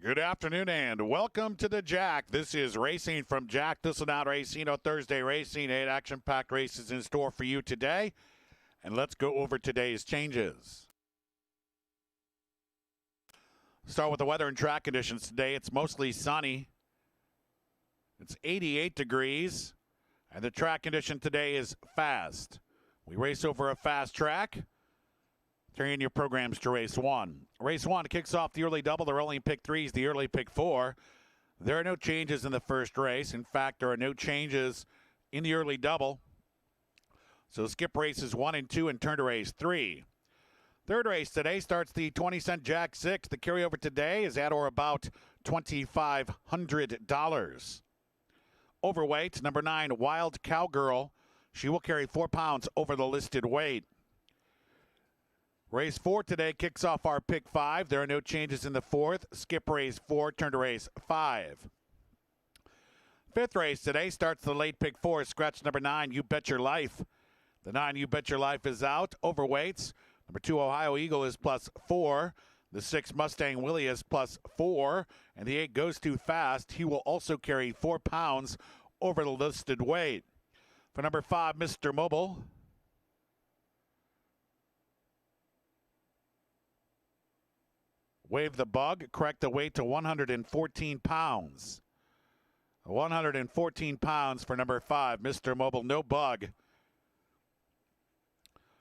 Good afternoon and welcome to the Jack. This is Racing from Jack Thistledown Racing, Thursday Racing. 8 action-packed races in store for you today. And let's go over today's changes. Start with the weather and track conditions today. It's mostly sunny. It's 88 degrees. And the track condition today is fast. We race over a fast track. Turning your programs to race one. Race one kicks off the early double. The rolling pick three is the early pick four. There are no changes in the first race. In fact, there are no changes in the early double. So skip races 1 and 2 and turn to race 3. Third race today starts the 20-cent Jack 6. The carryover today is at or about $2,500. Overweight, number 9, Wild Cowgirl. She will carry 4 pounds over the listed weight. Race 4 today kicks off our pick 5. There are no changes in the fourth. Skip race 4, turn to race 5. Fifth race today starts the late pick 4. Scratch number 9, You Bet Your Life. The 9, You Bet Your Life, is out. Overweights, number 2, Ohio Eagle, is +4. The 6, Mustang Willie, is +4. And the 8, Goes Too Fast. He will also carry 4 pounds over the listed weight. For number 5, Mr. Mobile, Wave the Bug, correct the weight to 114 pounds. 114 pounds for number 5, Mr. Mobile, no bug.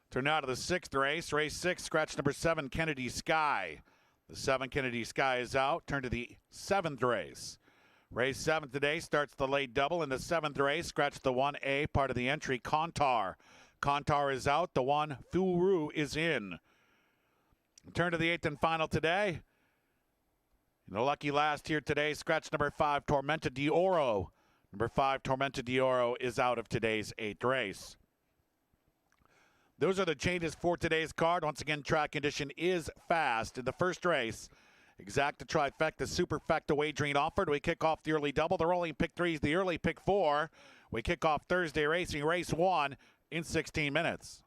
Turn now to the 6th race. Race 6, scratch number 7, Kennedy Sky. The 7, Kennedy Sky, is out. Turn to the 7th race. Race 7 today starts the late double. In the 7th race, scratch the 1A, part of the entry, Kontar. Kontar is out. The 1, Furu, is in. Turn to the 8th and final today. The lucky last here today, scratch number 5, Tormenta d'Oro. Number 5, Tormenta d'Oro, is out of today's 8th race. Those are the changes for today's card. Once again, track condition is fast. In the first race, exacta, trifecta, superfecta wagering offered. We kick off the early double. The rolling pick 3 is the early pick 4. We kick off Thursday Racing race 1 in 16 minutes.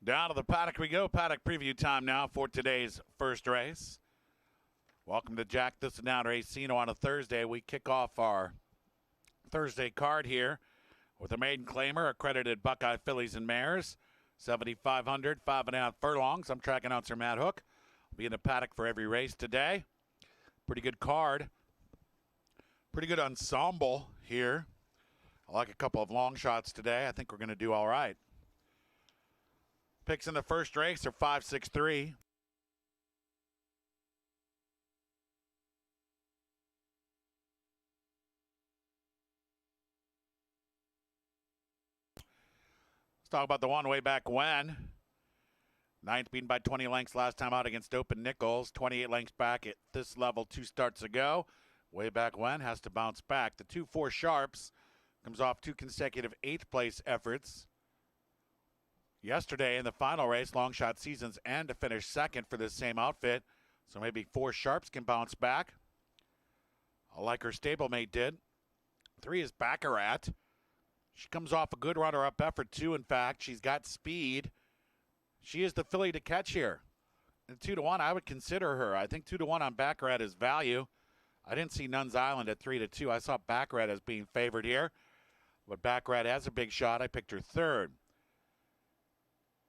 Down to the paddock we go. Paddock preview time now for today's first race. Welcome to Jack Thistledown Racino on a Thursday. We kick off our Thursday card here with a maiden claimer, accredited Buckeye fillies and mares. 7,500, 5.5 furlongs. I'm track announcer Matt Hook. I'll be in the paddock for every race today. Pretty good card. Pretty good ensemble here. I like a couple of long shots today. I think we're going to do all right. Picks in the first race are 5, 6, 3. Let's talk about the one way back when. Ninth beaten by 20 lengths last time out against Open Nichols. 28 lengths back at this level 2 starts ago. Way back when, has to bounce back. The 2-4 Sharps comes off 2 consecutive 8th place efforts. Yesterday in the final race, long shot seasons and to finish second for this same outfit. So maybe 4 Sharps can bounce back. I like her stablemate did. 3 is Baccarat. She comes off a good runner-up effort too, in fact. She's got speed. She is the filly to catch here. And 2-1, I would consider her. I think 2-1 on Baccarat is value. I didn't see Nuns Island at 3-2. I saw Baccarat as being favored here. But Baccarat has a big shot. I picked her third.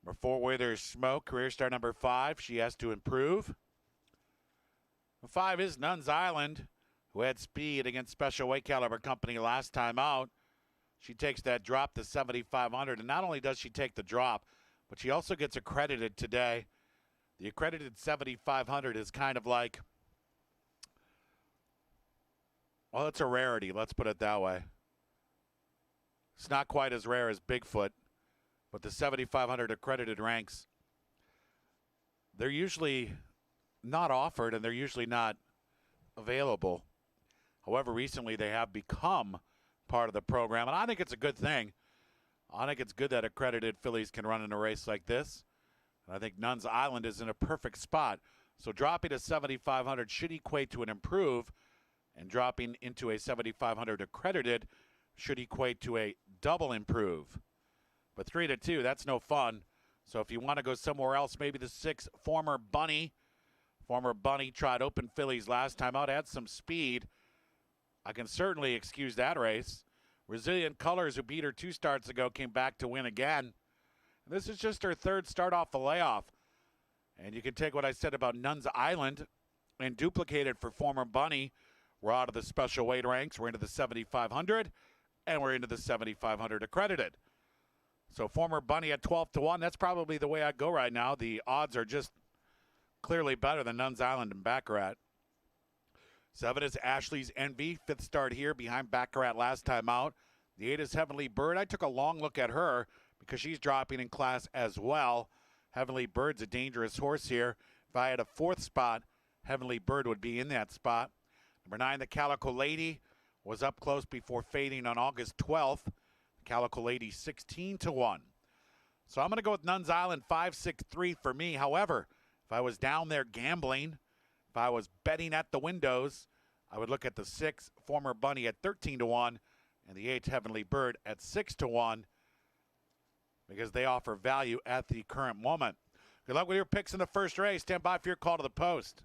Number 4, Withers Smoke, career star number 5. She has to improve. 5 is Nuns Island, who had speed against Special Weight Caliber Company last time out. She takes that drop to 7,500, and not only does she take the drop, but she also gets accredited today. The accredited 7,500 is kind of like, well, it's a rarity, let's put it that way. It's not quite as rare as Bigfoot, but the 7,500 accredited ranks, they're usually not offered and they're usually not available. However, recently they have become part of the program, and I think it's a good thing. I think it's good that accredited fillies can run in a race like this. And I think Nuns Island is in a perfect spot. So dropping to 7,500 should equate to an improve, and dropping into a 7,500 accredited should equate to a double improve. But 3-2, that's no fun. So if you want to go somewhere else, maybe the 6, Former Bunny. Former Bunny tried open fillies last time out, had some speed. I can certainly excuse that race. Resilient Colors, who beat her 2 starts ago, came back to win again. And this is just her 3rd start off the layoff. And you can take what I said about Nuns Island and duplicate it for Former Bunny. We're out of the special weight ranks. We're into the 7,500, and we're into the 7,500 accredited. So Former Bunny at 12-1, that's probably the way I'd go right now. The odds are just clearly better than Nuns Island and Baccarat. 7 is Ashley's Envy, 5th start here behind Baccarat last time out. The 8 is Heavenly Bird. I took a long look at her because she's dropping in class as well. Heavenly Bird's a dangerous horse here. If I had a 4th spot, Heavenly Bird would be in that spot. Number 9, the Calico Lady, was up close before fading on August 12th. The Calico Lady 16-1. So I'm going to go with Nuns Island 5-6-3 for me. However, if I was down there gambling, if I was betting at the windows, I would look at the 6, Former Bunny at 13-1, and the 8, Heavenly Bird at 6-1, because they offer value at the current moment. Good luck with your picks in the first race. Stand by for your call to the post.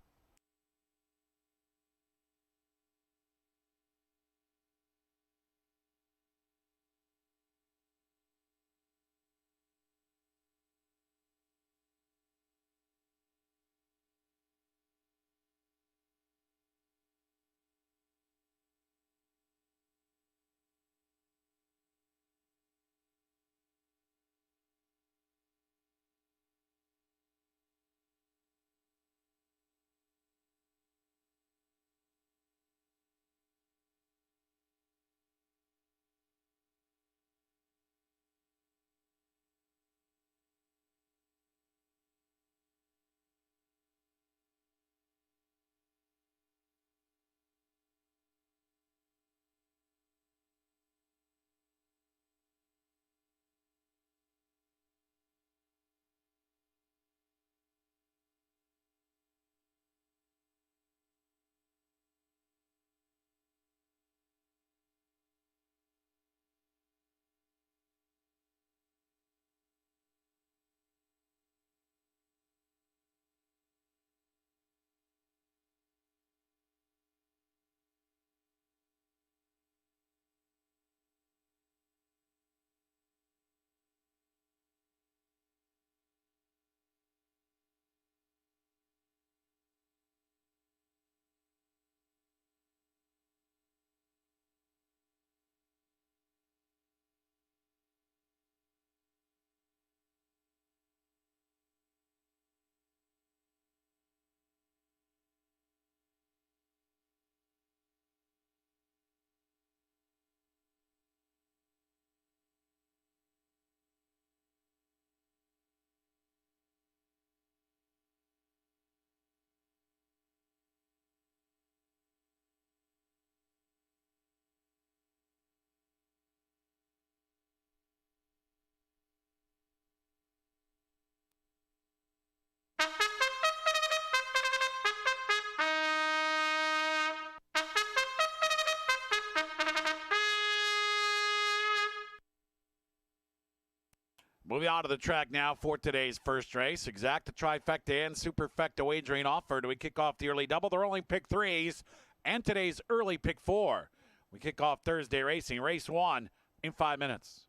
Moving on to the track now for today's first race. Exacta, trifecta, and superfecta wagering offer. Do we kick off the early double? They're only pick threes, and today's early pick four. We kick off Thursday racing, race 1, in 5 minutes.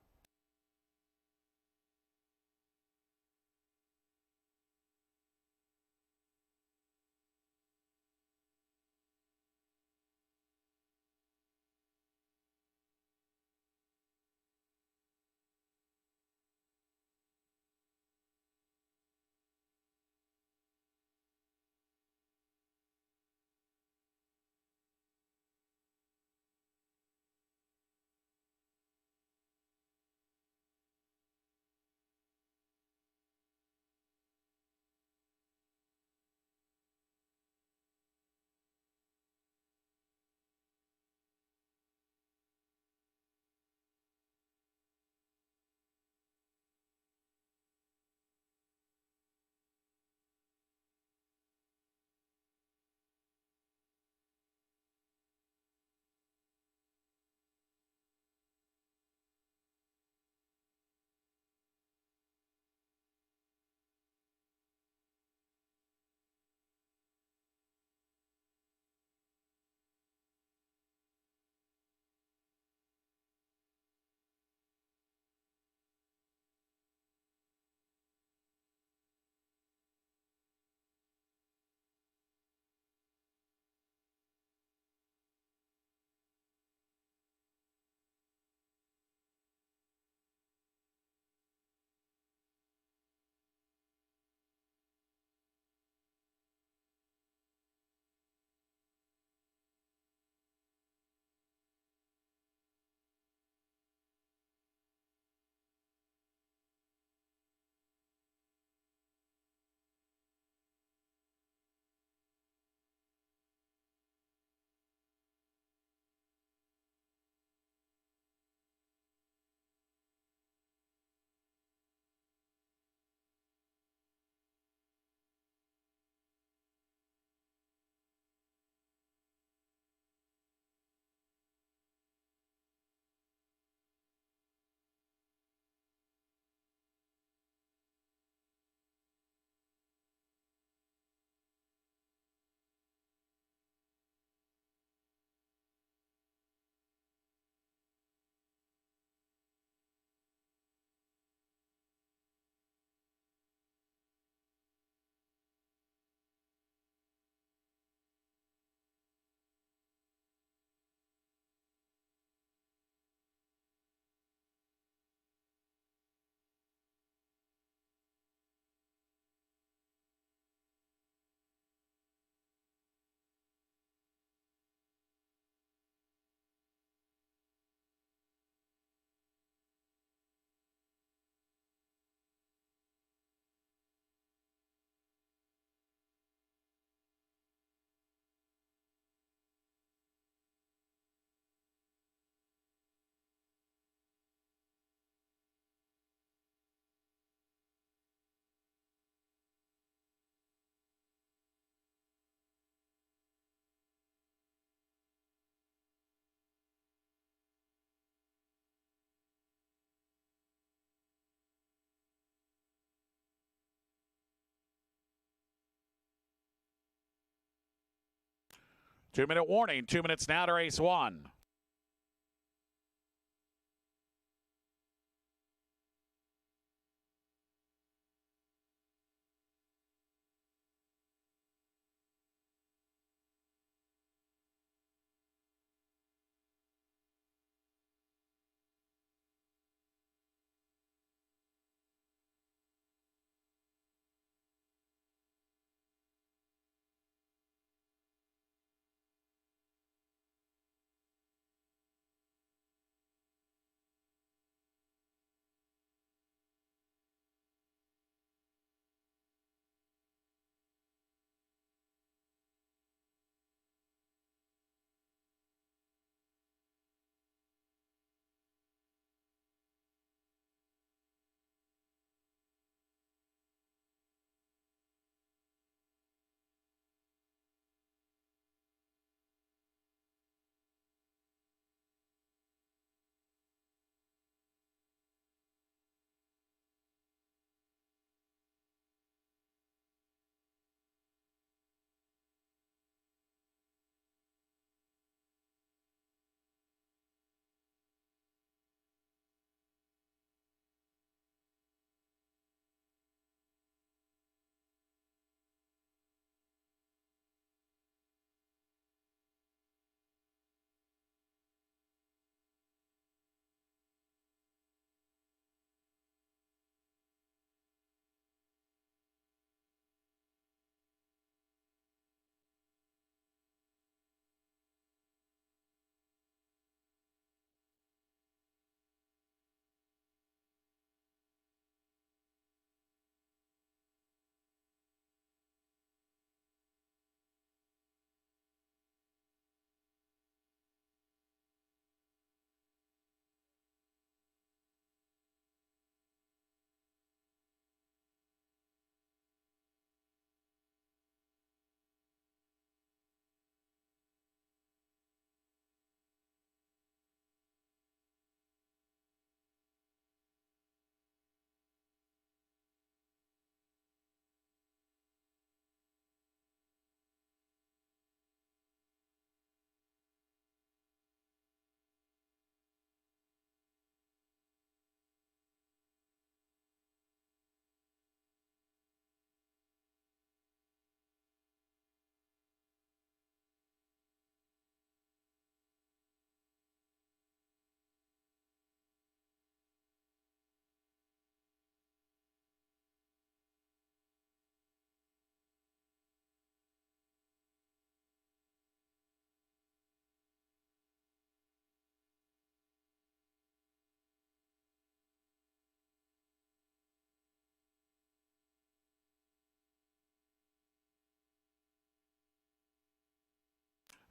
Two-minute warning, 2 minutes now to race 1.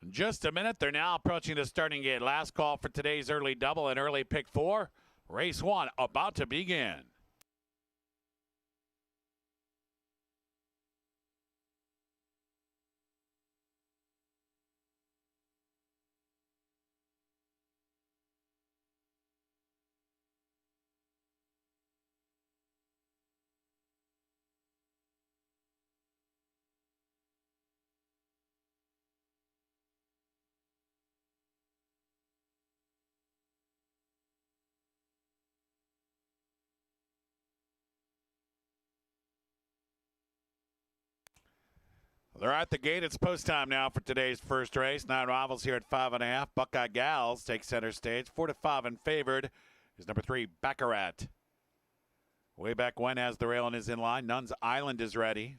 In just a minute, they're now approaching the starting gate. Last call for today's early double and early pick 4. Race 1 about to begin. They're at the gate. It's post time now for today's first race. 9 rivals here at 5.5. Buckeye Gals take center stage. 4 to 5 and favored is number 3, Baccarat. Way back when, as the railing is in line, Nuns Island is ready.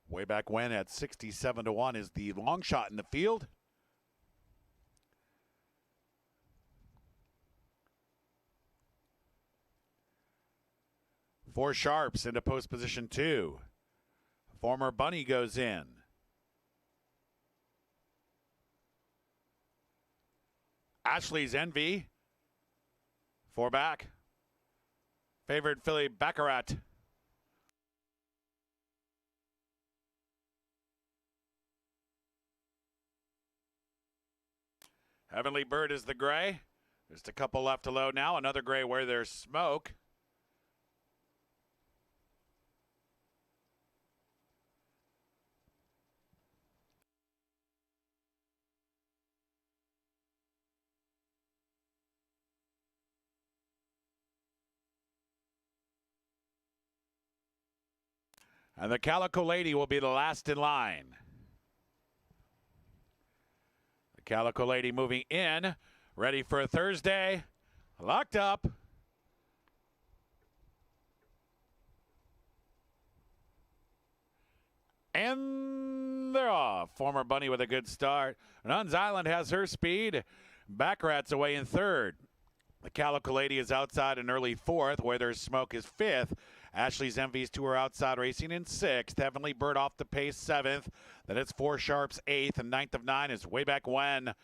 Way back when at 67 to 1 is the long shot in the field. Four Sharps into post position 2. Former Bunny goes in. Ashley's Envy. 4 back. Favored filly Baccarat. Heavenly Bird is the gray. Just a couple left to load now. Another gray where there's smoke. And the Calico Lady will be the last in line. The Calico Lady moving in, ready for a Thursday. Locked up. And they're off. Former Bunny with a good start. Nuns Island has her speed. Baccarat's away in 3rd. The Calico Lady is outside in early 4th, where there's smoke is 5th. Ashley's Envy's 2 are outside racing in 6th. Heavenly Bird off the pace 7th. Then it's 4 Sharps 8th, and 9th of 9 is Way Back When.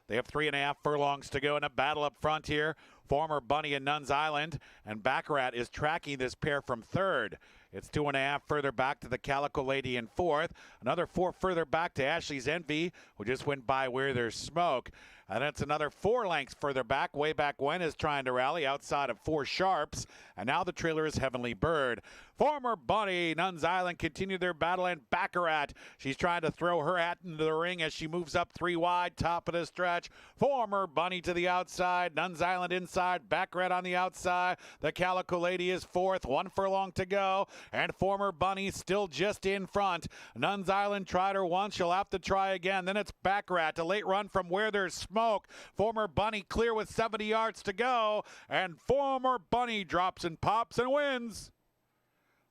They have 3.5 furlongs to go in a battle up front here. Former Bunny and Nuns Island, and Baccarat is tracking this pair from 3rd. It's 2.5 further back to the Calico Lady in 4th. Another 4 further back to Ashley's Envy, who just went by where there's smoke. And it's another 4 lengths further back. Way Back When is trying to rally outside of 4 Sharps. And now the trailer is Heavenly Bird. Former Bunny, Nuns Island continue their battle, and Baccarat. She's trying to throw her hat into the ring as she moves up 3 wide, top of the stretch. Former Bunny to the outside, Nuns Island inside, Baccarat on the outside. The Calico Lady is 4th, 1 furlong to go. And Former Bunny still just in front. Nuns Island tried her once, she'll have to try again. Then it's Baccarat, a late run from where there's smoke. Former Bunny clear with 70 yards to go. And Former Bunny drops and pops and wins.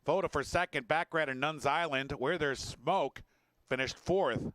Photo for 2nd, Baccarat and Nuns Island, where there's smoke, finished 4th.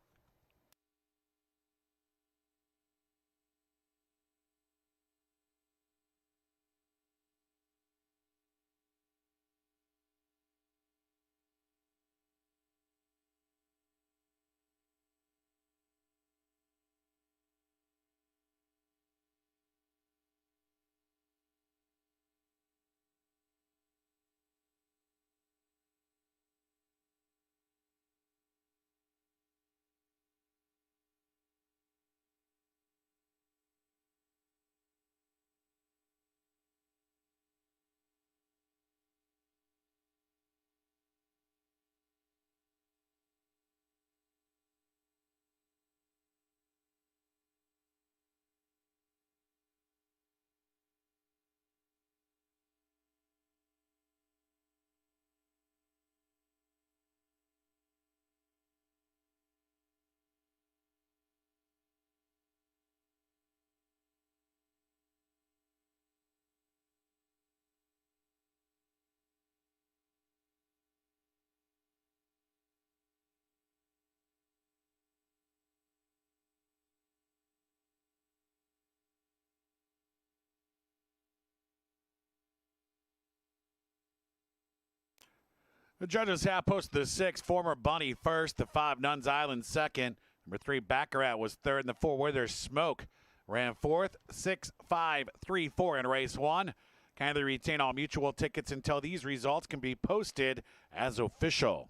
The judges have posted the 6, Former Bunny first, the 5, Nuns Island second. Number 3, Baccarat was third, and the 4, Where Smoke ran fourth. 6, 5, 3, 4 in race 1. Kindly retain all mutual tickets until these results can be posted as official.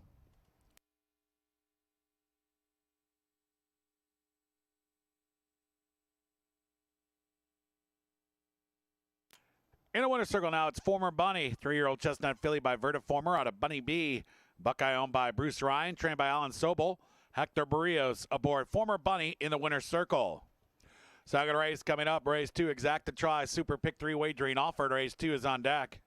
In the winner's circle now, it's Former Bunny, 3-year-old chestnut filly by Vertiformer out of Bunny B. Buckeye owned by Bruce Ryan, trained by Alan Sobel. Hector Barrios aboard Former Bunny in the winner's circle. Second race coming up, race 2, Exact to Try, Super Pick 3 wagering offered. Race 2 is on deck.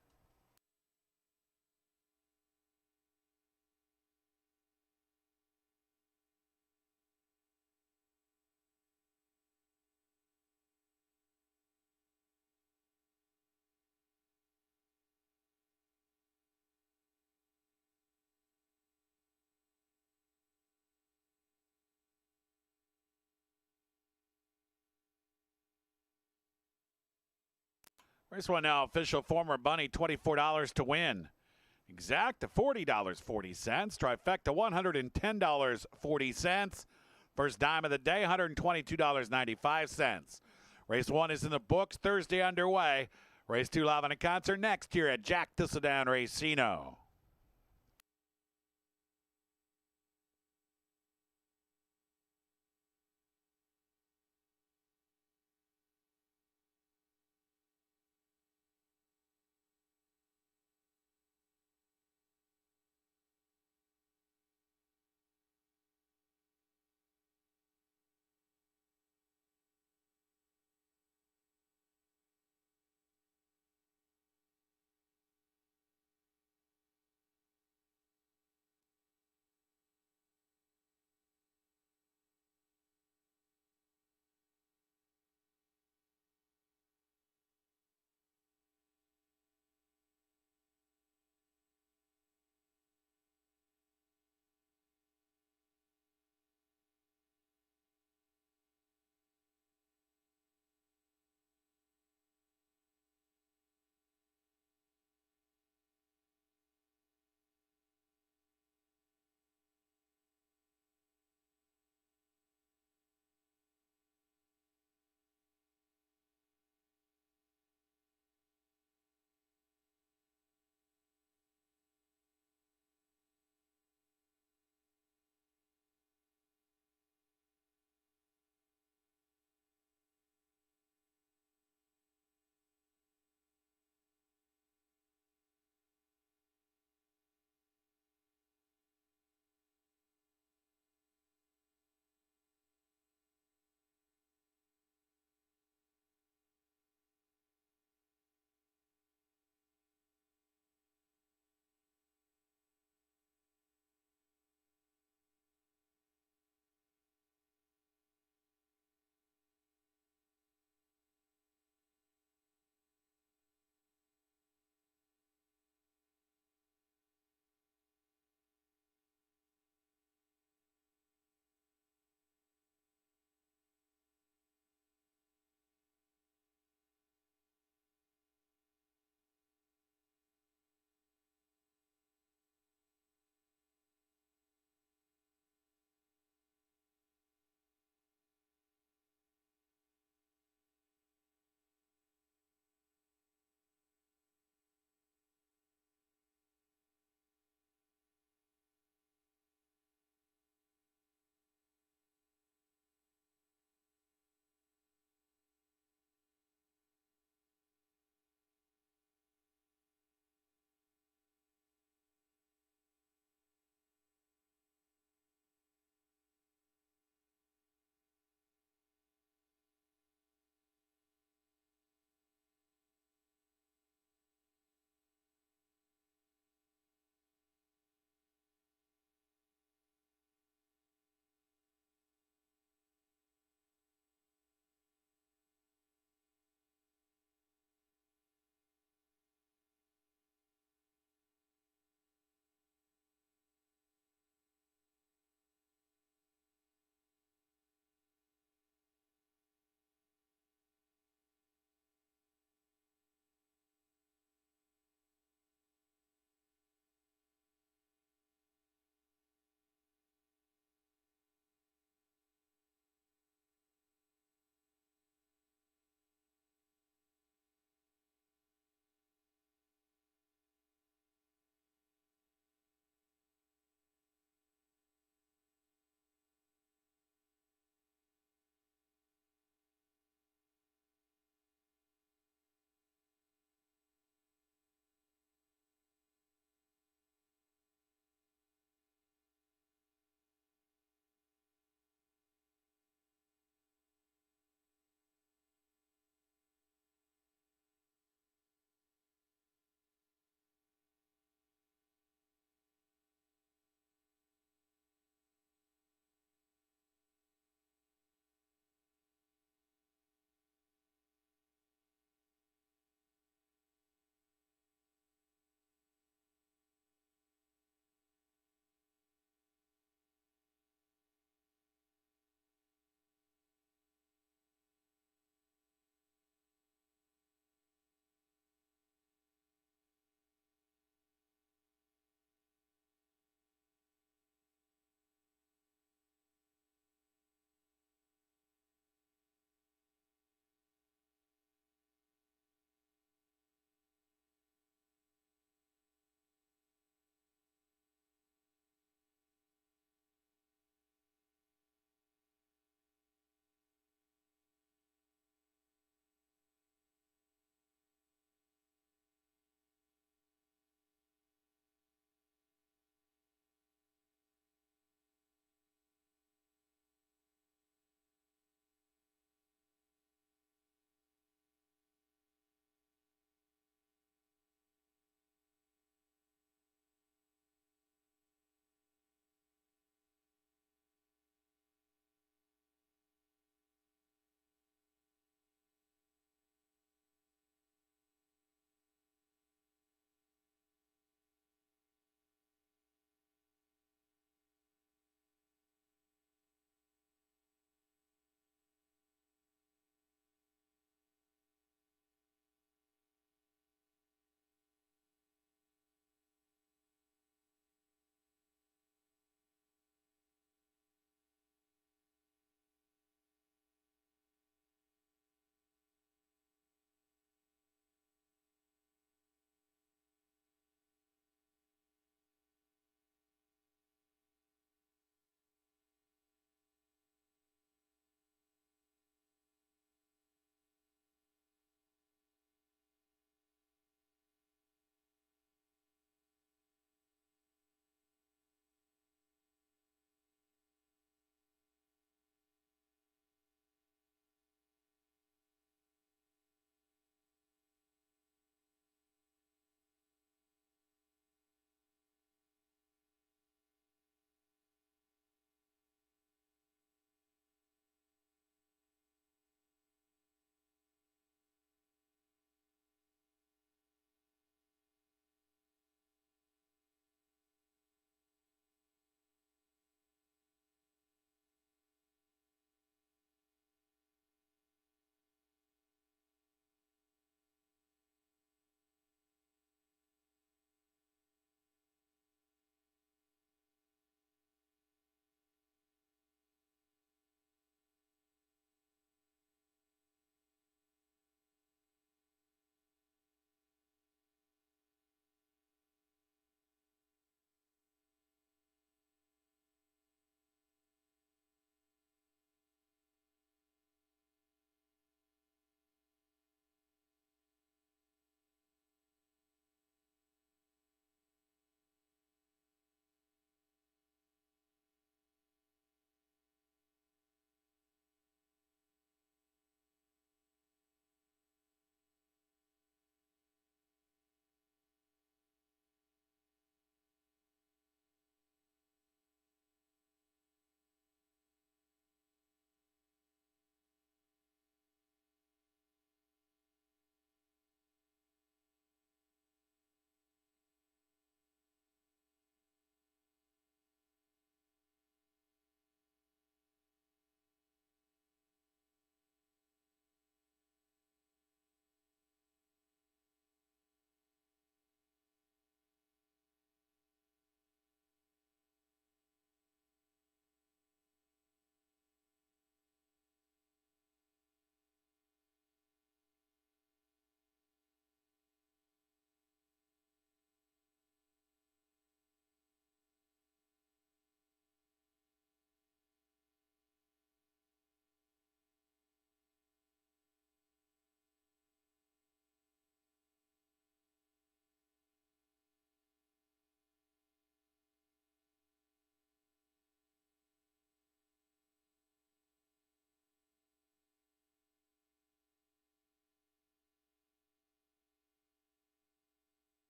Race 1 now, official Former Bunny, $24 to win. Exact to $40.40. Trifecta $110.40. First dime of the day, $122.95. Race 1 is in the books, Thursday underway. Race 2 live on a concert next year at Jack Thistledown Racino.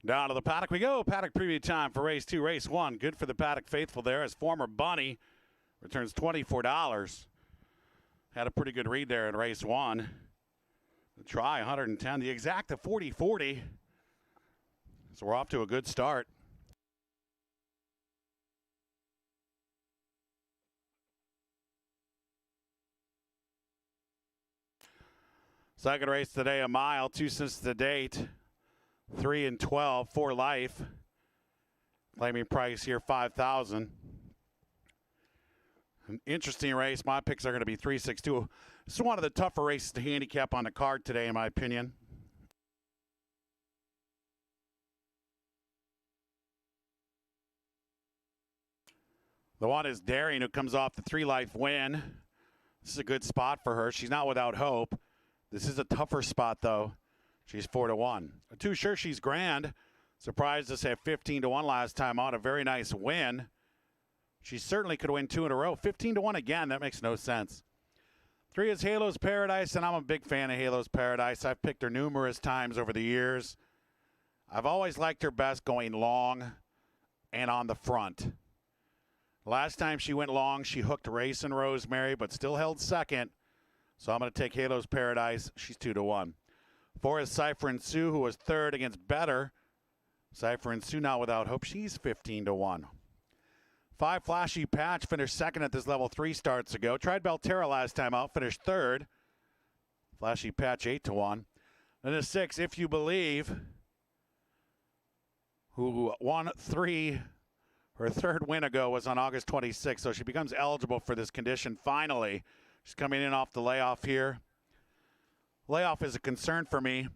Down to the paddock we go. Paddock preview time for race 2. Race 1. Good for the paddock faithful there as former Bunny returns $24. Had a pretty good read there in race 1. The try 110. The exact of 40-40. So we're off to a good start. Second race today, a mile, 2 since the date. 3 and 12 for life. Claiming price here $5,000. An interesting race. My picks are going to be 3, 6, 2. This is one of the tougher races to handicap on the card today, in my opinion. The one is Daring, who comes off the 3-life win. This is a good spot for her. She's not without hope. This is a tougher spot, though. She's 4-1. Too sure she's grand. Surprised us at 15-1 last time out. A very nice win. She certainly could win 2 in a row. 15-1 again. That makes no sense. 3 is Halo's Paradise, and I'm a big fan of Halo's Paradise. I've picked her numerous times over the years. I've always liked her best going long and on the front. Last time she went long, she hooked Race and Rosemary, but still held second. So I'm going to take Halo's Paradise. She's 2-1. 4 is Cypher and Sue, who was third against Better. Cypher and Sue now without hope. She's 15-1. 5, Flashy Patch, finished second at this level 3 starts ago. Tried Belterra last time out, finished third. Flashy Patch 8-1. Then a 6, If You Believe, who won 3. Her third win ago was on August 26th, so she becomes eligible for this condition finally. She's coming in off the layoff here. Layoff is a concern for me.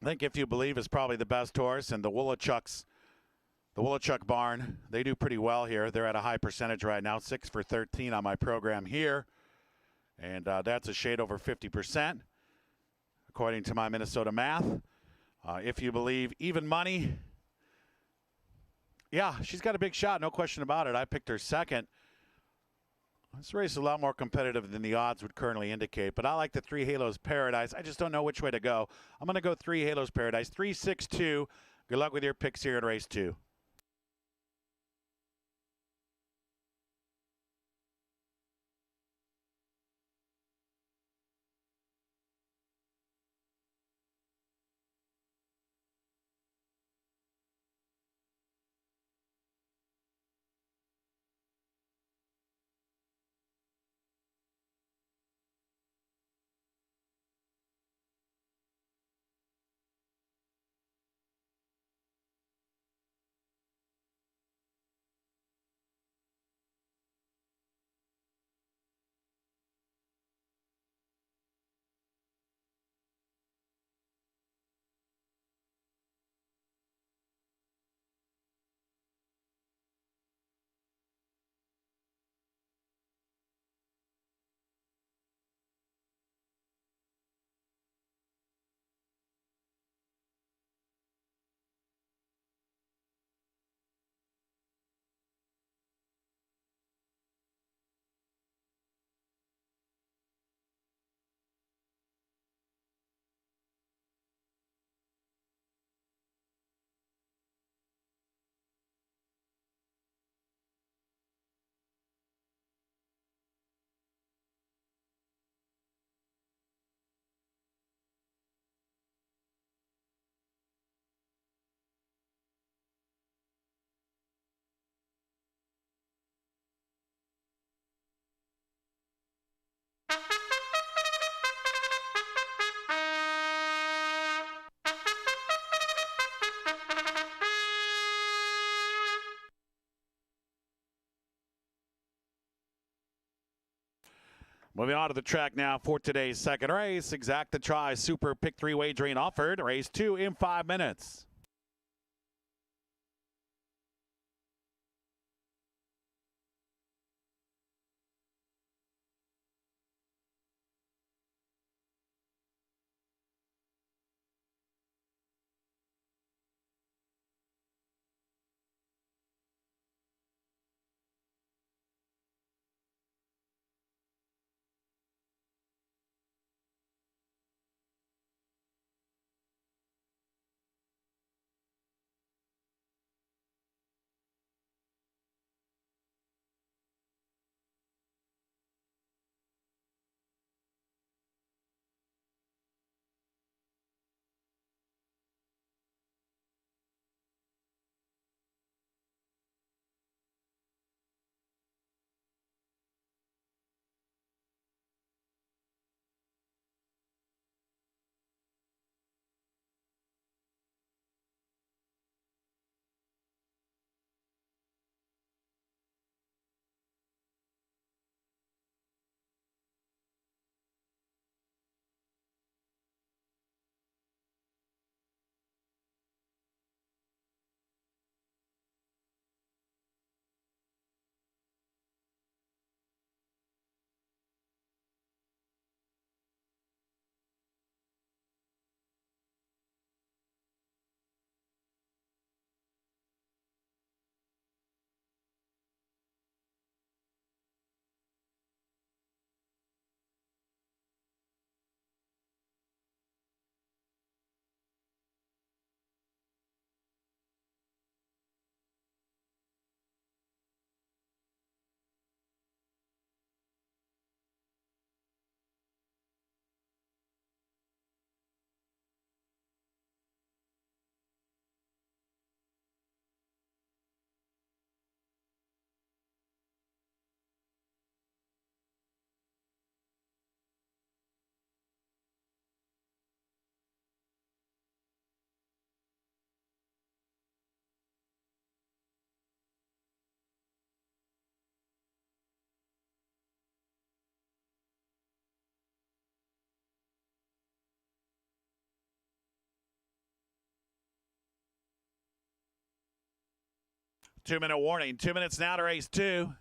I think If You Believe is probably the best horse, and the Woolachucks, the Woolachuck barn, they do pretty well here. They're at a high percentage right now, 6 for 13 on my program here. And that's a shade over 50%, according to my Minnesota math. If You Believe, even money. Yeah, she's got a big shot, no question about it. I picked her second. This race is a lot more competitive than the odds would currently indicate, but I like the 3 Halos Paradise. I just don't know which way to go. I'm going to go 3 Halos Paradise, 3, 6, 2. Good luck with your picks here in race 2. Moving on to the track now for today's second race. Exact the Try Super Pick 3 wagering offered. Race 2 in 5 minutes. 2-minute warning. 2 minutes now to race 2.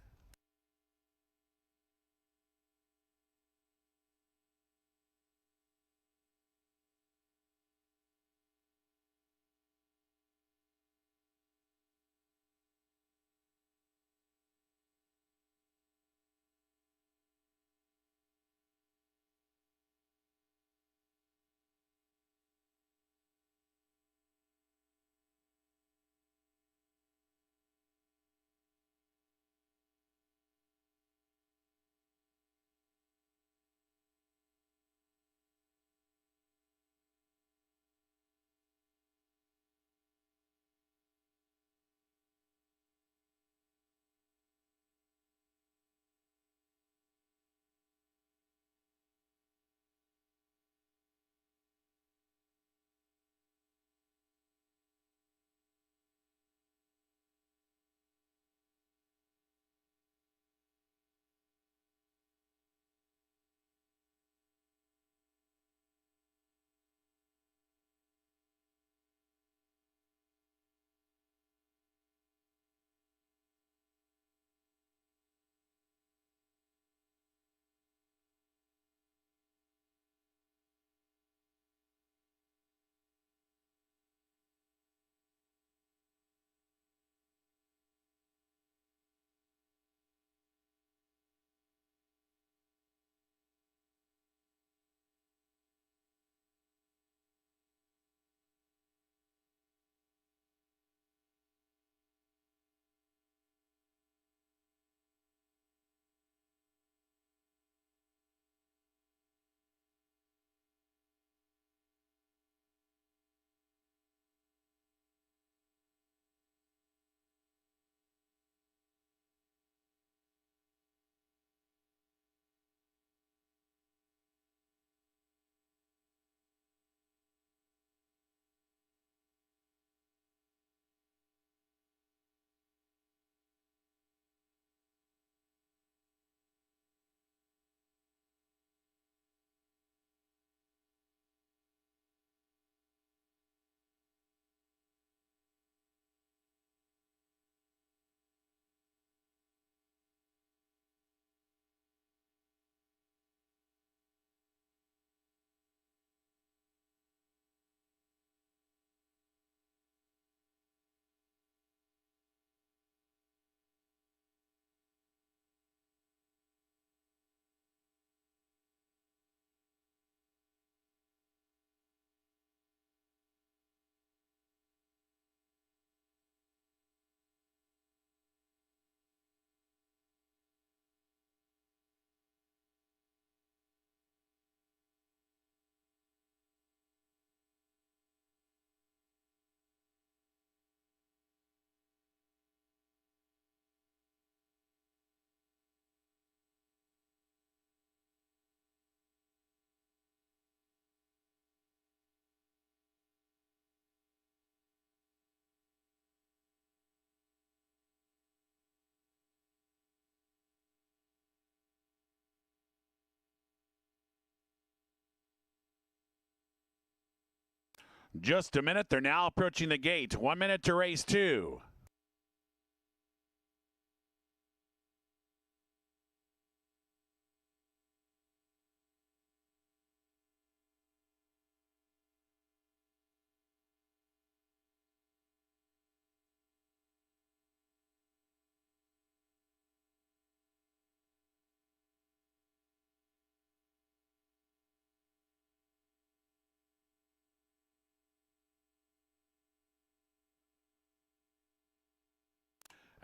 Just a minute. They're now approaching the gate. 1 minute to race 2.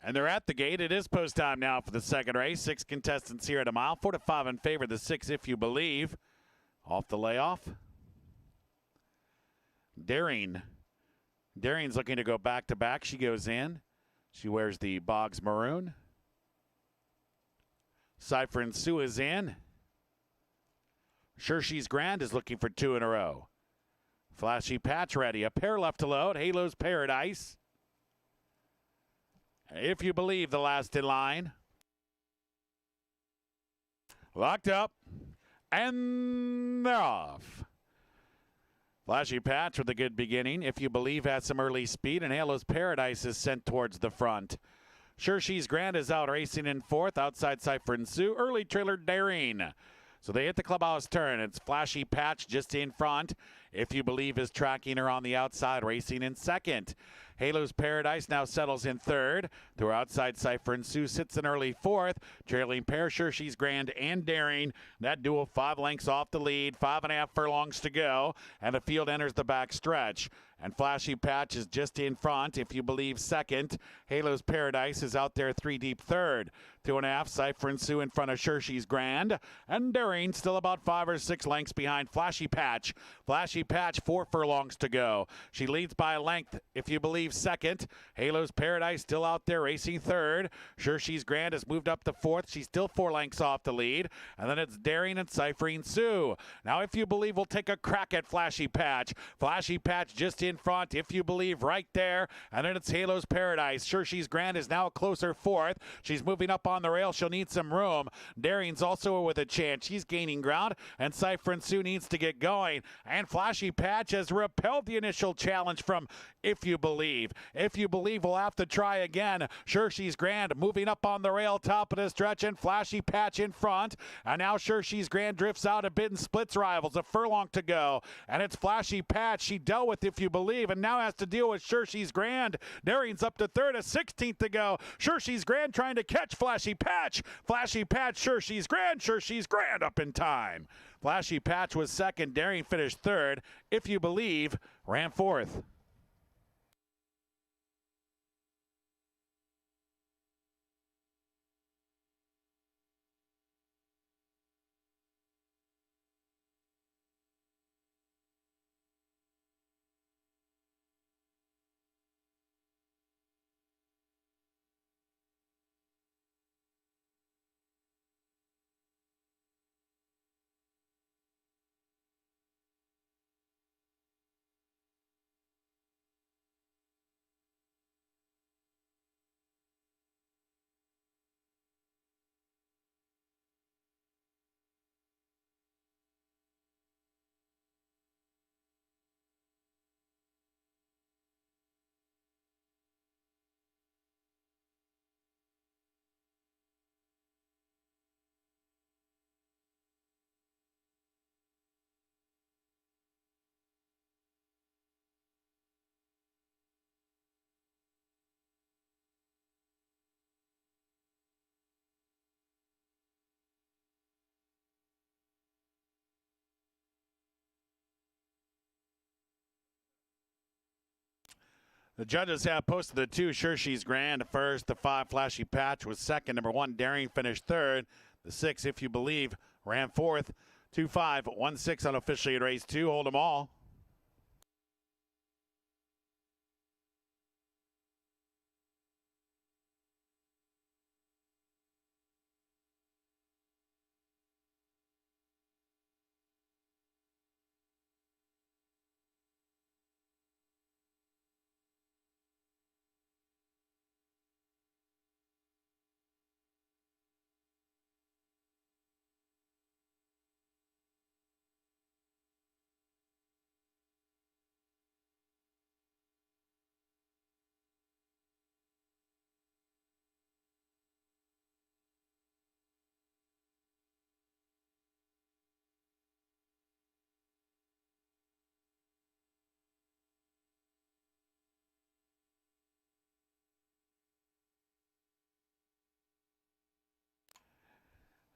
And they're at the gate. It is post time now for the second race. 6 contestants here at a mile. 4 to 5 in favor of the 6, if you believe. Off the layoff. Daring's looking to go back to back. She goes in. She wears the Boggs maroon. Cypher and Sue is in. Sure She's Grand is looking for 2 in a row. Flashy Patch ready. A pair left to load. Halo's Paradise. If you believe, the last in line. Locked up. And they're off. Flashy Patch with a good beginning. If You Believe has some early speed, and Halo's Paradise is sent towards the front. Sure She's Grand is out racing in fourth. Outside Cypher and Sue. Early trailer Daring. So they hit the clubhouse turn. It's Flashy Patch just in front. If You Believe is tracking her on the outside, racing in second. Halo's Paradise now settles in third. To her outside, Cypher and Sue sits in early fourth. Trailing pair, Sure She's Grand and Daring. That duel 5 lengths off the lead. 5.5 furlongs to go. And the field enters the back stretch. And Flashy Patch is just in front. If You Believe second. Halo's Paradise is out there 3 deep third. 2.5, Cypher and Sue in front of Sure She's Grand. And Daring still about 5 or 6 lengths behind Flashy Patch. Flashy Patch 4 furlongs to go. She leads by a length. If You Believe second. Halo's Paradise still out there racing third. Sure She's Grand has moved up to fourth. She's still 4 lengths off the lead. And then it's Daring and Cypher and Sue. Now If You Believe will take a crack at Flashy Patch. Flashy Patch just in front. If You Believe right there. And then it's Halo's Paradise. Sure She's Grand is now a closer fourth. She's moving up on the rail. She'll need some room. Daring's also with a chance. She's gaining ground. And Cypher and Sue needs to get going. And Flashy Patch has repelled the initial challenge from If You Believe. If You Believe will have to try again. Sure She's Grand moving up on the rail, top of the stretch, and Flashy Patch in front. And now Sure She's Grand drifts out a bit and splits rivals. A furlong to go. And it's Flashy Patch. She dealt with If You Believe and now has to deal with Sure She's Grand. Daring's up to third, a 16th to go. Sure She's Grand trying to catch Flashy Patch. Flashy Patch, Sure She's Grand. Sure She's Grand up in time. Flashy Patch was second. Daring finished third. If You Believe ran fourth. The judges have posted the 2, Sure She's Grand first. The 5, Flashy Patch was second. Number 1, Daring finished third. The 6, If You Believe, ran fourth. 2-5, 1-6 unofficially at race 2. Hold them all.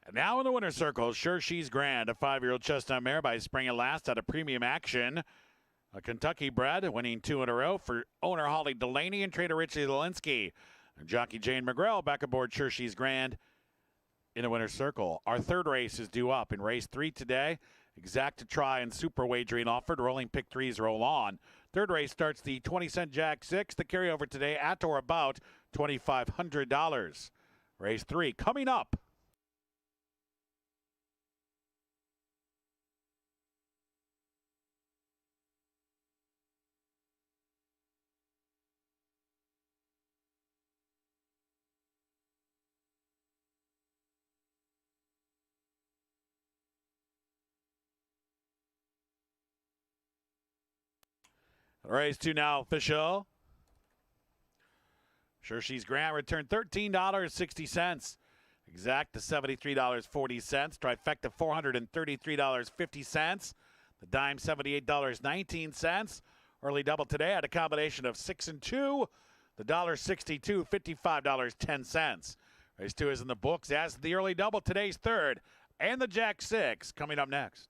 And now in the winner's circle, Sure She's Grand, a 5-year-old chestnut mare by Spring at Last out of premium action. A Kentucky bred, winning 2 in a row for owner Holly Delaney and trader Richie Zielinski. And jockey Jane McGrail back aboard Sure She's Grand in the winner's circle. Our third race is due up in race 3 today. Exact try and super wagering offered. Rolling pick 3s roll on. Third race starts the 20-cent Jack 6. The carryover today at or about $2,500. Race 3 coming up. Race 2 now official. Sure She's Grant returned $13.60. Exact to $73.40. Trifecta $433.50. The dime $78.19. Early double today had a combination of 6 and 2. The $1.62, $55.10. Race 2 is in the books as the early double today's third. And the Jack 6 coming up next.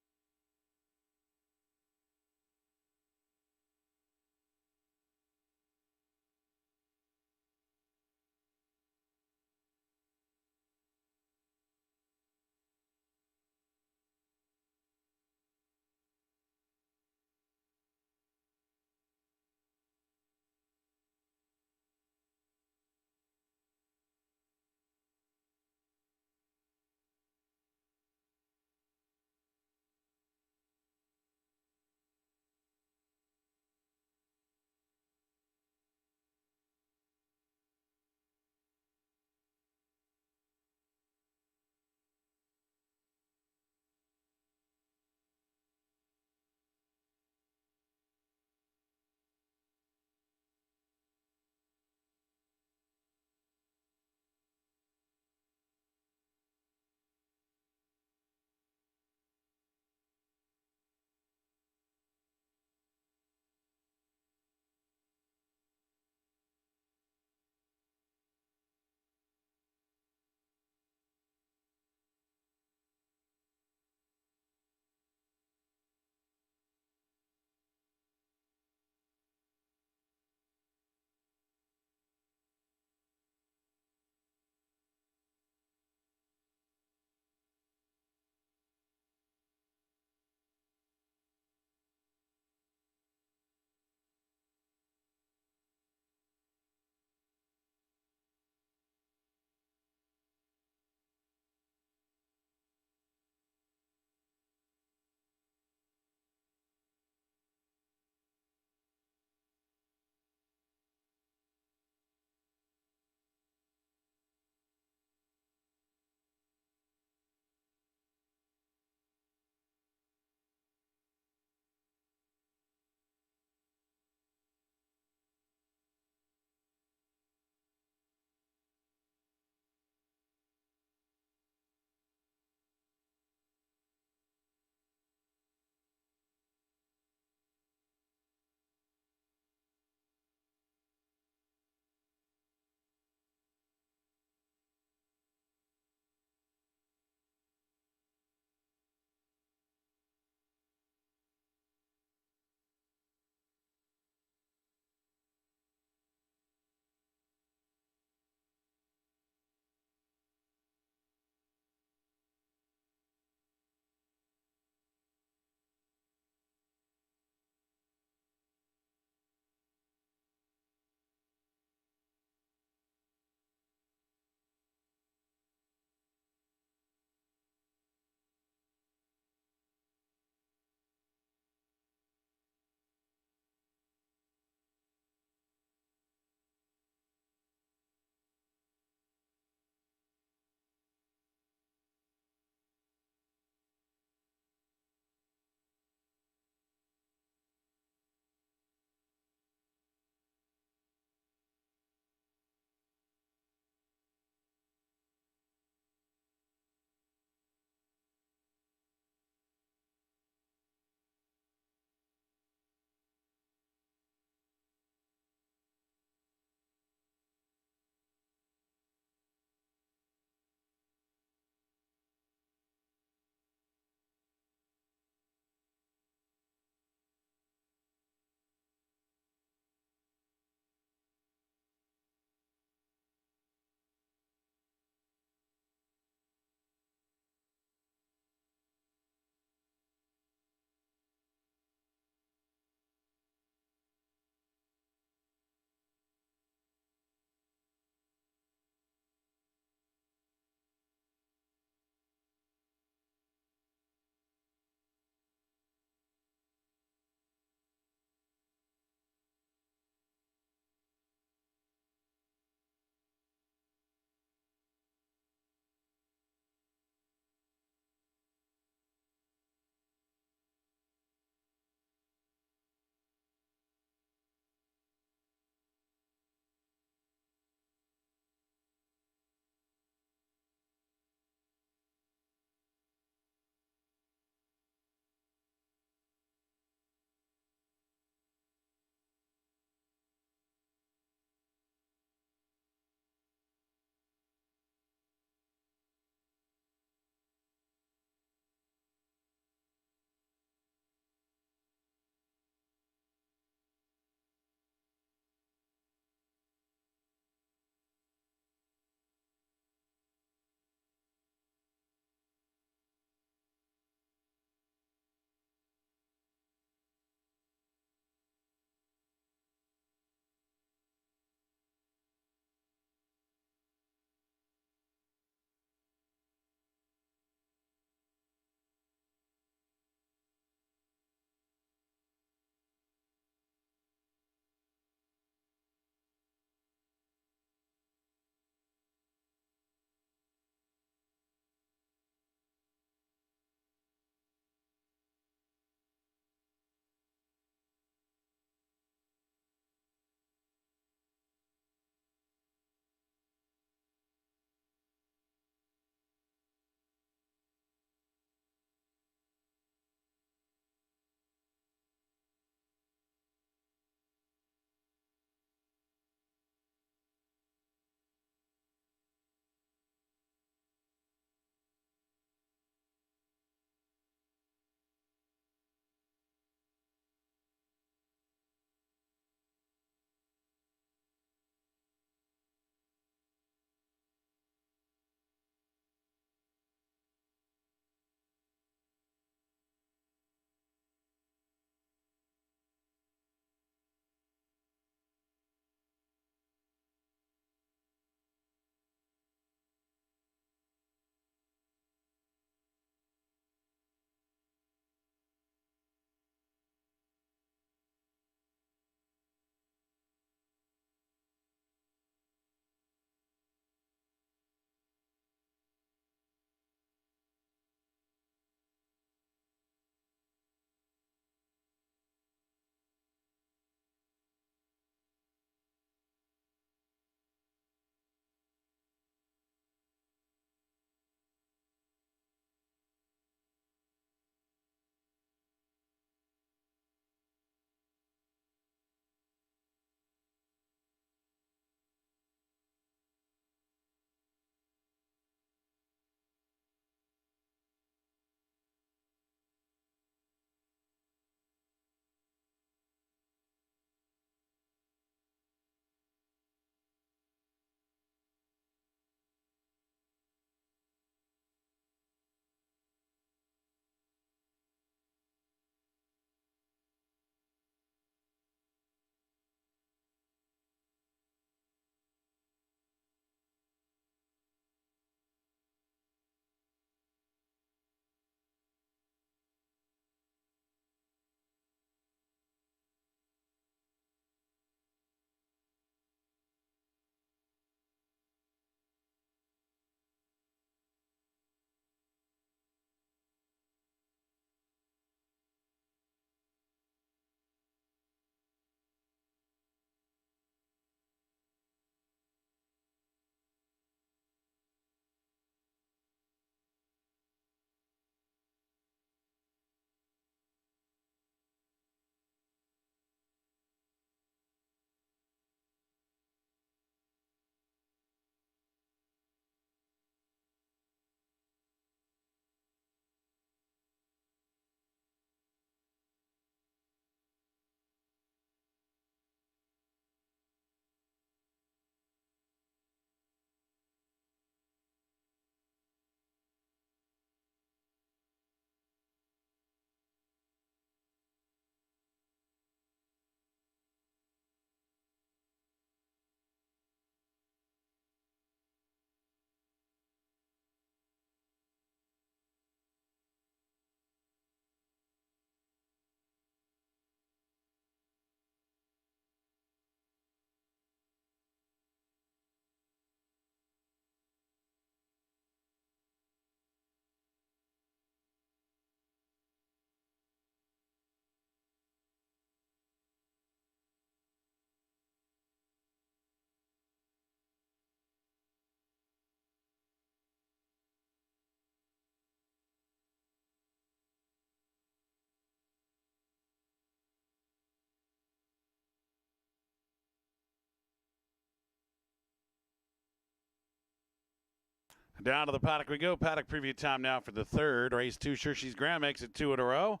Down to the paddock we go. Paddock preview time now for the third. Race 2, Shershi's Graham makes it 2 in a row.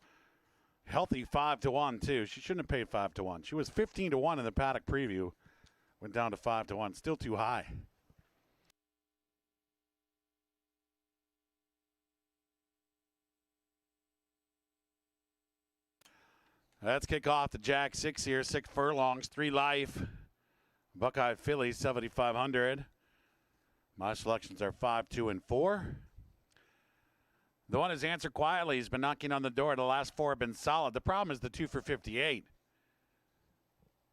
Healthy 5-1 too. She shouldn't have paid 5-1. She was 15-1 in the paddock preview. Went down to 5-1. Still too high. Let's kick off the Jack 6 here. 6 furlongs, 3 life. Buckeye Phillies, 7,500. My selections are 5, 2, and 4. The one is Answer Quietly. He's been knocking on the door. The last 4 have been solid. The problem is the 2 for 58.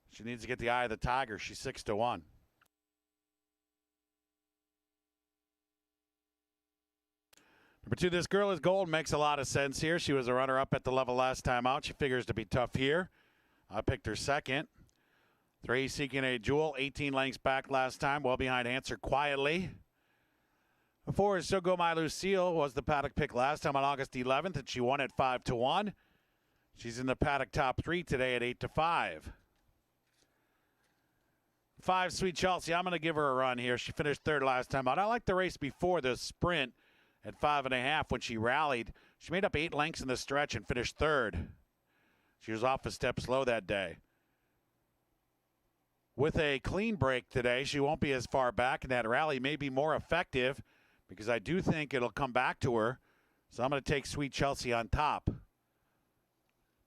She needs to get the eye of the tiger. She's 6-1. Number 2, This Girl Is Gold makes a lot of sense here. She was a runner-up at the level last time out. She figures to be tough here. I picked her second. 3, Seeking a Jewel, 18 lengths back last time, well behind Answer Quietly. 4 is So Go My Lucille, was the paddock pick last time on August 11th, and she won at 5-1. She's in the paddock top 3 today at 8-5. 5, Sweet Chelsea, I'm going to give her a run here. She finished 3rd last time out. I like the race before the sprint at 5.5 when she rallied. She made up 8 lengths in the stretch and finished 3rd. She was off a step slow that day. With a clean break today, she won't be as far back, and that rally may be more effective because I do think it'll come back to her. So I'm going to take Sweet Chelsea on top.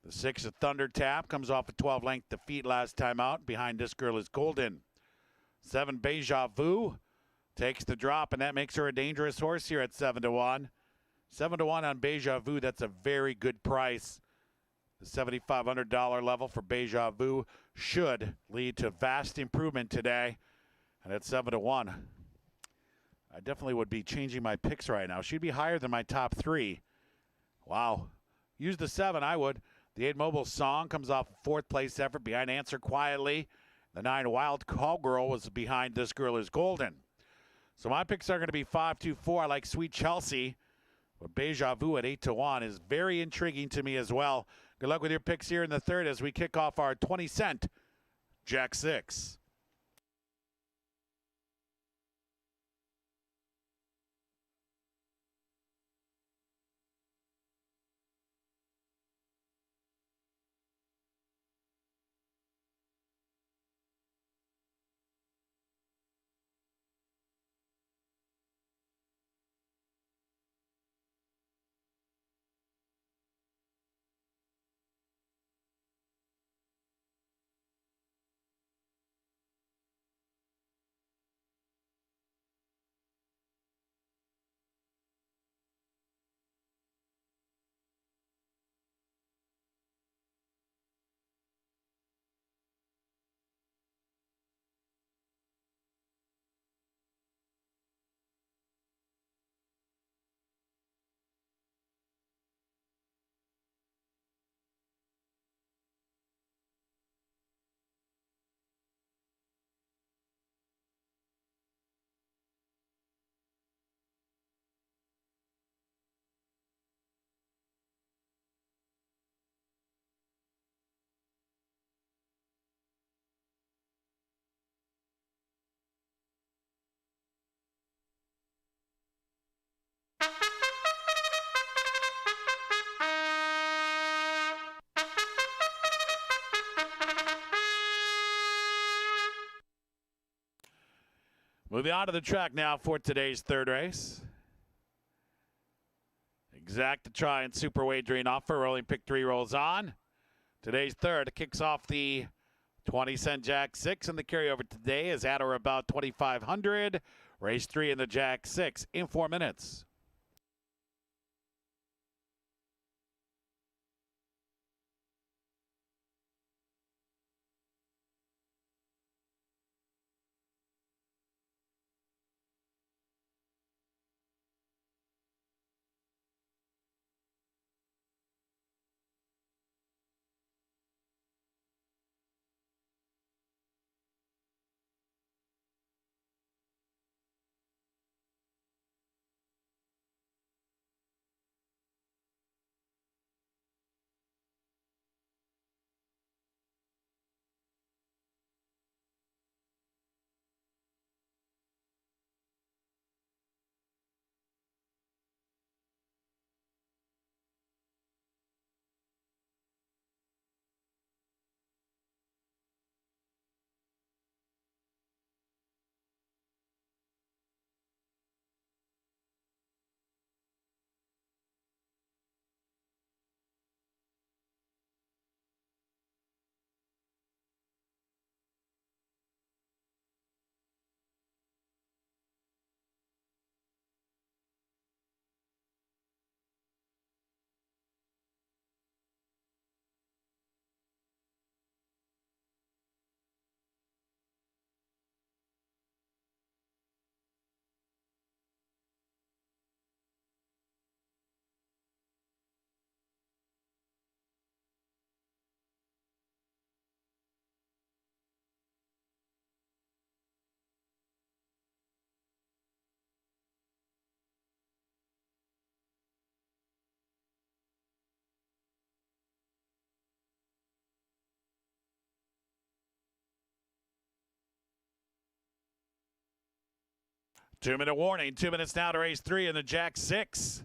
The 6 of Thunder Tap comes off a 12-length defeat last time out. Behind This Girl Is Golden. 7, Beja Vu takes the drop, and that makes her a dangerous horse here at 7-1. 7-1 on Beja Vu. That's a very good price. The $7,500 level for Beja Vu should lead to vast improvement today. And at 7-1, I definitely would be changing my picks right now. She'd be higher than my top 3. Wow. Use the 7, I would. The 8, Mobile Song comes off a 4th place effort behind Answer Quietly. The 9, Wild Callgirl was behind This Girl Is Golden. So my picks are going to be 5, 2, 4. I like Sweet Chelsea. But Beja Vu at 8-1 is very intriguing to me as well. Good luck with your picks here in the third as we kick off our 20-cent Jack 6. Moving on to the track now for today's third race. Exact Try and Super Wagering offer. Rolling pick 3 rolls on. Today's third kicks off the 20-cent Jack 6, and the carryover today is at or about 2,500. Race 3 in the Jack 6 in 4 minutes. 2-minute warning. 2 minutes now to race 3 in the Jack 6.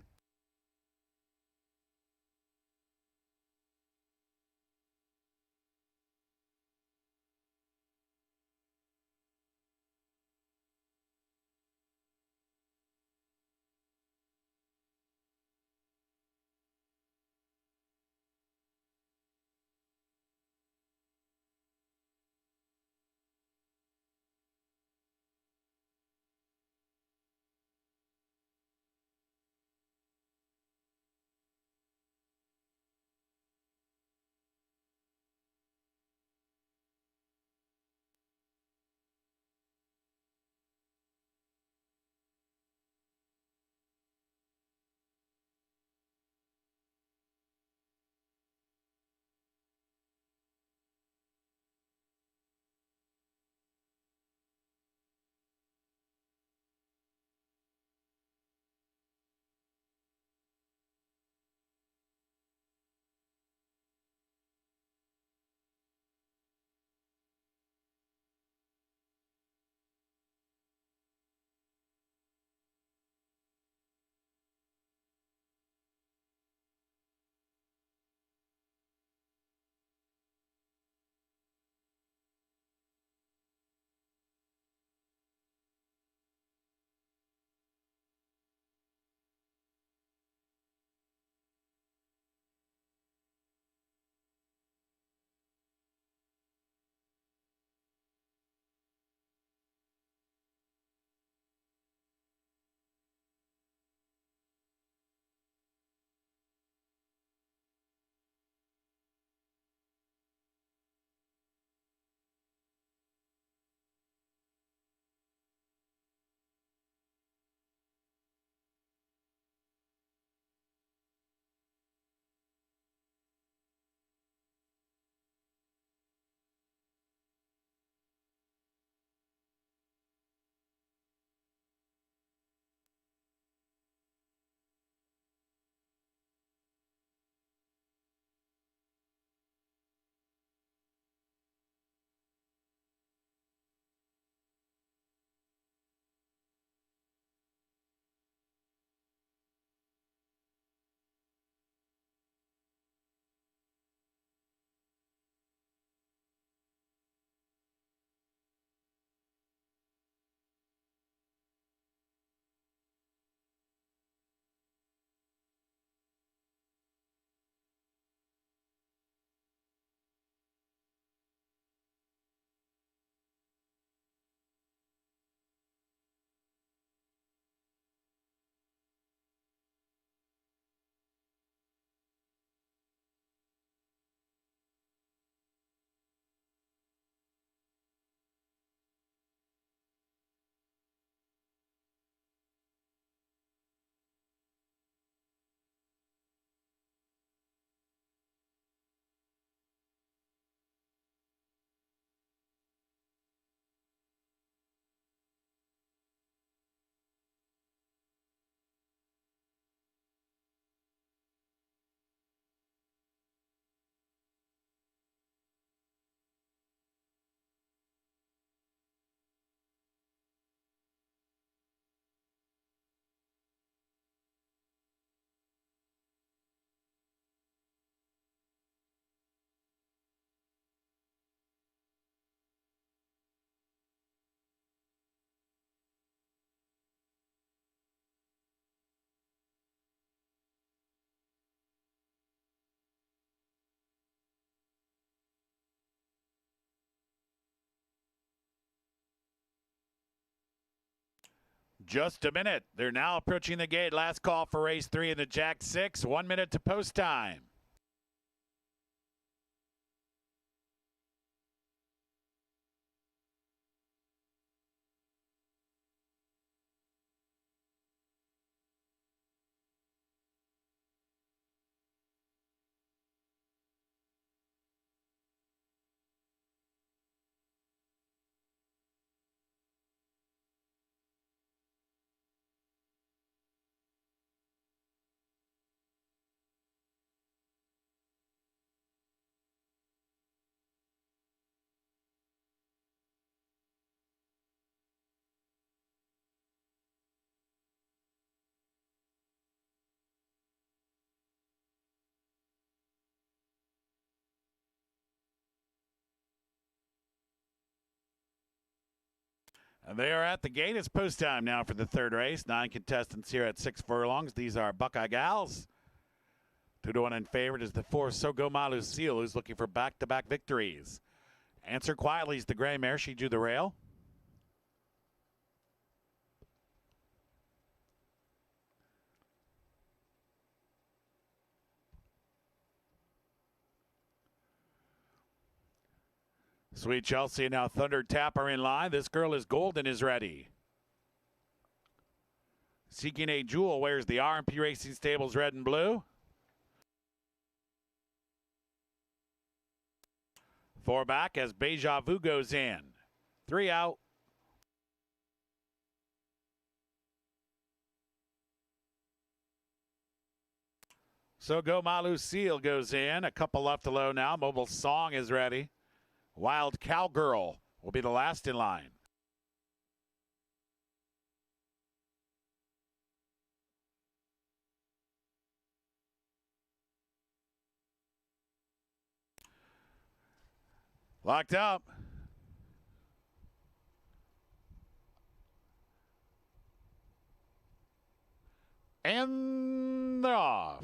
Just a minute. They're now approaching the gate. Last call for race 3 in the Jack 6. 1 minute to post time. And they are at the gate. It's post time now for the third race. 9 contestants here at 6 furlongs. These are Buckeye Gals. 2-1 in favorite is the 4 So Go My Lucille, who's looking for back-to-back victories. Answer Quietly is the gray mare. She drew the rail. Sweet Chelsea, now Thunder Tap are in line. This Girl is Golden is ready. Seeking a Jewel wears the R&P Racing Stables red and blue. 4 back as Deja Vu goes in. 3 out. So Go My Lucille goes in. A couple left to low now. Mobile Song is ready. Wild Cowgirl will be the last in line. Locked up. And they're off.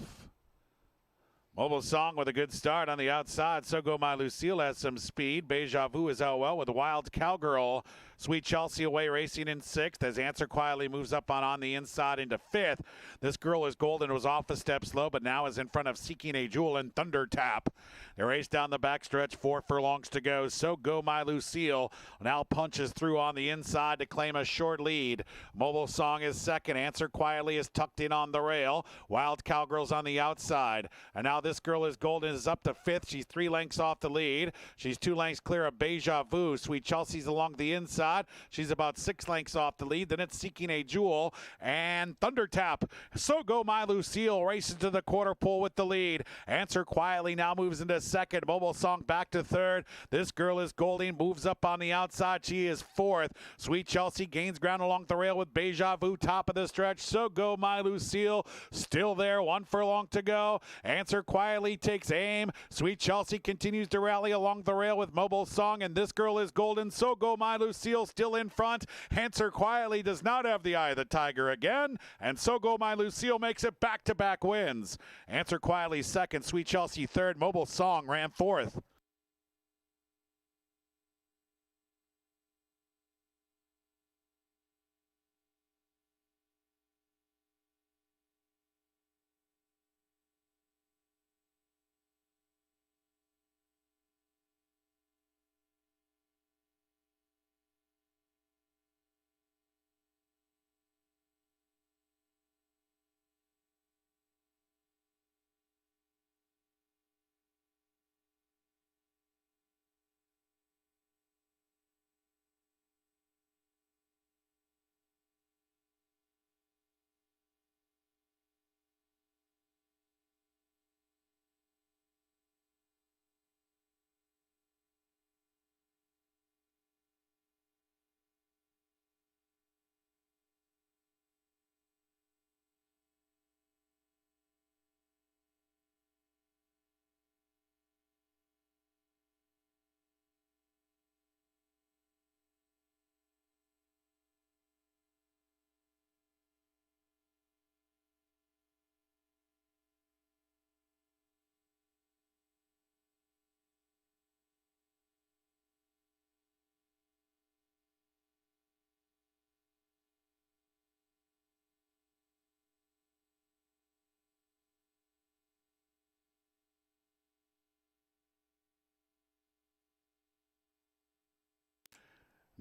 Mobile Song with a good start on the outside. So Go My Lucille has some speed. Deja Vu is out well with Wild Cowgirl. Sweet Chelsea away racing in 6th as Answer Quietly moves up on the inside into 5th. This Girl is Golden was off the step slow, but now is in front of Seeking a Jewel and Thunder Tap. They race down the backstretch, 4 furlongs to go. So Go My Lucille now punches through on the inside to claim a short lead. Mobile Song is 2nd. Answer Quietly is tucked in on the rail. Wild Cowgirl's on the outside. And now This Girl is Golden is up to 5th. She's 3 lengths off the lead. She's 2 lengths clear of Deja Vu. Sweet Chelsea's along the inside. She's about 6 lengths off the lead. Then it's Seeking a Jewel and Thunder Tap. So Go My Lucille races to the quarter pole with the lead. Answer Quietly now moves into 2nd. Mobile Song back to 3rd. This Girl is Golden moves up on the outside. She is 4th. Sweet Chelsea gains ground along the rail with Deja Vu top of the stretch. So Go My Lucille still there. 1 furlong to go. Answer Quietly takes aim. Sweet Chelsea continues to rally along the rail with Mobile Song, and This Girl is Golden. So Go My Lucille still in front. Answer Quietly does not have the eye of the tiger again, and So Go My Lucille makes it back-to-back wins. Answer Quietly 2nd, Sweet Chelsea 3rd, Mobile Song ran 4th.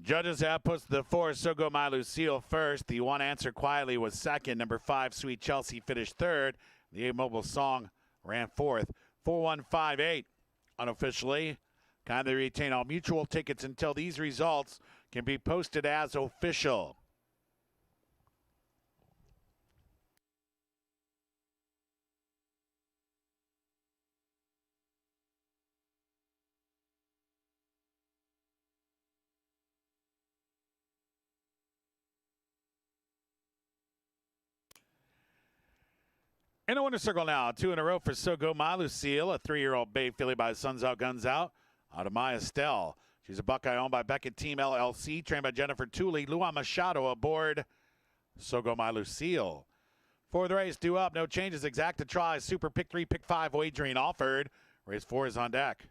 Judges have put the 4 So Go My Lucille first. The 1 Answer Quietly was 2nd. Number 5 Sweet Chelsea finished 3rd. The 8 Mobile Song ran 4th. 4158 unofficially. Kindly retain all mutual tickets until these results can be posted as official. In the winner's circle now, 2 in a row for So Go My Lucille, a 3-year-old bay filly by Suns Out Guns Out. Out of Maya Stell. She's a Buckeye owned by Beckett Team LLC, trained by Jennifer Tooley. Luan Machado aboard. So go my Lucille. For the race, due up, no changes, exacta tries. Super pick 3, pick 5 wagering offered. Race 4 is on deck.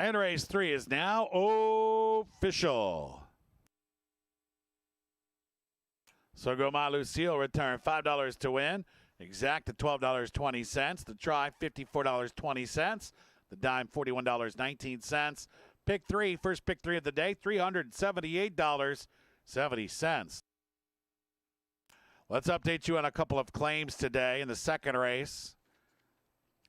And race 3 is now official. So go my Lucille, return $5 to win. Exact at $12.20. The try, $54.20. The dime, $41.19. Pick 3, first pick 3 of the day, $378.70. Let's update you on a couple of claims today in the second race.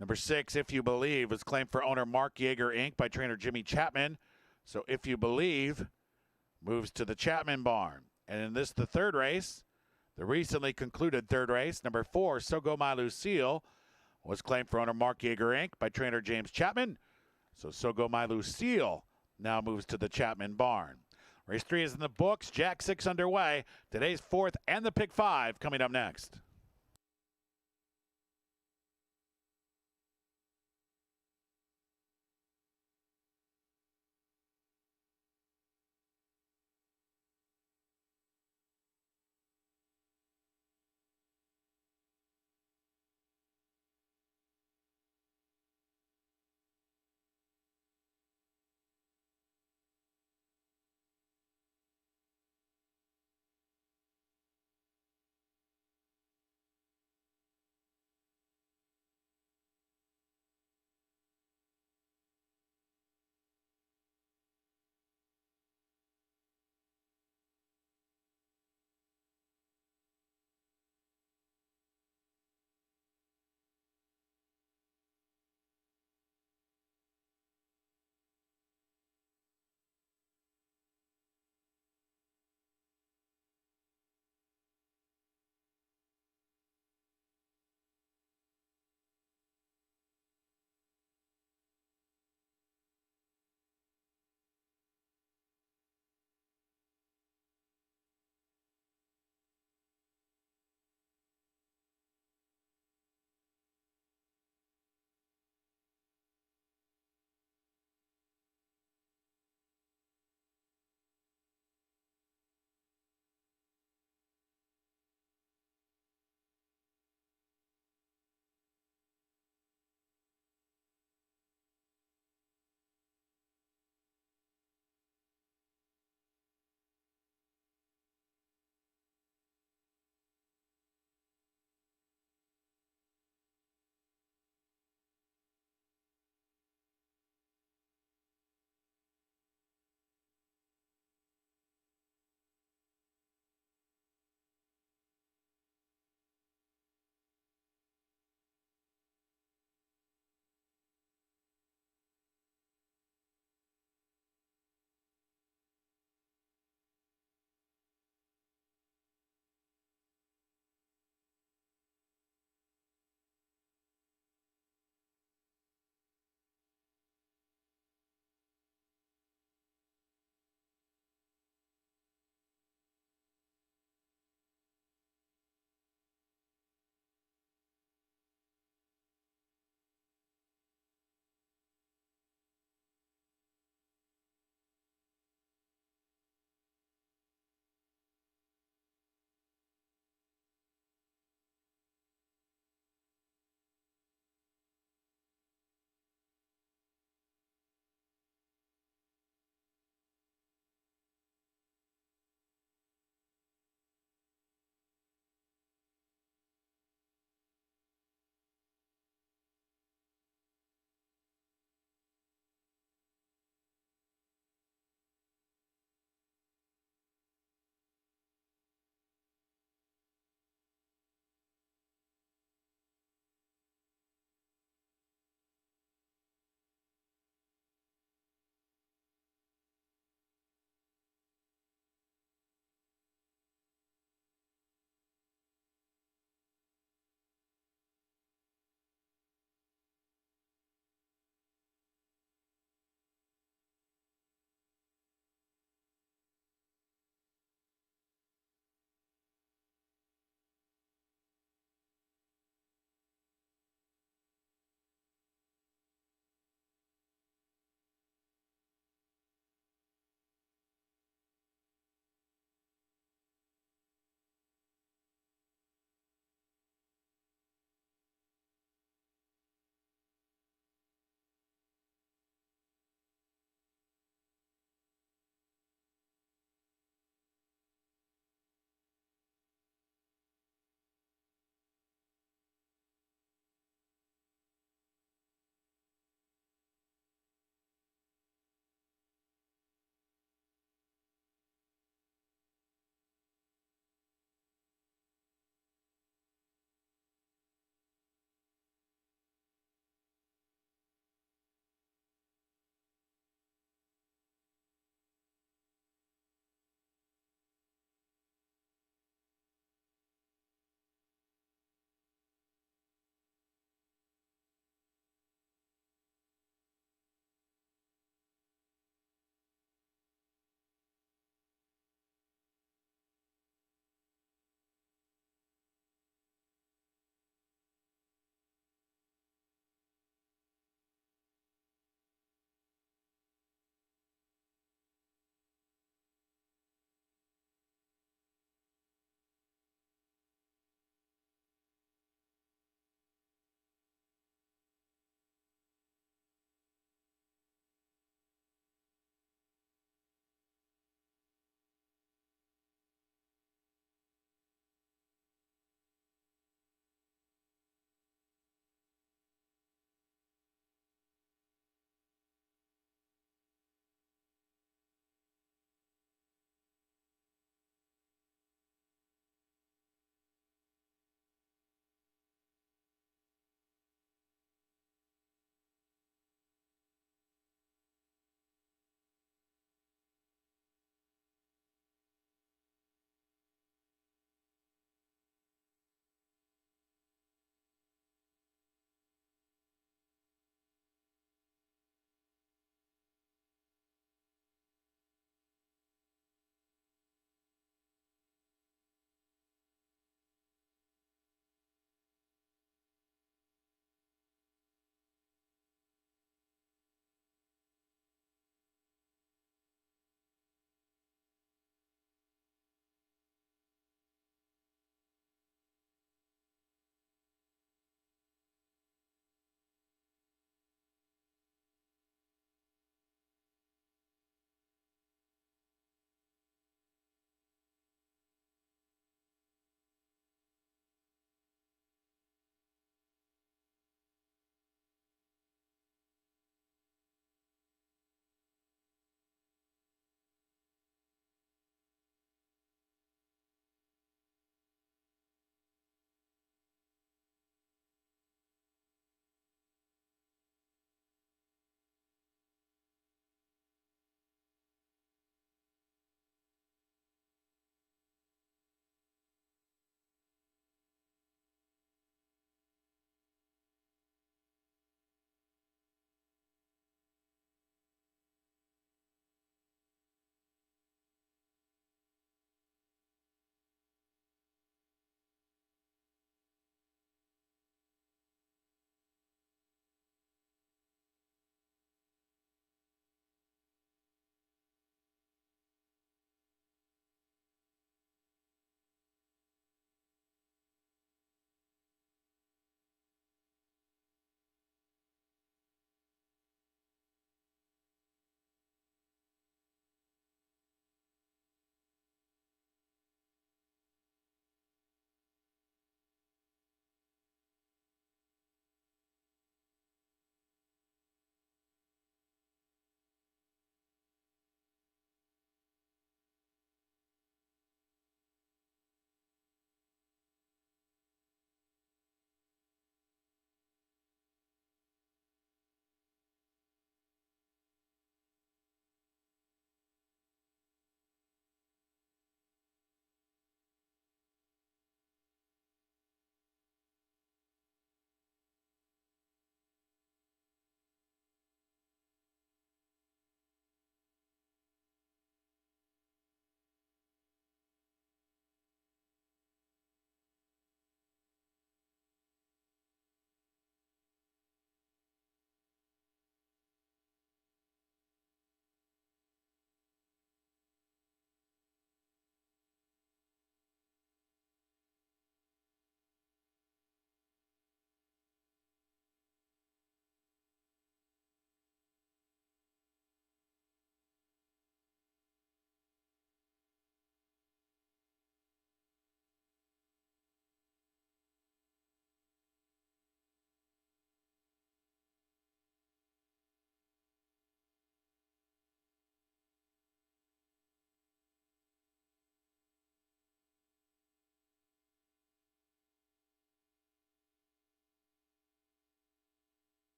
Number 6, If You Believe, was claimed for owner Mark Yeager, Inc. by trainer Jimmy Chapman. So If You Believe moves to the Chapman barn. And in this, the third race, the recently concluded third race, number 4, So Go My Lucille, was claimed for owner Mark Yeager, Inc. by trainer James Chapman. So Go My Lucille now moves to the Chapman barn. Race 3 is in the books. Jack 6 underway. Today's 4th and the pick 5 coming up next.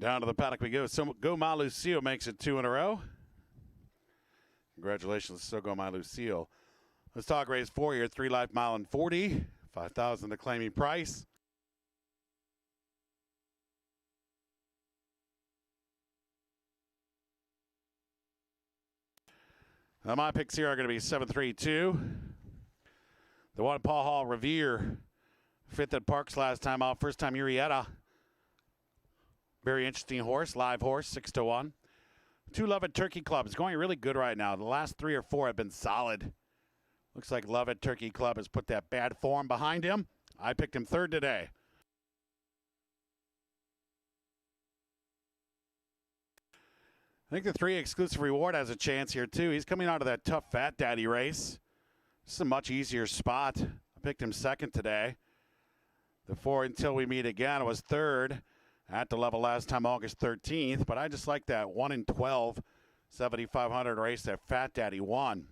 Down to the paddock we go. So Go My Lucille makes it 2 in a row. Congratulations, So Go My Lucille. Let's talk race 4 here. 3 life mile and 40. 5,000 the claiming price. Now my picks here are going to be 7-3-2. The one Paul Hall Revere. 5th at Parks last time out. First time Urietta. Very interesting horse. Live horse. 6-1. 2 Love It Turkey Club is going really good right now. The last 3 or 4 have been solid. Looks like Love It Turkey Club has put that bad form behind him. I picked him 3rd today. I think the 3 Exclusive Reward has a chance here too. He's coming out of that tough Fat Daddy race. This is a much easier spot. I picked him 2nd today. The 4 Until We Meet Again was 3rd at the level last time, August 13th. But I just like that 1 in 12, 7,500 race that Fat Daddy won.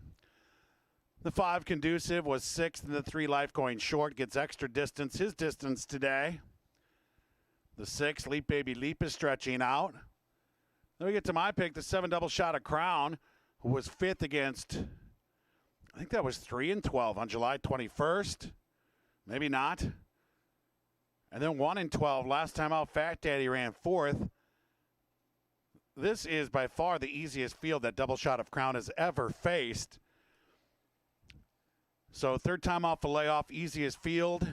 The 5 Conducive was 6th, and the 3 Life Going Short gets extra distance. His distance today. The 6 Leap Baby Leap is stretching out. Then we get to my pick, the 7 Double Shot of Crown, who was 5th against, I think that was 3 and 12 on July 21st. Maybe not. And then 1 in 12. Last time out, Fat Daddy ran 4th. This is by far the easiest field that Double Shot of Crown has ever faced. So 3rd time off the layoff, easiest field.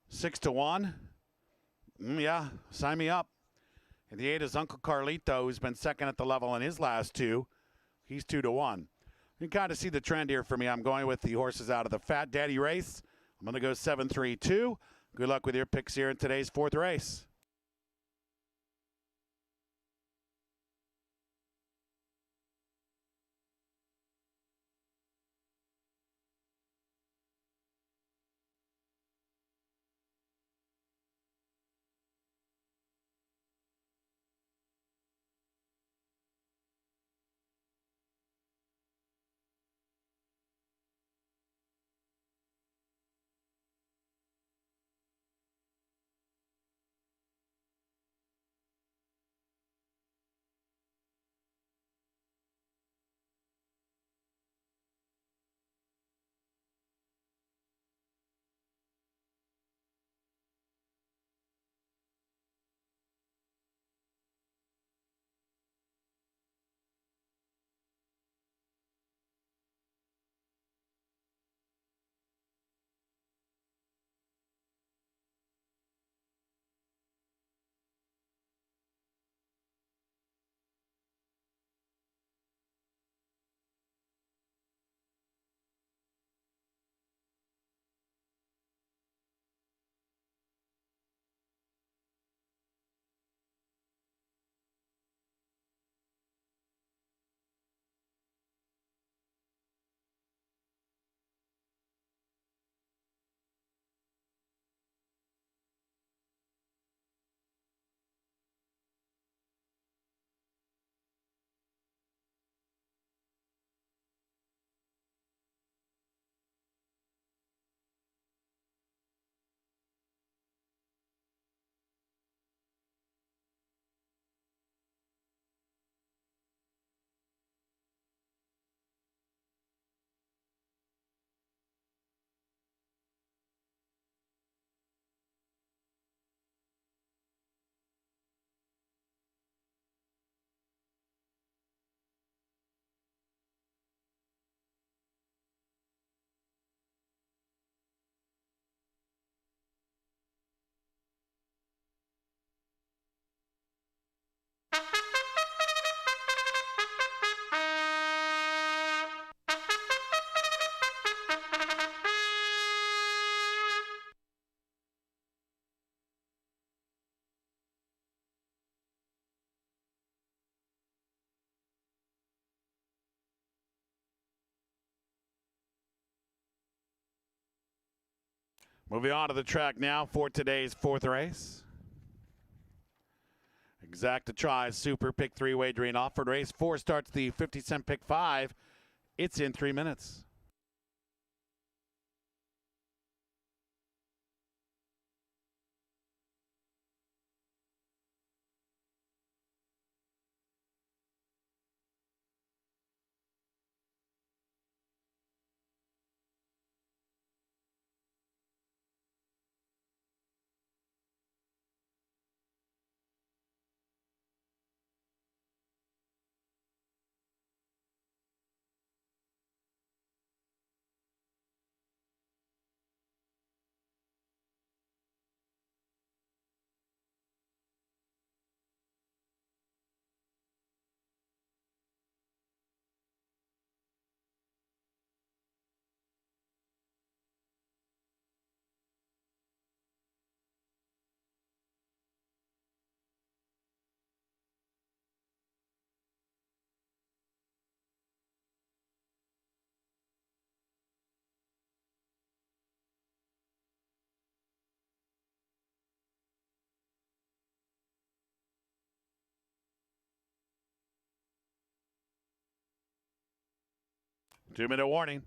6-1. Yeah, sign me up. And the 8 is Uncle Carlito, who's been 2nd at the level in his last 2. He's 2-1. You can kind of see the trend here for me. I'm going with the horses out of the Fat Daddy race. I'm going to go 7-3-2. Good luck with your picks here in today's 4th race. Moving on to the track now for today's 4th race. Exacta Tries Super Pick 3 wagering offered. Race 4 starts the 50-cent Pick 5. It's in 3 minutes. 2-minute warning.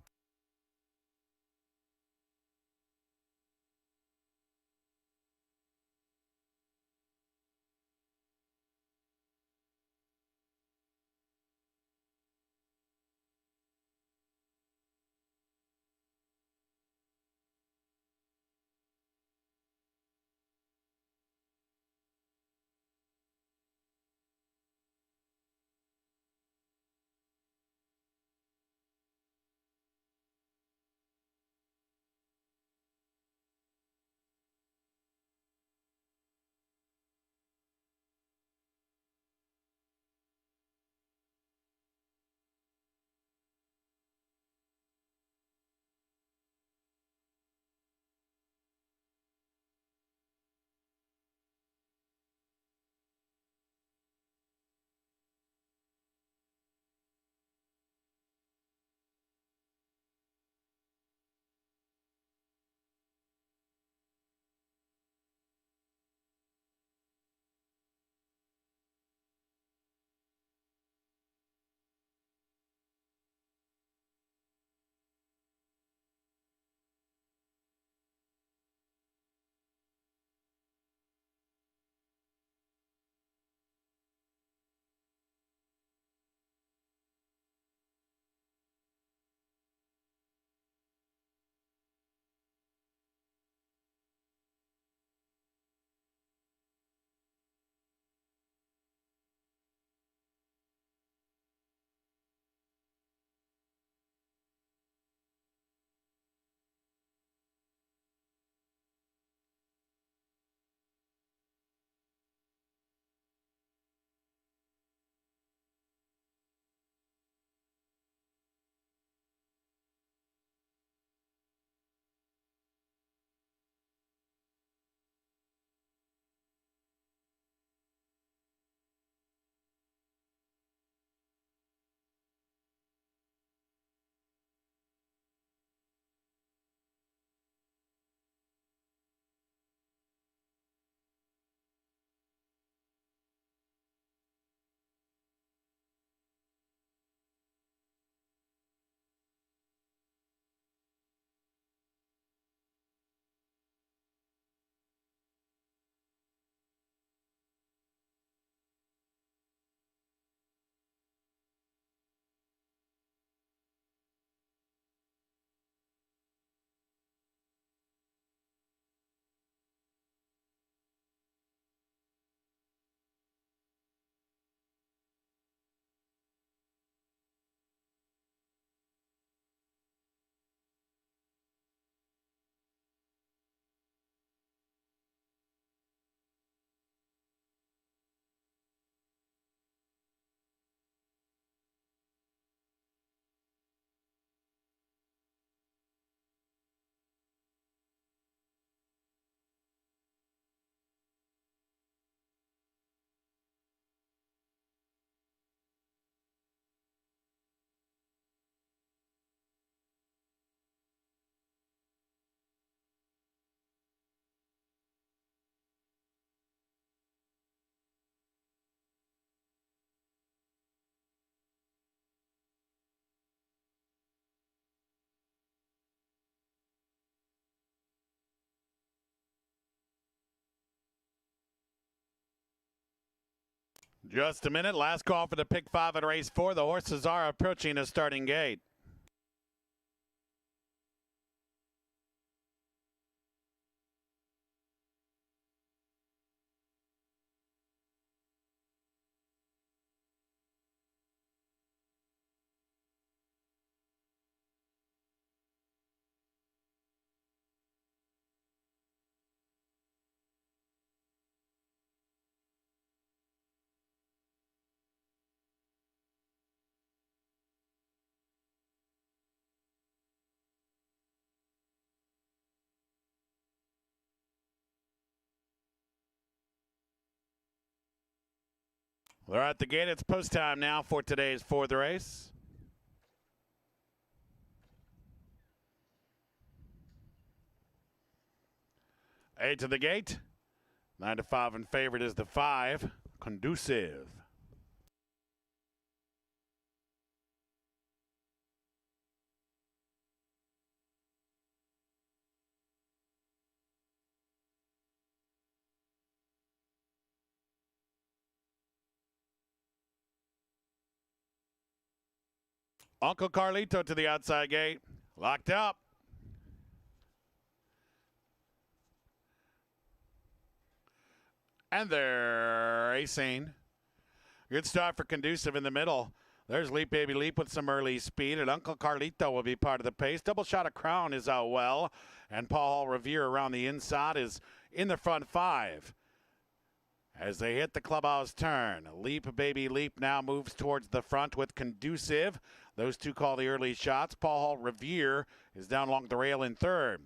Just a minute. Last call for the pick 5 at race 4. The horses are approaching the starting gate. They're at the gate. It's post time now for today's 4th race. Eight to the gate. 9-5 in favorite is the 5. Conducive. Uncle Carlito to the outside gate. Locked up. And they're racing. Good start for Conducive in the middle. There's Leap Baby Leap with some early speed, and Uncle Carlito will be part of the pace. Double Shot of Crown is out well, and Paul Hall Revere around the inside is in the front five. As they hit the clubhouse turn, Leap Baby Leap now moves towards the front with Conducive. Those two call the early shots. Paul Hall Revere is down along the rail in third.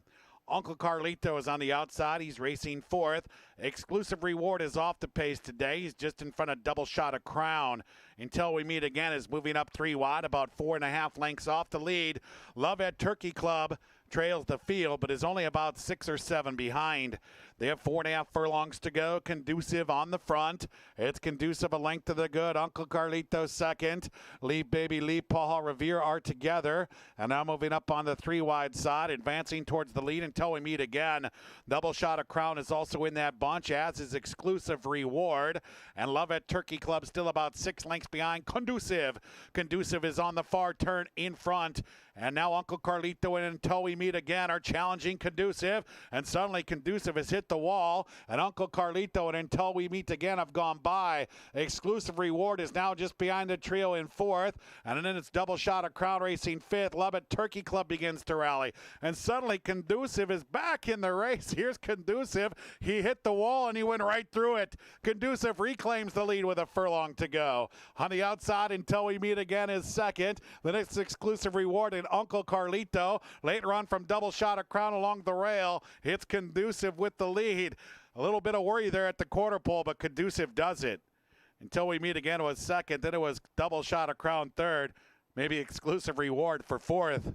Uncle Carlito is on the outside. He's racing fourth. Exclusive Reward is off the pace today. He's just in front of Double Shot of Crown. Until We Meet Again is moving up 3 wide, about 4.5 lengths off the lead. Love at Turkey Club trails the field, but is only about 6 or 7 behind. They have 4.5 furlongs to go. Conducive on the front. It's Conducive a length to the good. Uncle Carlito second. Leap Baby Leap, Paul Hall Revere are together. And now moving up on the 3 wide side, advancing towards the lead until we meet again. Double Shot of Crown is also in that bunch, as is Exclusive Reward. And Love at Turkey Club still about 6 lengths behind Conducive. Conducive is on the far turn in front. And now Uncle Carlito and Until We Meet Again are challenging Conducive. And suddenly Conducive has hit the wall. And Uncle Carlito and Until We Meet Again have gone by. Exclusive Reward is now just behind the trio in fourth. And then it's Double Shot of Crown racing fifth. Love It Turkey Club begins to rally. And suddenly Conducive is back in the race. Here's Conducive. He hit the wall and he went right through it. Conducive reclaims the lead with a furlong to go. On the outside, Until We Meet Again is second. The next Exclusive Reward and Uncle Carlito. Later on from Double Shot of Crown along the rail, it's Conducive with the lead. A little bit of worry there at the quarter pole, but Conducive does it. Until We Meet Again was second. Then it was Double Shot of Crown third. Maybe Exclusive Reward for fourth.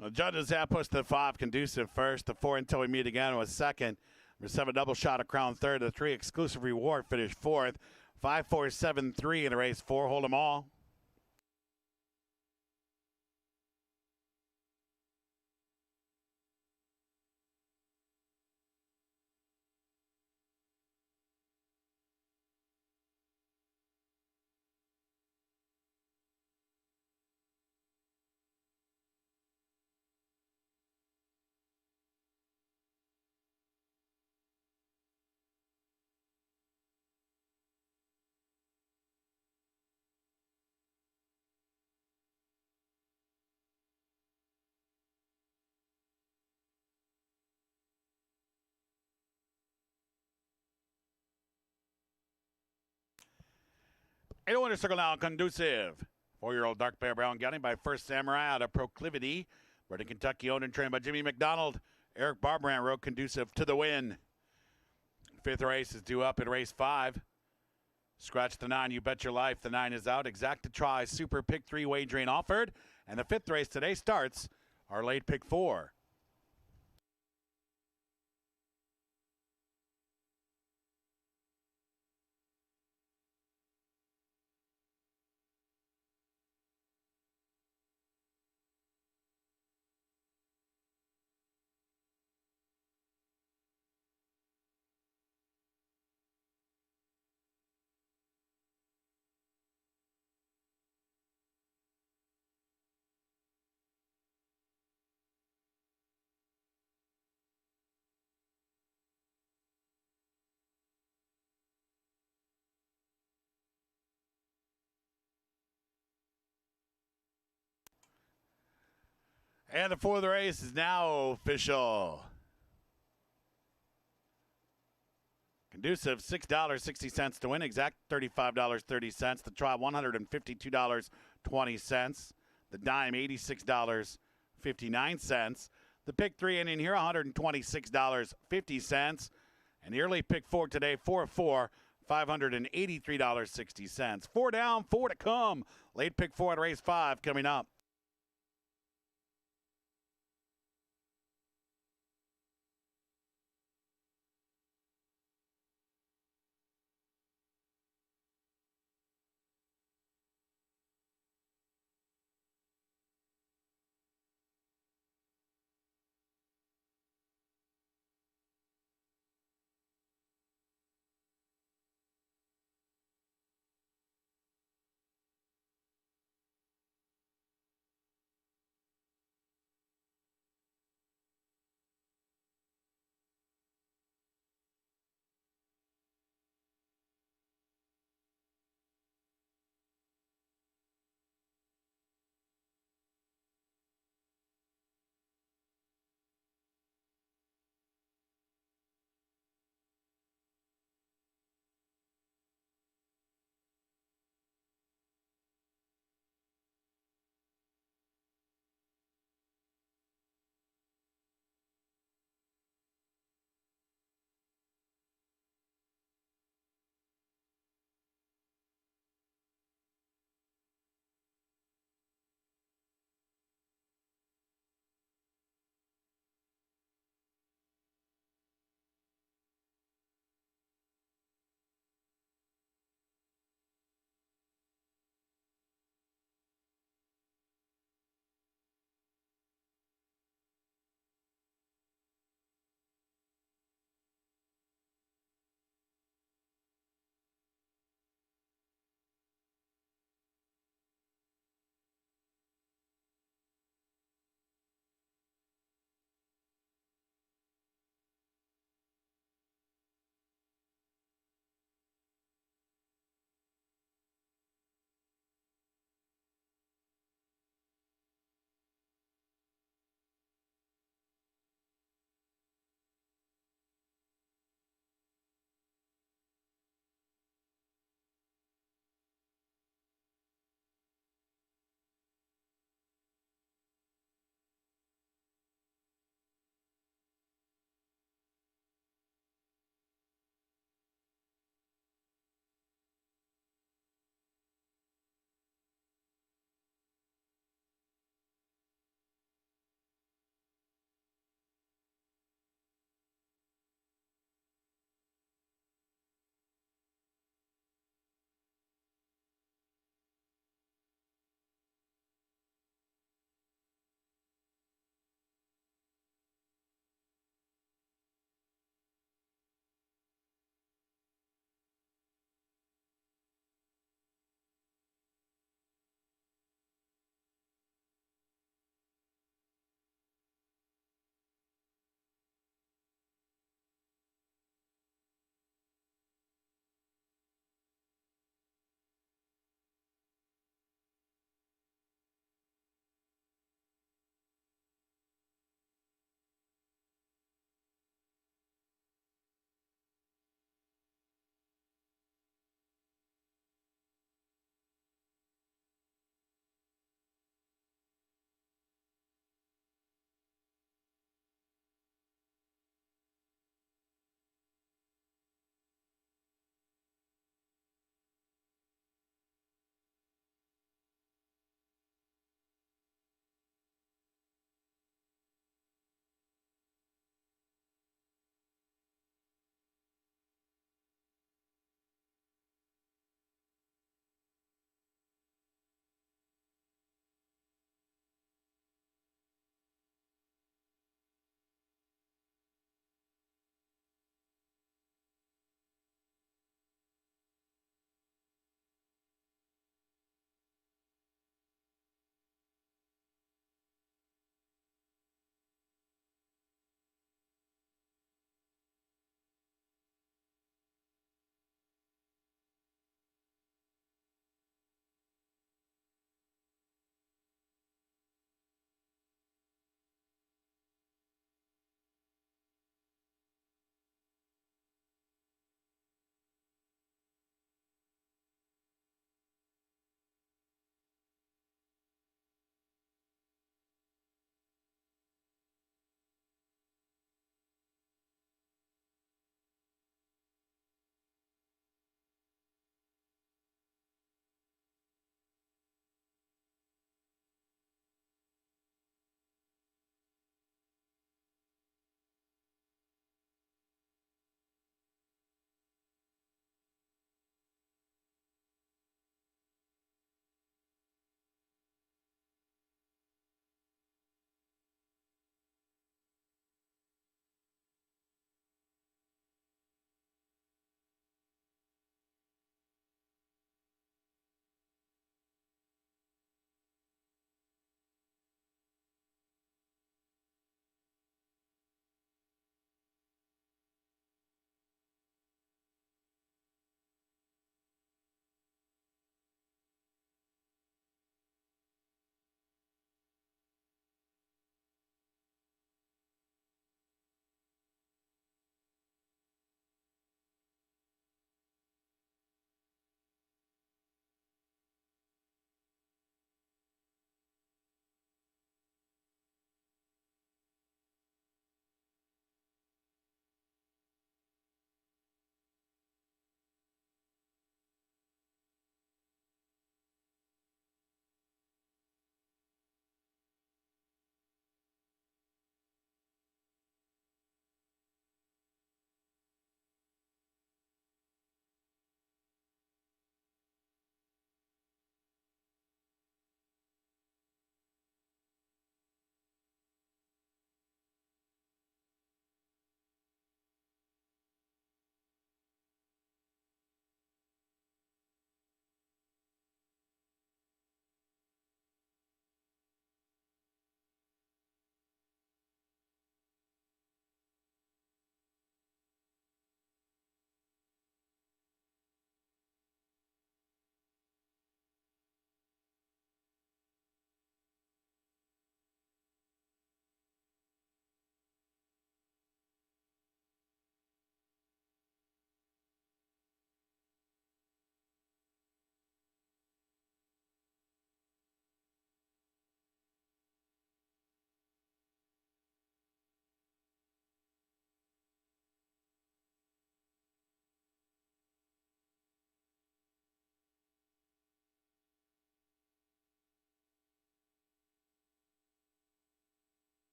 The judges have pushed the 5 Conducive first. The 4 Until We Meet Again was second. Number 7 Double Shot of Crown third. The 3 Exclusive Reward finished fourth. 5, 4, 7, 3 in the race 4. Hold them all. In the winner's circle now, Conducive. 4-year-old Dark Bear Brown Gelding by First Samurai out of Proclivity. Bred in Kentucky, owned and trained by Jimmy McDonald. Eric Barbrand rode Conducive to the win. 5th race is due up in race 5. Scratch the 9, you bet your life. The 9 is out. Exacta Try, Super Pick 3 wagering offered. And the 5th race today starts our late pick 4. And the fourth race is now official. Conducive, $6.60 to win. Exact, $35.30. The try, $152.20. The dime, $86.59. The pick 3 in here, $126.50. And the early pick 4 today, 4 of 4, $583.60. 4 down, 4 to come. Late pick 4 at race 5 coming up.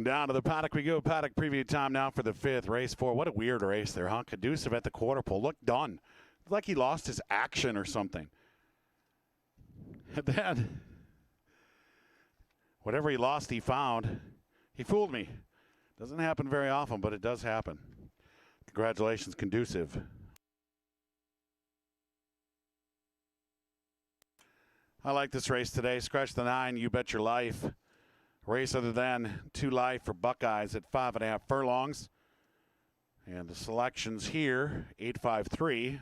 Down to the paddock we go. Paddock preview time now for the 5th. Race 4. What a weird race there, huh? Conducive at the quarter pole. Looked done. Looked like he lost his action or something. And then, whatever he lost, he found. He fooled me. Doesn't happen very often, but it does happen. Congratulations, Conducive. I like this race today. Scratch the 9, you bet your life. Race other than 2 life for Buckeyes at 5.5 furlongs. And the selections here, 853.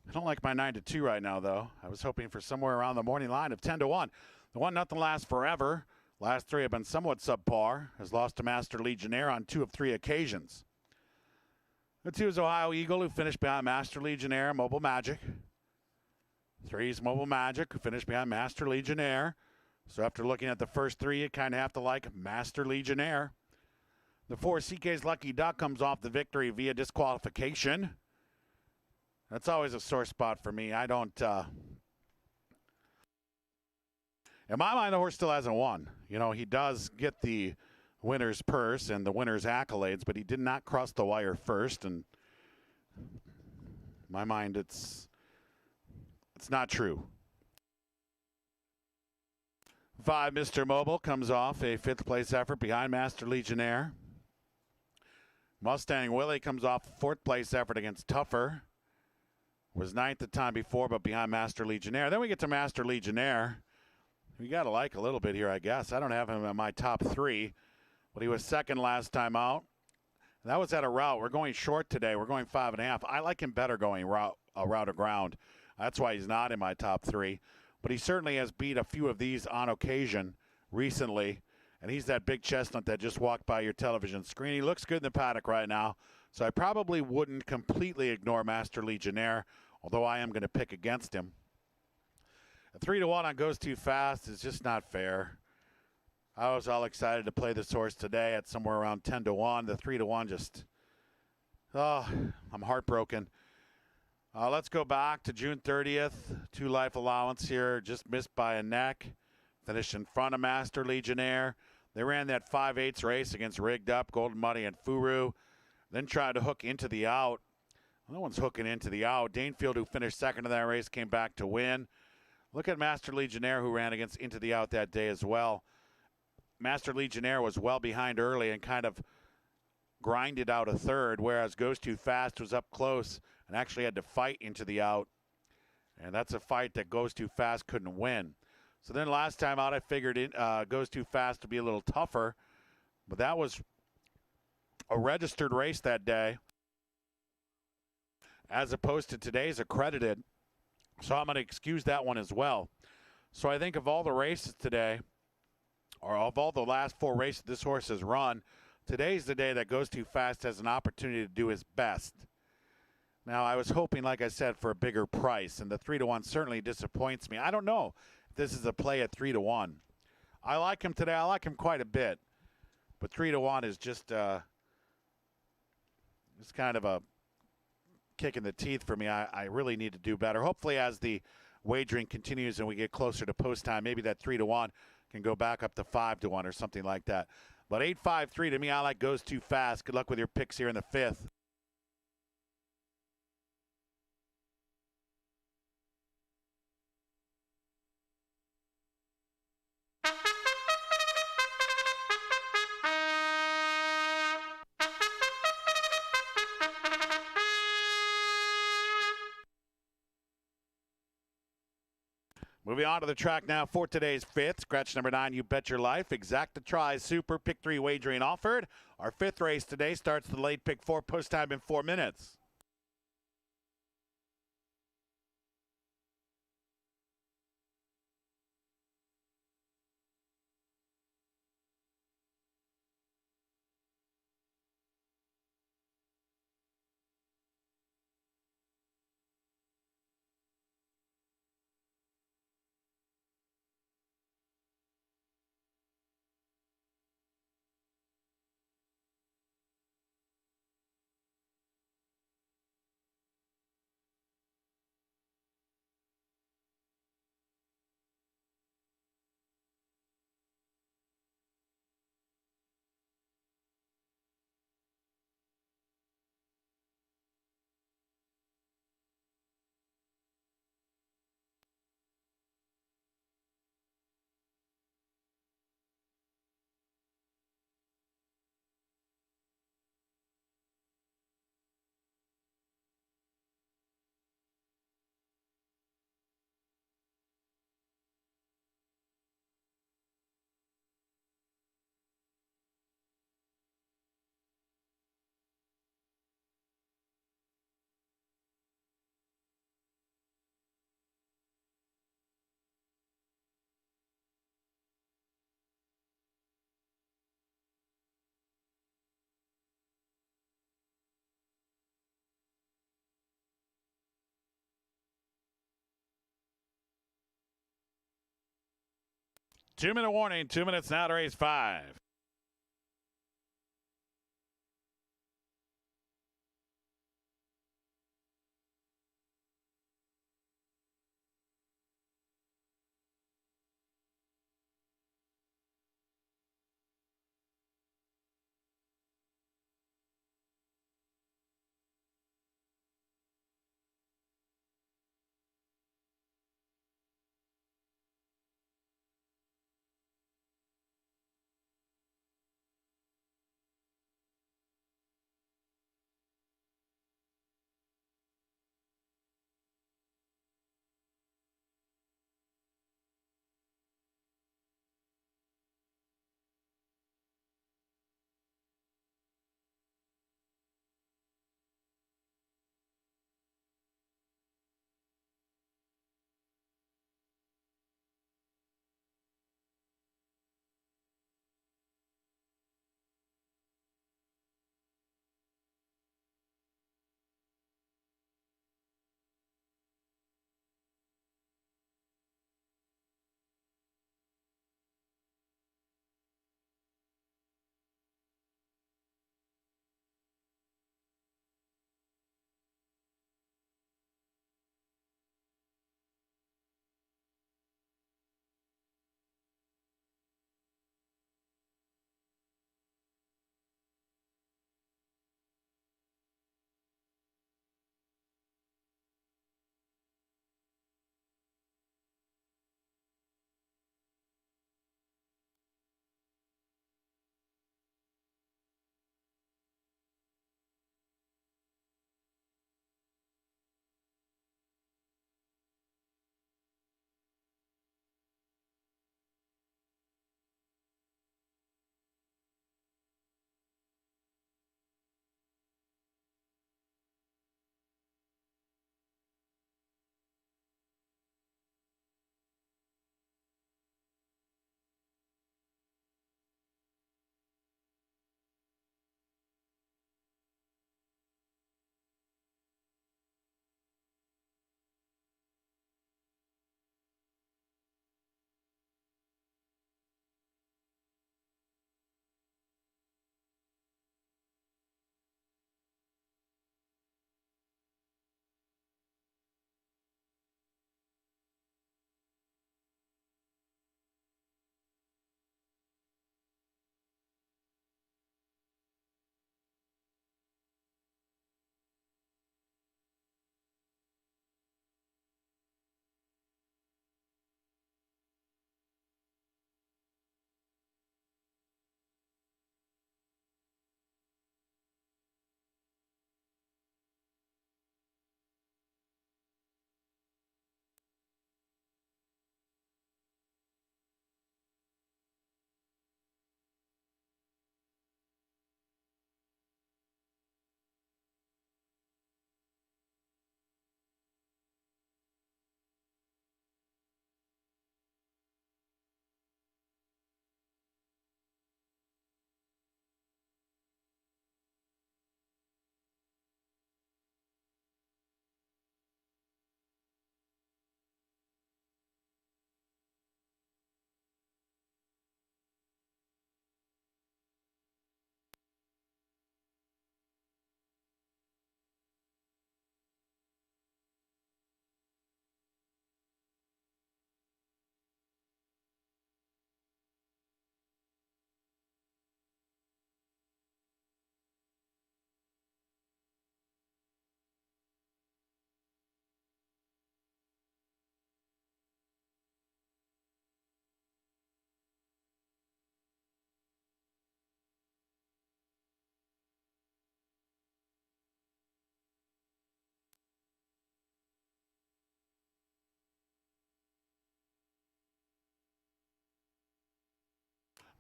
I don't like my 9-2 right now, though. I was hoping for somewhere around the morning line of 10-1. The 1-0 lasts forever. Last 3 have been somewhat subpar. Has lost to Master Legionnaire on 2 of 3 occasions. The 2 is Ohio Eagle, who finished behind Master Legionnaire, Mobile Magic. 3 is Mobile Magic, who finished behind Master Legionnaire. So after looking at the first 3, you kind of have to like Master Legionnaire. The 4, CK's Lucky Duck, comes off the victory via disqualification. That's always a sore spot for me. I don't... In my mind, the horse still hasn't won. You know, he does get the winner's purse and the winner's accolades, but he did not cross the wire first. And in my mind, it's not true. 5, Mr. Mobile, comes off a 5th place effort behind Master Legionnaire. Mustang Willie comes off a 4th place effort against Tougher. Was 9th the time before, but behind Master Legionnaire. Then we get to Master Legionnaire. We got to like a little bit here, I guess. I don't have him in my top 3, but he was 2nd last time out. And that was at a route. We're going short today. We're going 5.5. I like him better going a route of ground. That's why he's not in my top 3. But he certainly has beat a few of these on occasion recently. And he's that big chestnut that just walked by your television screen. He looks good in the paddock right now. So I probably wouldn't completely ignore Master Legionnaire, although I am going to pick against him. A 3-1 on Goes Too Fast is just not fair. I was all excited to play this horse today at somewhere around 10-1. The 3-1 just, I'm heartbroken. Let's go back to June 30th. 2 life allowance here, just missed by a neck. Finished in front of Master Legionnaire. They ran that 5/8 race against Rigged Up, Golden Money, and Furu. Then tried to hook into the out. No one's hooking into the out. Danefield, who finished 2nd in that race, came back to win. Look at Master Legionnaire, who ran against Into the Out that day as well. Master Legionnaire was well behind early and kind of grinded out a 3rd, whereas Goes Too Fast was up close and actually had to fight Into the Out. And that's a fight that Goes Too Fast couldn't win. So then last time out, I figured it Goes Too Fast to be a little tougher. But that was a registered race that day, as opposed to today's accredited. So I'm going to excuse that one as well. So I think of all the races today, or of all the last 4 races this horse has run, today's the day that Goes Too Fast has an opportunity to do his best. Now, I was hoping, like I said, for a bigger price, and the 3-1 certainly disappoints me. I don't know if this is a play at 3-1. I like him today. I like him quite a bit. But 3-1 is just it's kind of a kick in the teeth for me. I really need to do better. Hopefully, as the wagering continues and we get closer to post time, maybe that 3-1 can go back up to 5-1 or something like that. But 8-5-3 to me, I like Goes Too Fast. Good luck with your picks here in the 5th. Moving on to the track now for today's 5th. Scratch number 9, You Bet Your Life. Exacta Try Super Pick 3 wagering offered. Our 5th race today starts the late pick 4 post time in 4 minutes. 2-minute warning. 2 minutes now to race 5.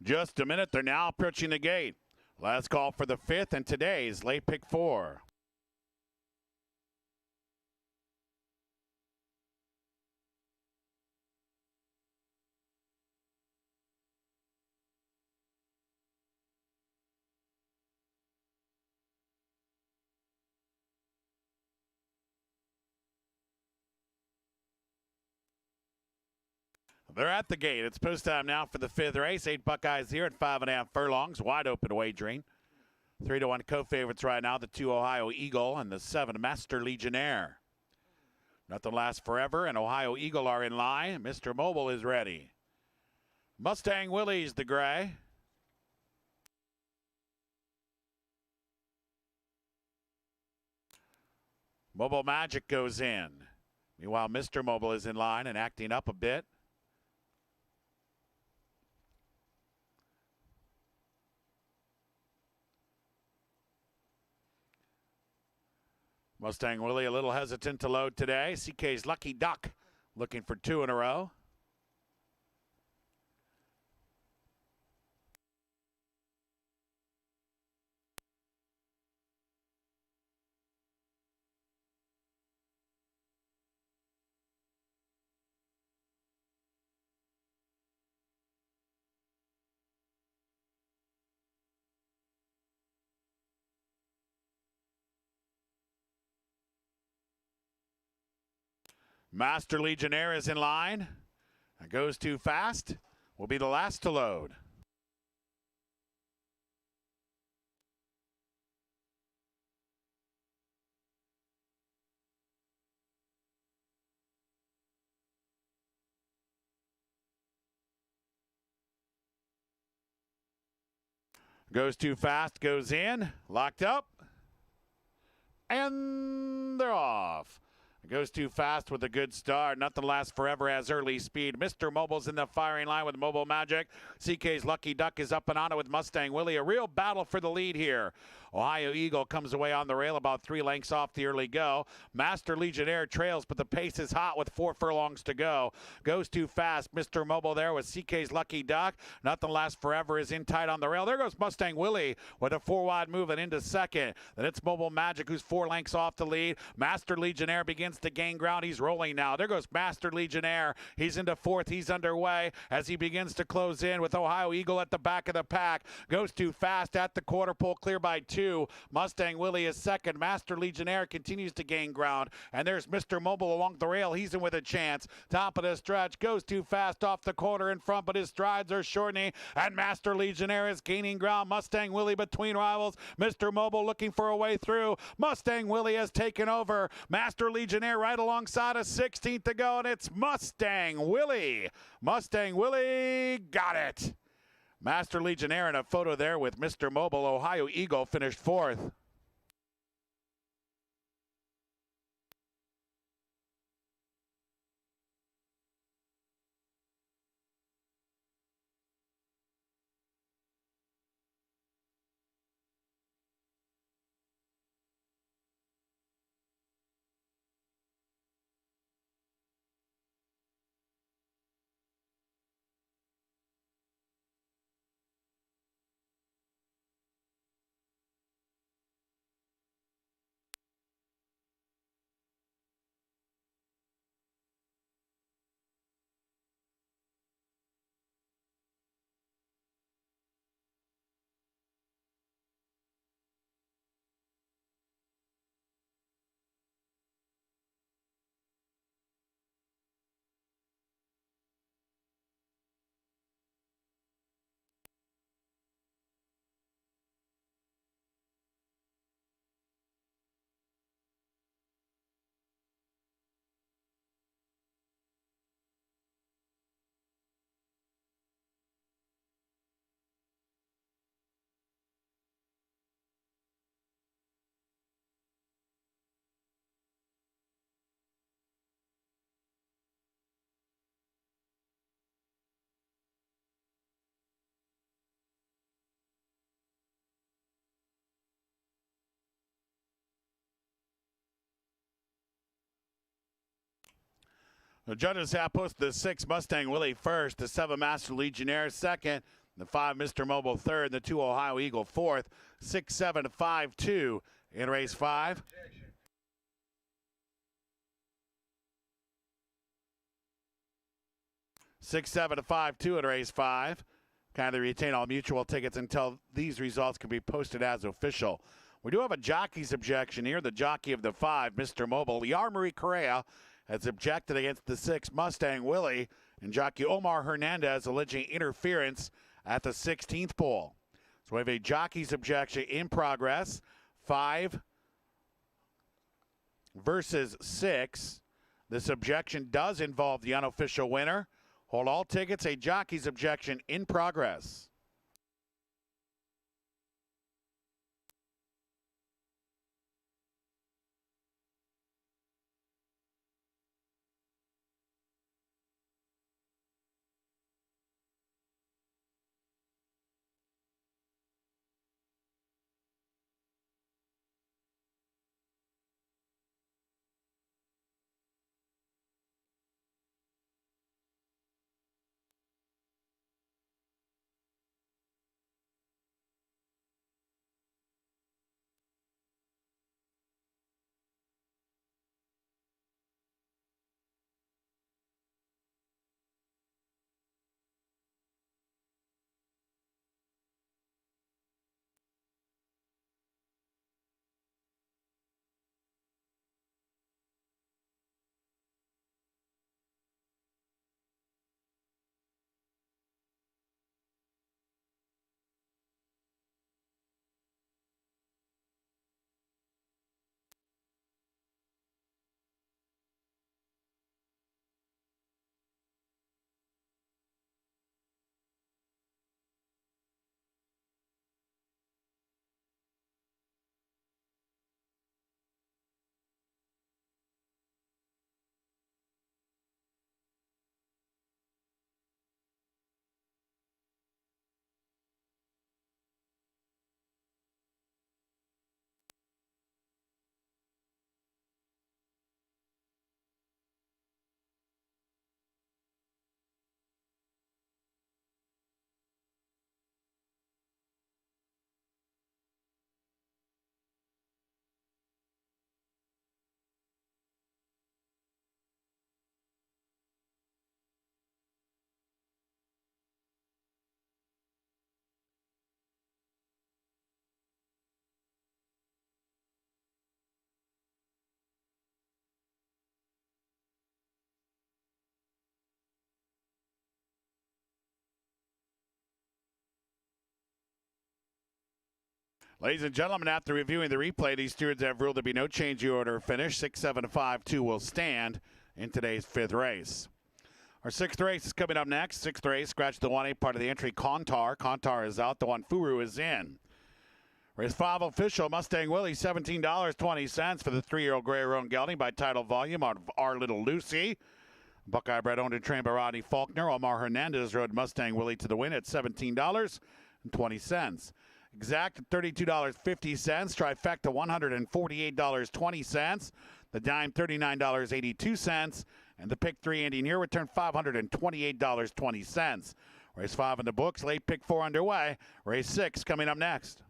Just a minute. They're now approaching the gate. Last call for the 5th and today's late pick 4. They're at the gate. It's post time now for the 5th race. 8 Buckeyes here at 5.5 furlongs. Wide open wagering. 3-1 co-favorites right now. The 2 Ohio Eagle and the 7 Master Legionnaire. Nothing lasts forever, and Ohio Eagle are in line. Mr. Mobile is ready. Mustang Willie's the gray. Mobile Magic goes in. Meanwhile, Mr. Mobile is in line and acting up a bit. Mustang Willie a little hesitant to load today. CK's Lucky Duck looking for 2 in a row. Master Legionnaire is in line. It goes too fast. Will be the last to load. Goes too fast, goes in, locked up, and they're off. It goes too fast with a good start. Nothing lasts forever, has early speed. Mr. Mobile's in the firing line with Mobile Magic. CK's Lucky Duck is up and on it with Mustang Willie. A real battle for the lead here. Ohio Eagle comes away on the rail about 3 lengths off the early go. Master Legionnaire trails, but the pace is hot with 4 furlongs to go. Goes too fast. Mr. Mobile there with CK's Lucky Duck. Nothing lasts forever is in tight on the rail. There goes Mustang Willie with a 4-wide move and into second. Then it's Mobile Magic who's 4 lengths off the lead. Master Legionnaire begins to gain ground. He's rolling now. There goes Master Legionnaire. He's into 4th. He's underway as he begins to close in with Ohio Eagle at the back of the pack. Goes too fast at the quarter pole, clear by 2. Mustang Willie is second. Master Legionnaire continues to gain ground. And there's Mr. Mobile along the rail. He's in with a chance. Top of the stretch. Goes too fast off the quarter in front, but his strides are shortening. And Master Legionnaire is gaining ground. Mustang Willie between rivals. Mr. Mobile looking for a way through. Mustang Willie has taken over. Master Legionnaire right alongside a 16th to go, and it's Mustang Willie. Mustang Willie got it. Master Legionnaire in a photo there with Mr. Mobile. Ohio Eagle finished 4th. The judges have posted the 6 Mustang Willie first, the 7 Master Legionnaire second, the 5 Mr. Mobile third, the 2 Ohio Eagle fourth, 6-7-5-2 in race 5. Six, 7-5-2 in race 5. Kindly retain all mutual tickets until these results can be posted as official. We do have a jockey's objection here. The jockey of the 5, Mr. Mobile, Yarmari Correa, has objected against the 6 Mustang Willie and jockey Omar Hernandez alleging interference at the 16th pole. So we have a jockey's objection in progress. 5 versus 6. This objection does involve the unofficial winner. Hold all tickets, a jockey's objection in progress. Ladies and gentlemen, after reviewing the replay, these stewards have ruled there be no change in order finish. 6, 7, 5, 2 will stand in today's 5th race. Our 6th race is coming up next. 6th race, scratch the 1-8 part of the entry. Kontar. Kontar is out. The 1 Furu is in. Race 5 official, Mustang Willie, $17.20 for the 3-year-old Gray Roan gelding by title volume on Our Little Lucy. Buckeye bred, owned and trained by Rodney Faulkner. Omar Hernandez rode Mustang Willie to the win at $17.20. Exact $32.50. Trifecta $148.20. The dime $39.82. And the pick 3 Andy Near return $528.20. Race 5 in the books. Late pick 4 underway. Race 6 coming up next.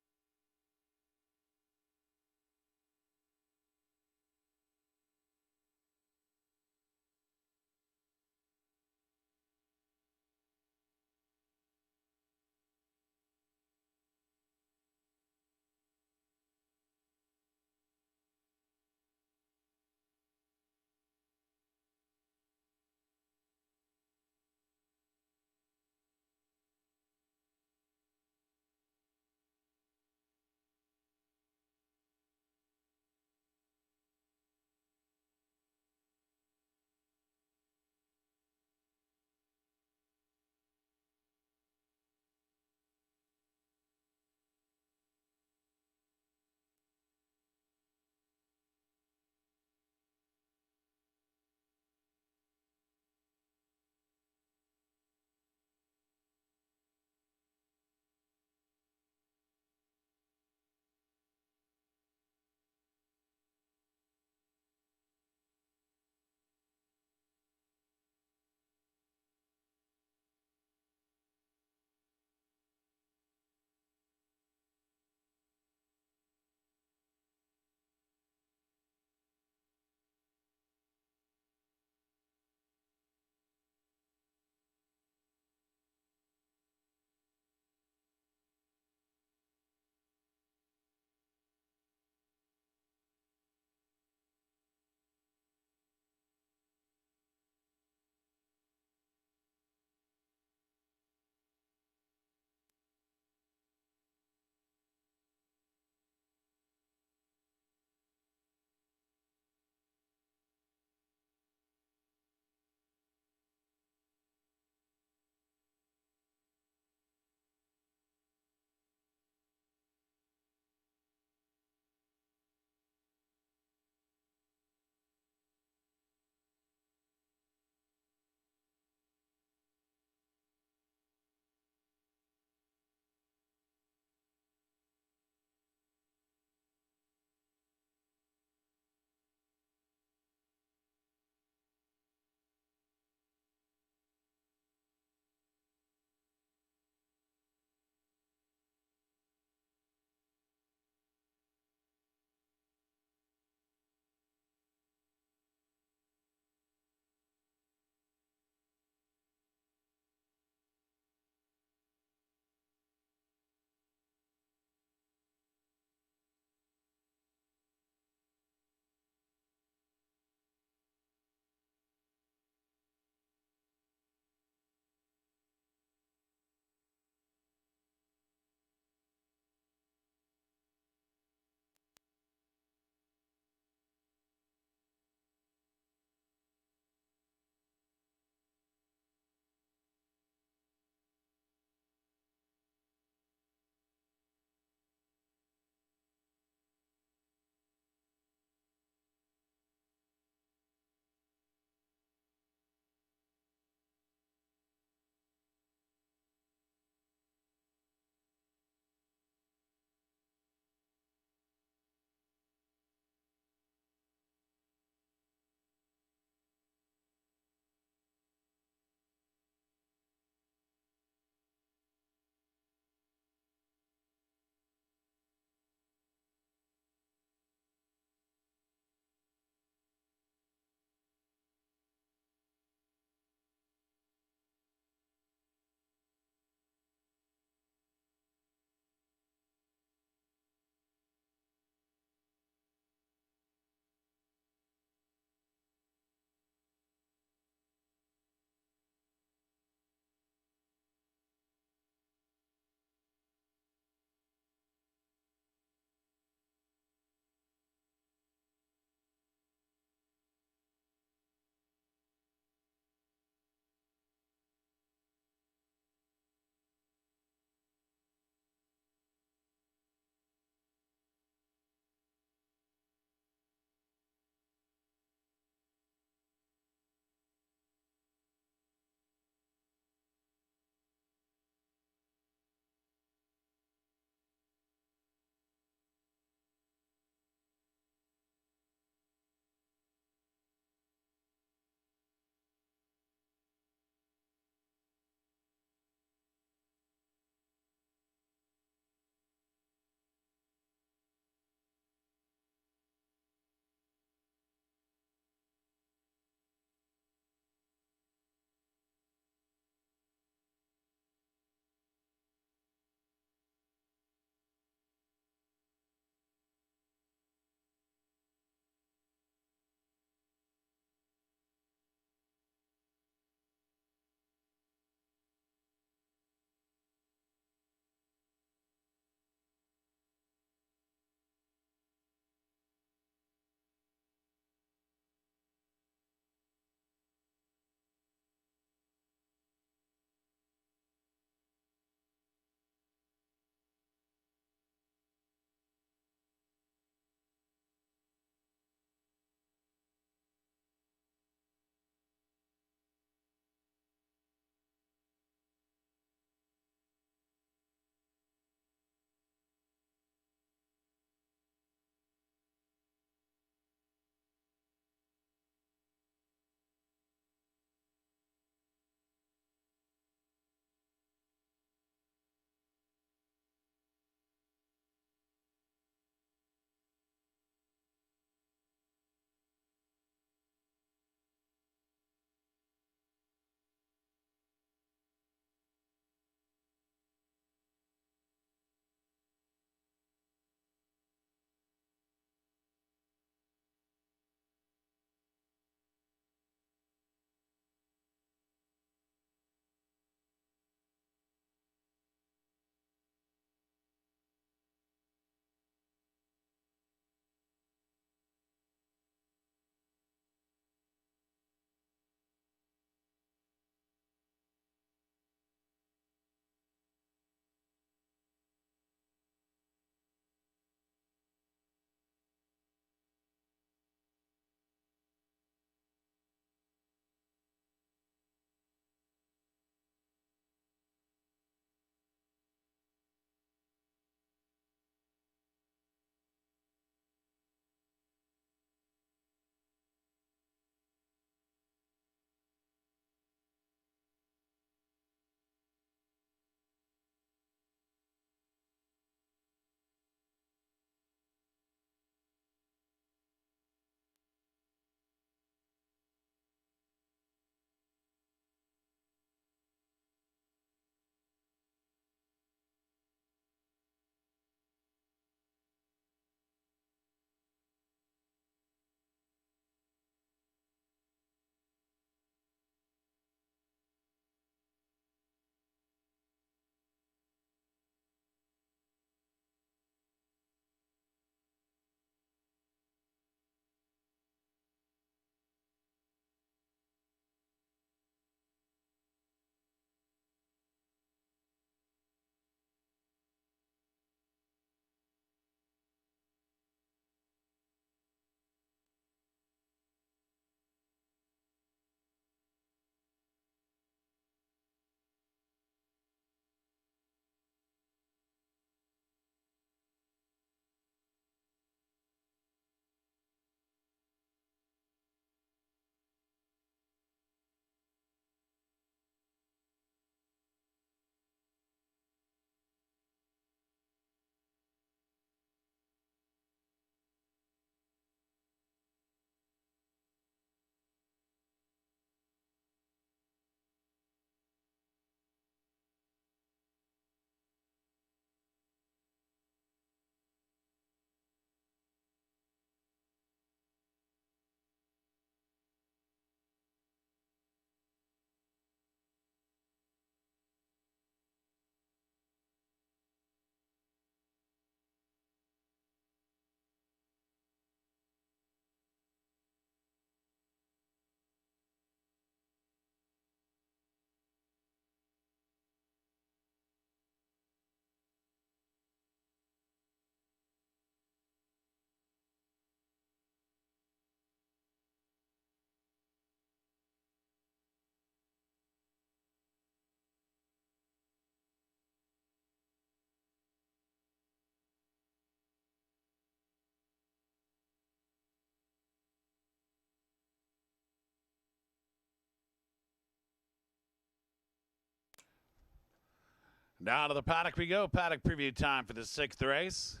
Down to the paddock we go. Paddock preview time for the 6th race.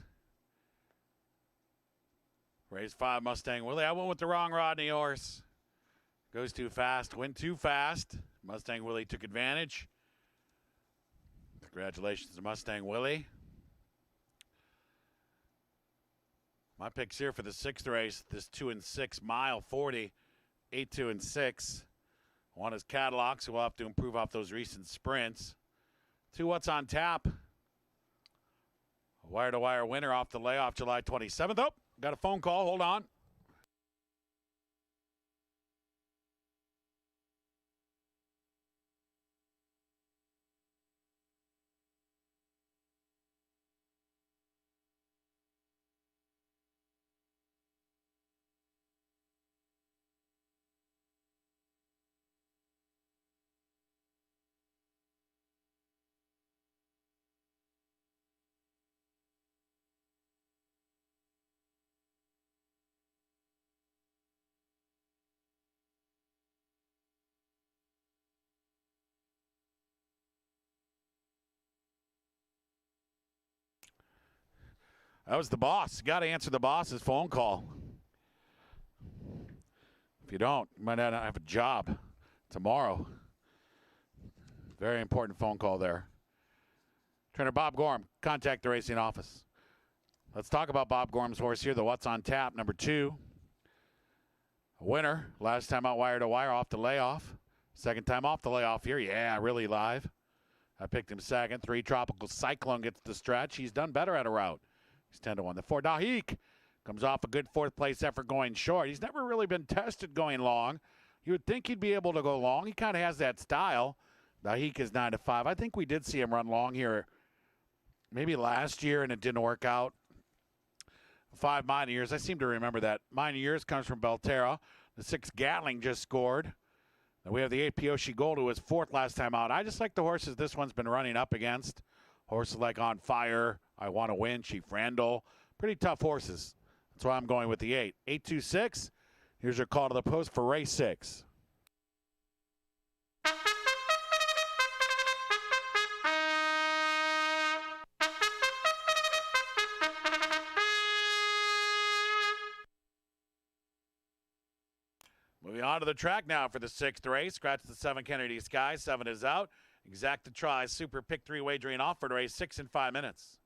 Race 5, Mustang Willie. I went with the wrong Rodney horse. Goes too fast, went too fast. Mustang Willie took advantage. Congratulations to Mustang Willie. My picks here for the 6th race, this 2 and 6 mile 40, 8, 2 and 6. One is Cadillac, so we'll have to improve off those recent sprints. 2, what's on tap? A wire-to-wire winner off the layoff July 27th. Oh, got a phone call. Hold on. That was the boss. You got to answer the boss's phone call. If you don't, you might not have a job tomorrow. Very important phone call there. Trainer Bob Gorham, contact the racing office. Let's talk about Bob Gorham's horse here, the What's on Tap, number 2. A winner. Last time out wire to wire off the layoff. Second time off the layoff here. Yeah, really live. I picked him second. 3, Tropical Cyclone gets the stretch. He's done better at a route. He's 10-1. The 4, Dahik, comes off a good 4th place effort going short. He's never really been tested going long. You would think he'd be able to go long. He kind of has that style. Dahik is 9-5. I think we did see him run long here maybe last year, and it didn't work out. 5, Minor Years. I seem to remember that. Minor Years comes from Belterra. The 6, Gatling just scored. Then we have the 8, Pioshi Gold, who was 4th last time out. I just like the horses this one's been running up against. Horses like On Fire, I Want to Win, Chief Randall. Pretty tough horses. That's why I'm going with the 8. 8-2-6. Here's your call to the post for race 6. Moving on to the track now for the 6th race. Scratch the 7 Kennedy Sky. 7 is out. Exact to try. Super Pick 3 wagering off for race 6 in 5 minutes.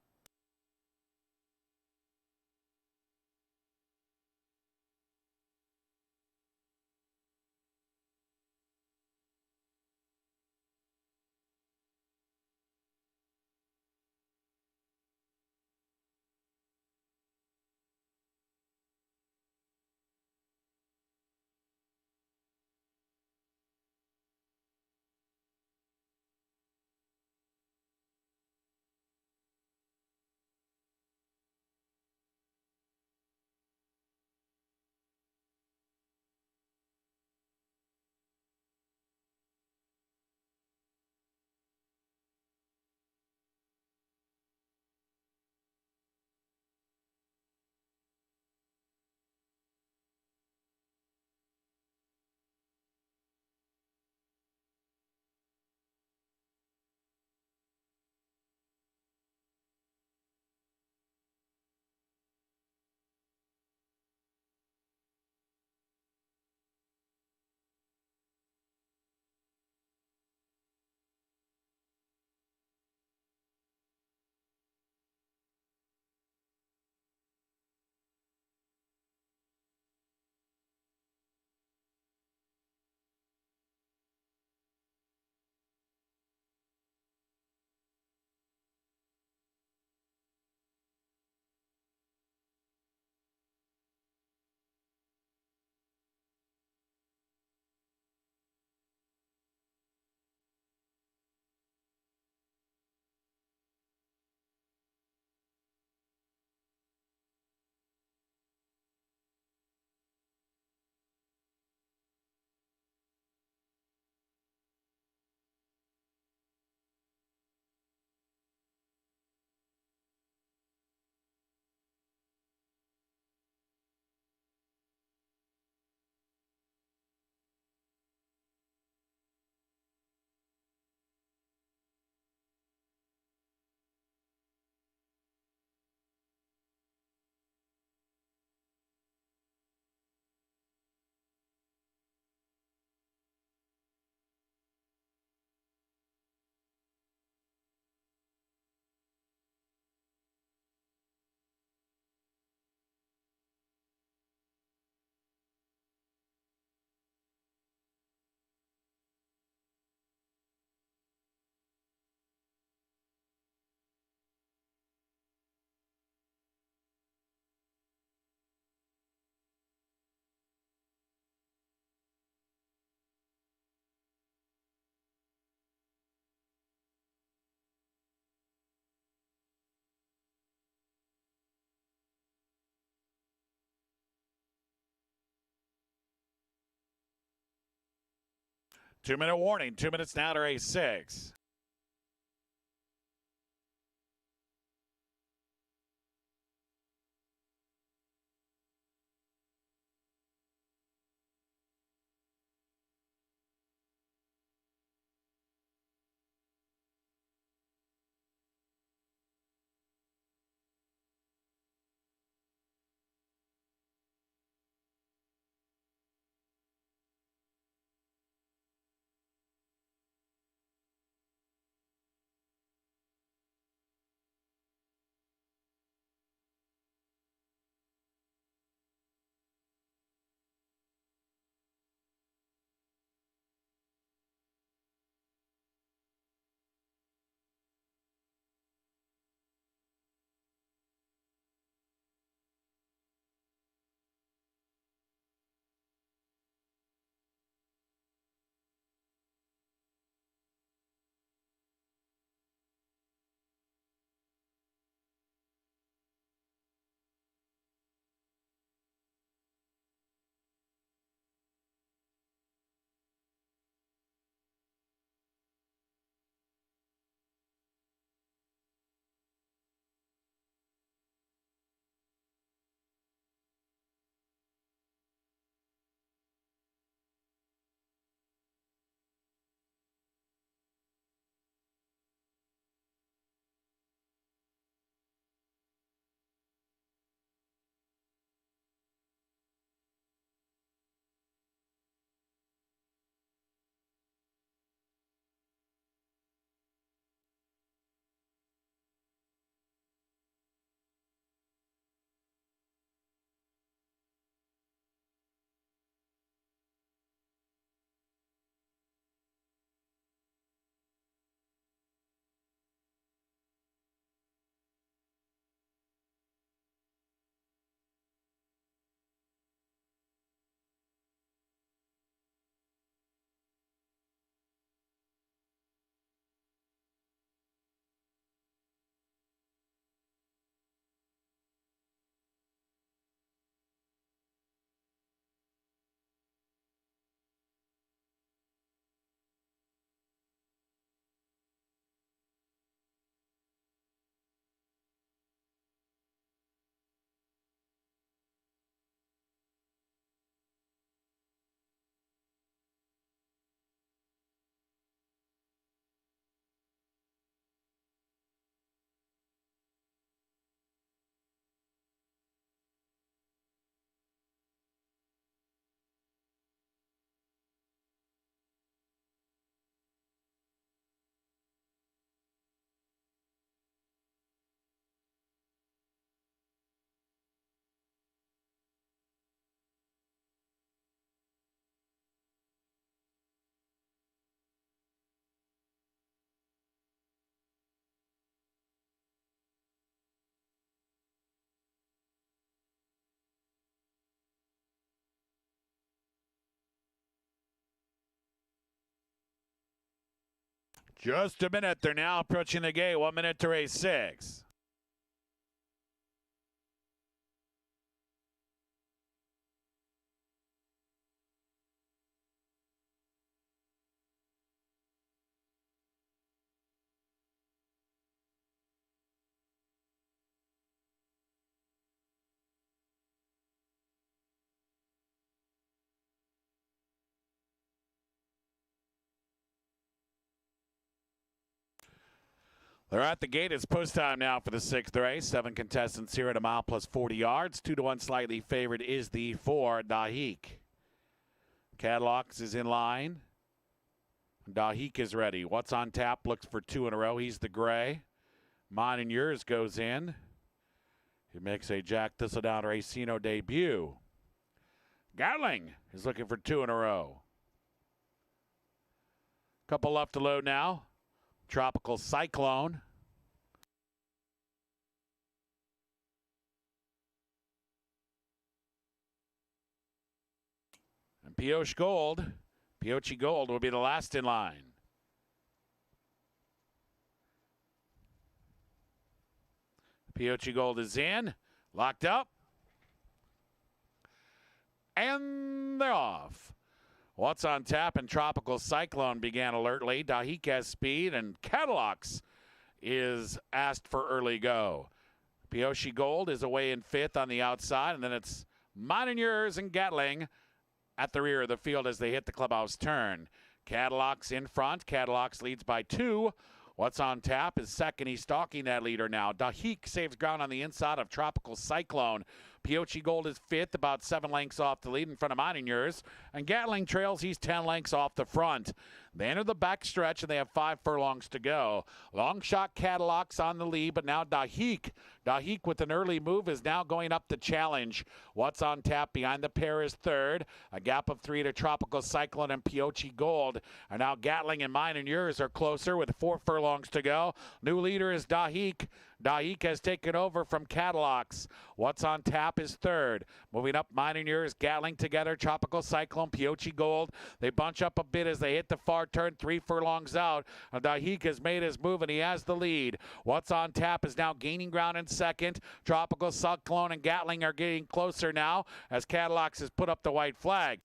2-minute warning. 2 minutes now to race 6. Just a minute. They're now approaching the gate. 1 minute to race 6. They're at the gate. It's post time now for the 6th race. 7 contestants here at a mile plus 40 yards. 2-1 slightly favored is the 4, Dahik. Cadlocks is in line. Dahik is ready. What's on tap? Looks for 2 in a row. He's the gray. Mine and Yours goes in. He makes a Jack Thistledown Racino debut. Gatling is looking for 2 in a row. Couple left to load now. Tropical Cyclone. And Pioche Gold. Pioche Gold will be the last in line. Pioche Gold is in. Locked up. And they're off. What's on Tap and Tropical Cyclone began alertly. Dahik has speed, and Cadillacs is asked for early go. Pioche Gold is away in fifth on the outside, and then it's Mine and Yours and Gatling at the rear of the field as they hit the clubhouse turn. Cadillacs in front. Cadillacs leads by 2. What's on Tap is second. He's stalking that leader now. Dahik saves ground on the inside of Tropical Cyclone. Pioche Gold is fifth, about 7 lengths off the lead in front of Mine and Yours. And Gatling trails, he's 10 lengths off the front. They enter the back stretch, and they have 5 furlongs to go. Long shot Cadillacs on the lead, but now Dahik. Dahik with an early move is now going up the challenge. What's on Tap behind the pair is third. A gap of 3 to Tropical Cyclone and Pioche Gold. And now Gatling and Mine and Yours are closer with 4 furlongs to go. New leader is Dahik. Dahik has taken over from Cadillacs. What's on Tap is third. Moving up, Mine and Yours, Gatling together, Tropical Cyclone, Pioche Gold. They bunch up a bit as they hit the far turn, 3 furlongs out. Dahik has made his move, and he has the lead. What's on Tap is now gaining ground in second. Tropical Cyclone and Gatling are getting closer now as Cadillacs has put up the white flag.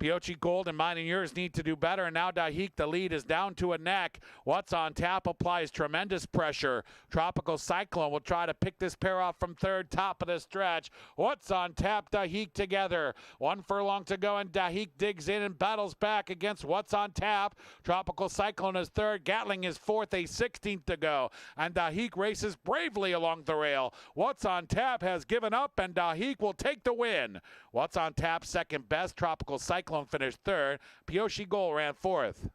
Pioche Gold and Mine and Yours need to do better, and now Dahik, the lead, is down to a neck. What's on Tap applies tremendous pressure. Tropical Cyclone will try to pick this pair off from third, top of the stretch. What's on Tap, Dahik together. 1 furlong to go, and Dahik digs in and battles back against What's on Tap. Tropical Cyclone is third. Gatling is fourth, a 16th to go. And Dahik races bravely along the rail. What's on Tap has given up, and Dahik will take the win. What's on Tap second best. Tropical Cyclone finished third. Pioche Gold ran fourth.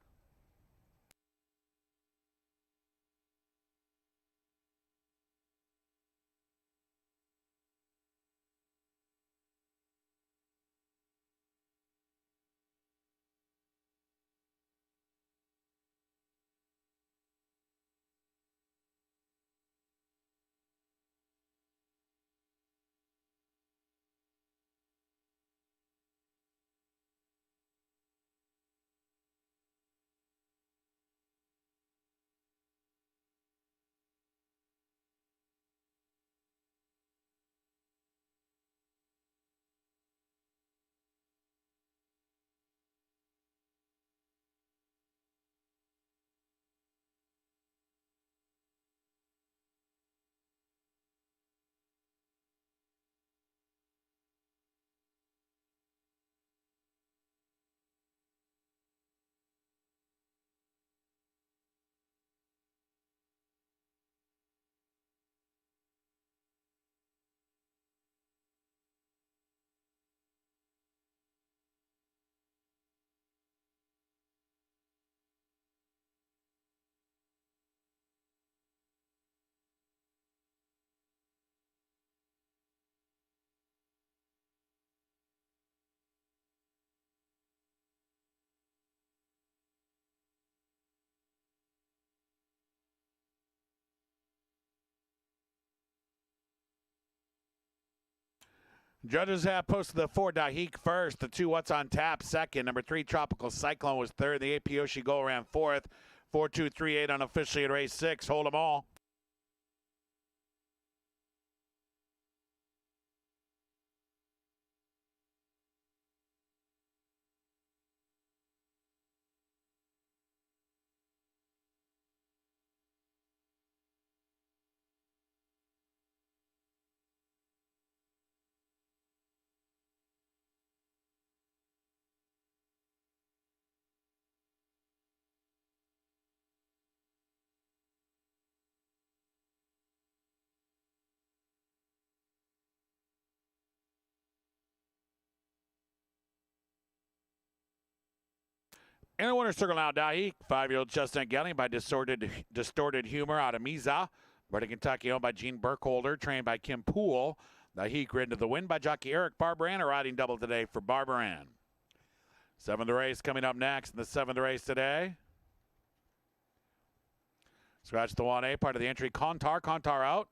Judges have posted the 4 Dahik first, the 2 What's on Tap second, number 3 Tropical Cyclone was third, the 8 Pioche Gold ran fourth, 4-2-3-8 unofficially at race 6. Hold them all. In the winner's circle now, Dahik, 5-year-old Chestnut Gelding by Distorted Humor out of Mesa. Bred in Kentucky, owned by Gene Burkholder, trained by Kim Poole. Dahik ridden to the win by jockey Eric Barbaran, a riding double today for Barbaran. 7th race coming up next in the 7th race today. Scratch the 1A, part of the entry. Contar out.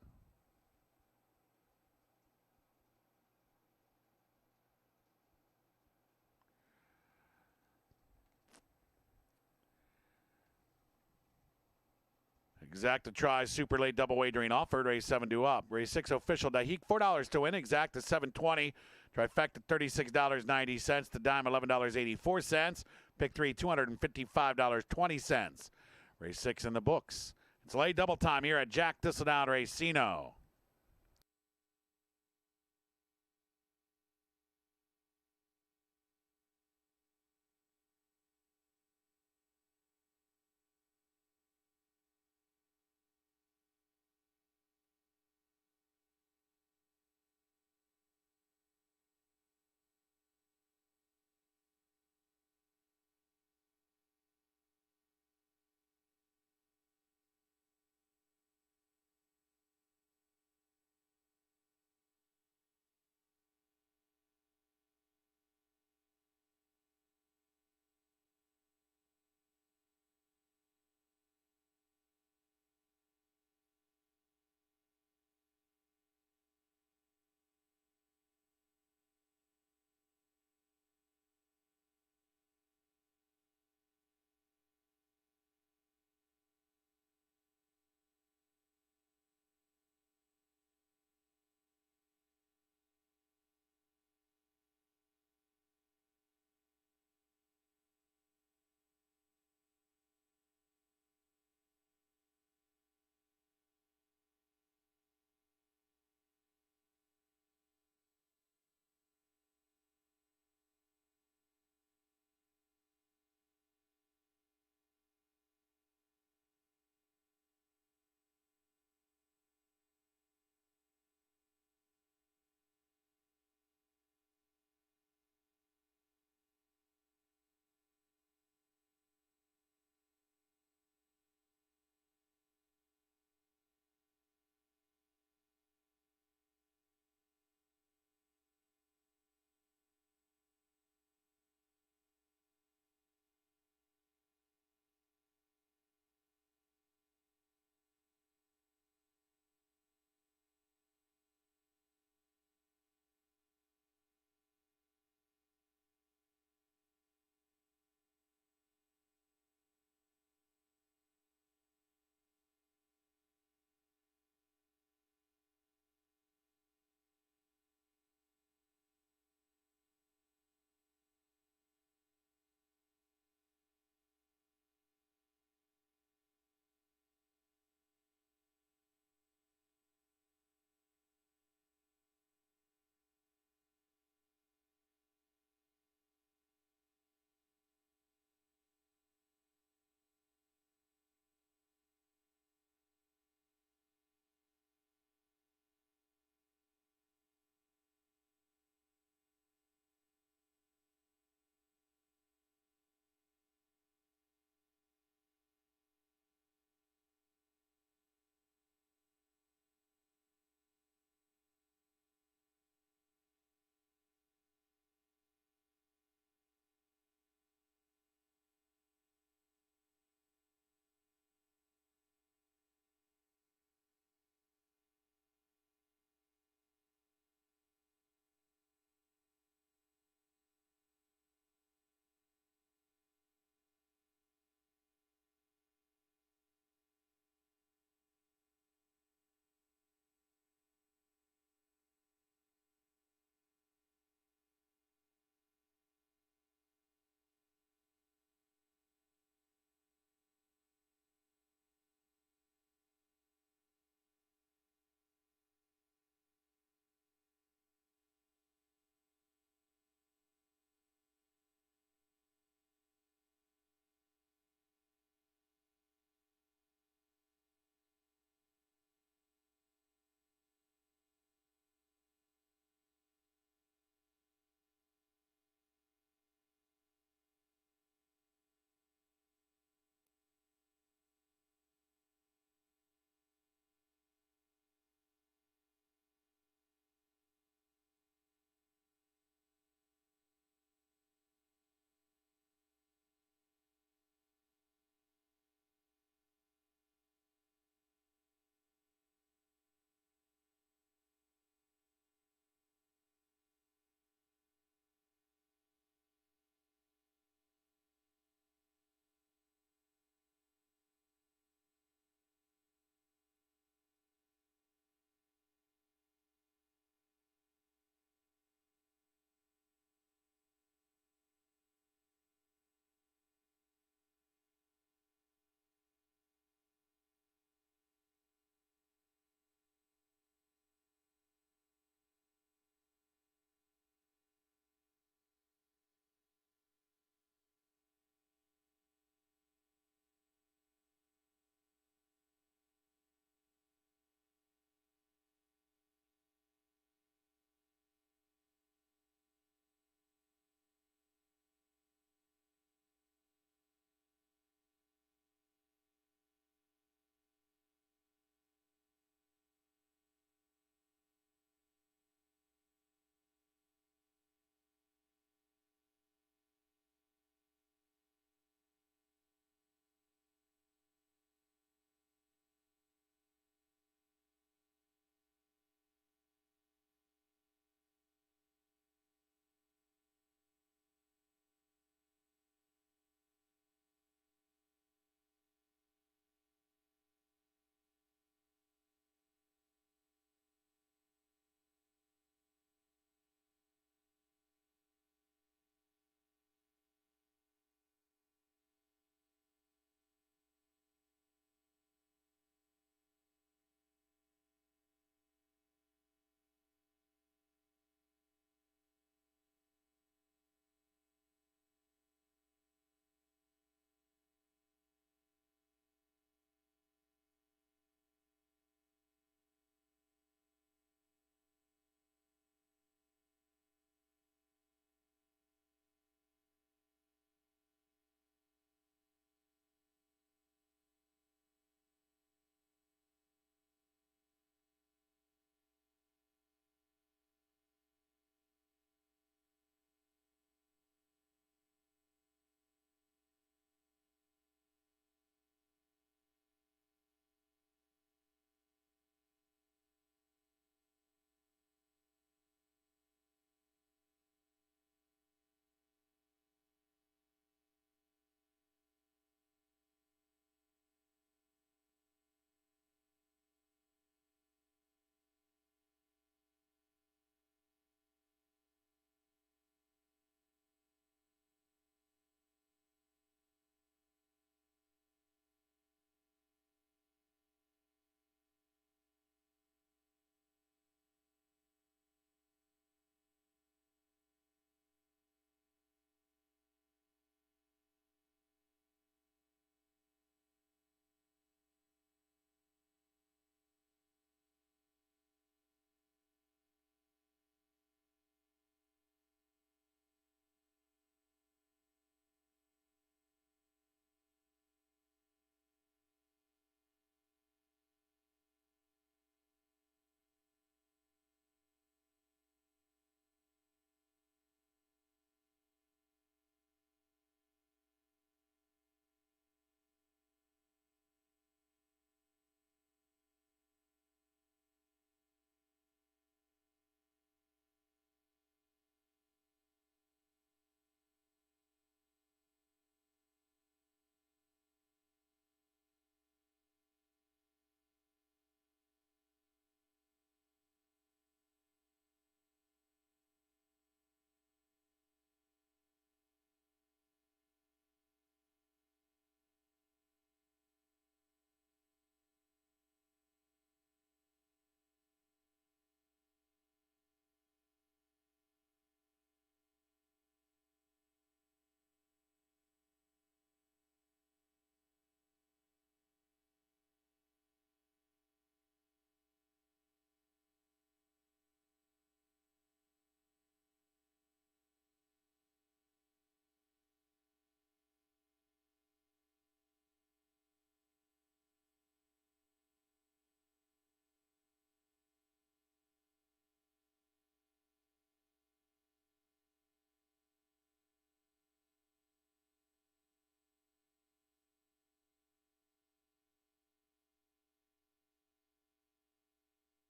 Exacta tries super late double wagering offered. Race 7 due up. Race 6 official. Dahik $4 to win. Exacta $7.20. Trifecta, $36.90. The dime, $11.84. Pick 3, $255.20. Race 6 in the books. It's late double time here at Jack Thistledown Racino.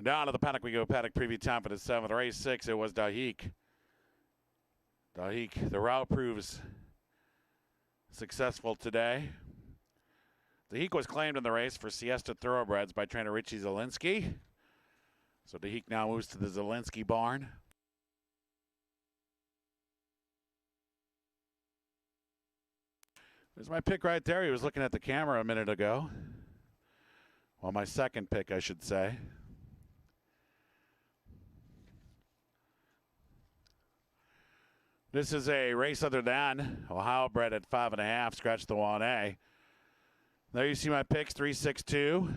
Down to the paddock we go. Paddock preview time for the 7th. Race 6, it was Dahik. Dahik, the route proves successful today. Dahik was claimed in the race for Siesta Thoroughbreds by trainer Richie Zielinski. So Dahik now moves to the Zielinski barn. There's my pick right there. He was looking at the camera a minute ago. Well, my second pick, I should say. This is a race other than Ohio bred at 5.5. Scratch the 1A. There you see my picks, 3, 6, 2.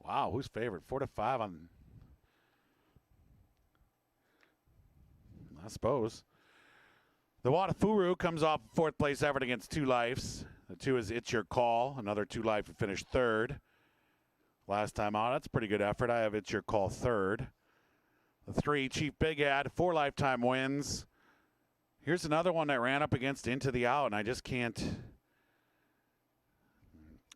Wow, who's favored? 4 to 5 on. I suppose. The Wadafuru comes off 4th place effort against 2 Lifes. The 2 is It's Your Call. Another 2 Life who finished 3rd. Last time out, that's a pretty good effort. I have It's Your Call 3rd. The 3, Chief Big Ad, 4 lifetime wins. Here's another one that ran up against Into the Out, and I just can't.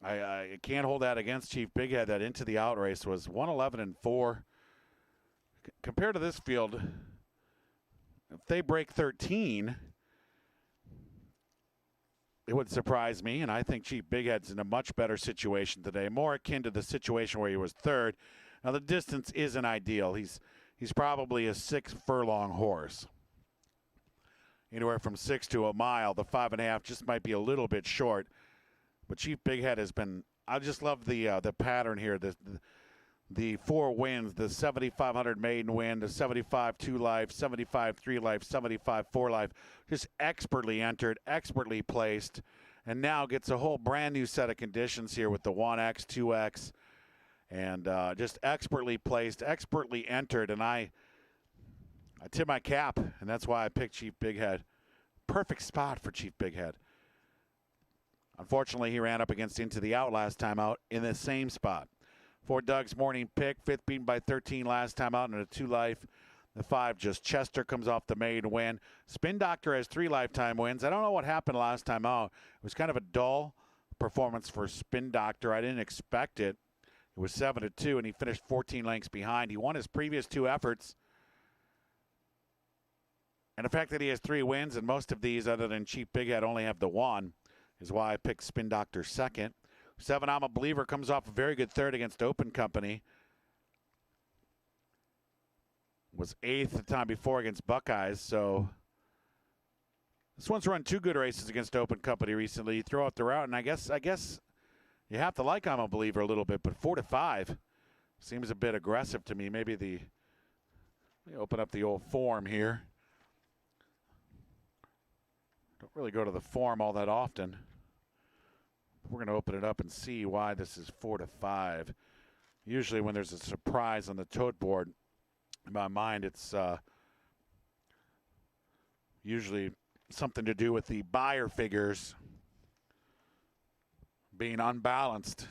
I can't hold that against Chief Big Head. That Into the Out race was 111-4. Compared to this field, if they break 13, it would surprise me. And I think Chief Big Head's in a much better situation today, more akin to the situation where he was 3rd. Now the distance isn't ideal. He's probably a 6 furlong horse. Anywhere from 6 to a mile. The 5.5 just might be a little bit short. But Chief Big Head has been. I just love the pattern here. The 4 wins: the 7,500 maiden win, the 75 2 life, 75 3 life, 75 4 life. Just expertly entered, expertly placed, and now gets a whole brand new set of conditions here with the 1X, 2X, and just expertly placed, expertly entered. And I tip my cap, and that's why I picked Chief Big Head. Perfect spot for Chief Big Head. Unfortunately, he ran up against Into the Out last time out in the same spot. For Doug's morning pick, 5th beaten by 13 last time out in a 2 life. The 5, Just Chester, comes off the maiden win. Spin Doctor has 3 lifetime wins. I don't know what happened last time out. It was kind of a dull performance for Spin Doctor. I didn't expect it. It was 7 to 2, and he finished 14 lengths behind. He won his previous 2 efforts. And the fact that he has 3 wins, and most of these, other than Chief Big Head, only have the 1, is why I picked Spin Doctor 2nd. 7, I'm a Believer, comes off a very good 3rd against Open Company. Was 8th the time before against Buckeyes, so this one's run 2 good races against Open Company recently. You throw out the route, and I guess you have to like I'm a Believer a little bit, but 4 to 5 seems a bit aggressive to me. Let me open up the old form here. Don't really go to the form all that often. We're going to open it up and see why this is 4 to 5. Usually when there's a surprise on the tote board, in my mind it's usually something to do with the buyer figures being unbalanced.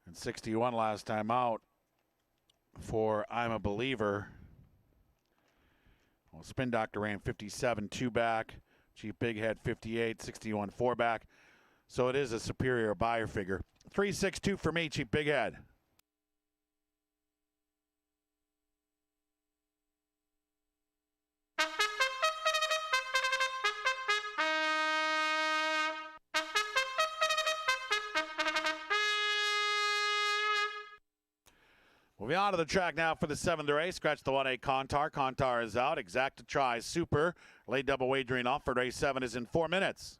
And 61 last time out for I'm a Believer. Well, Spin Doctor ran 57 2 back. Chief Big Head 58, 61 4 back. So it is a superior buyer figure. 3-6-2 for me, Chief Big Head. Moving on to the track now for the 7th race. Scratch the 1A Contar. Contar is out. Exacta Try Super. Late double wagering off for race 7 is in 4 minutes.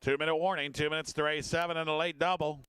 2-minute warning, 2 minutes to race 7 and a late double.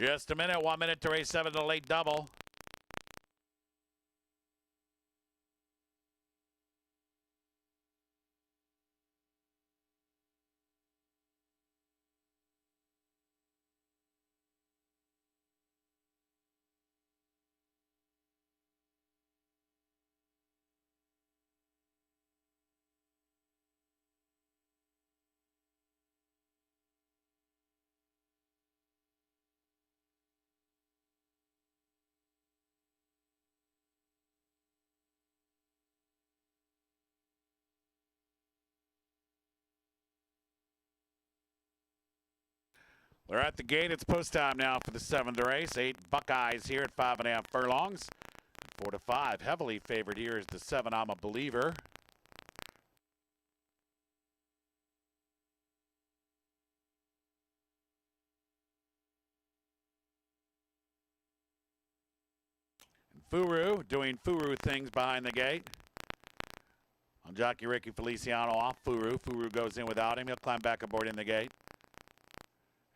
Just a minute, 1 minute to race 7 and a late double. They're at the gate. It's post time now for the 7th race. 8 Buckeyes here at 5.5 furlongs. 4 to 5. Heavily favored here is the 7 I'm a Believer. And Furu doing Furu things behind the gate. On jockey Ricky Feliciano off Furu. Furu goes in without him. He'll climb back aboard in the gate.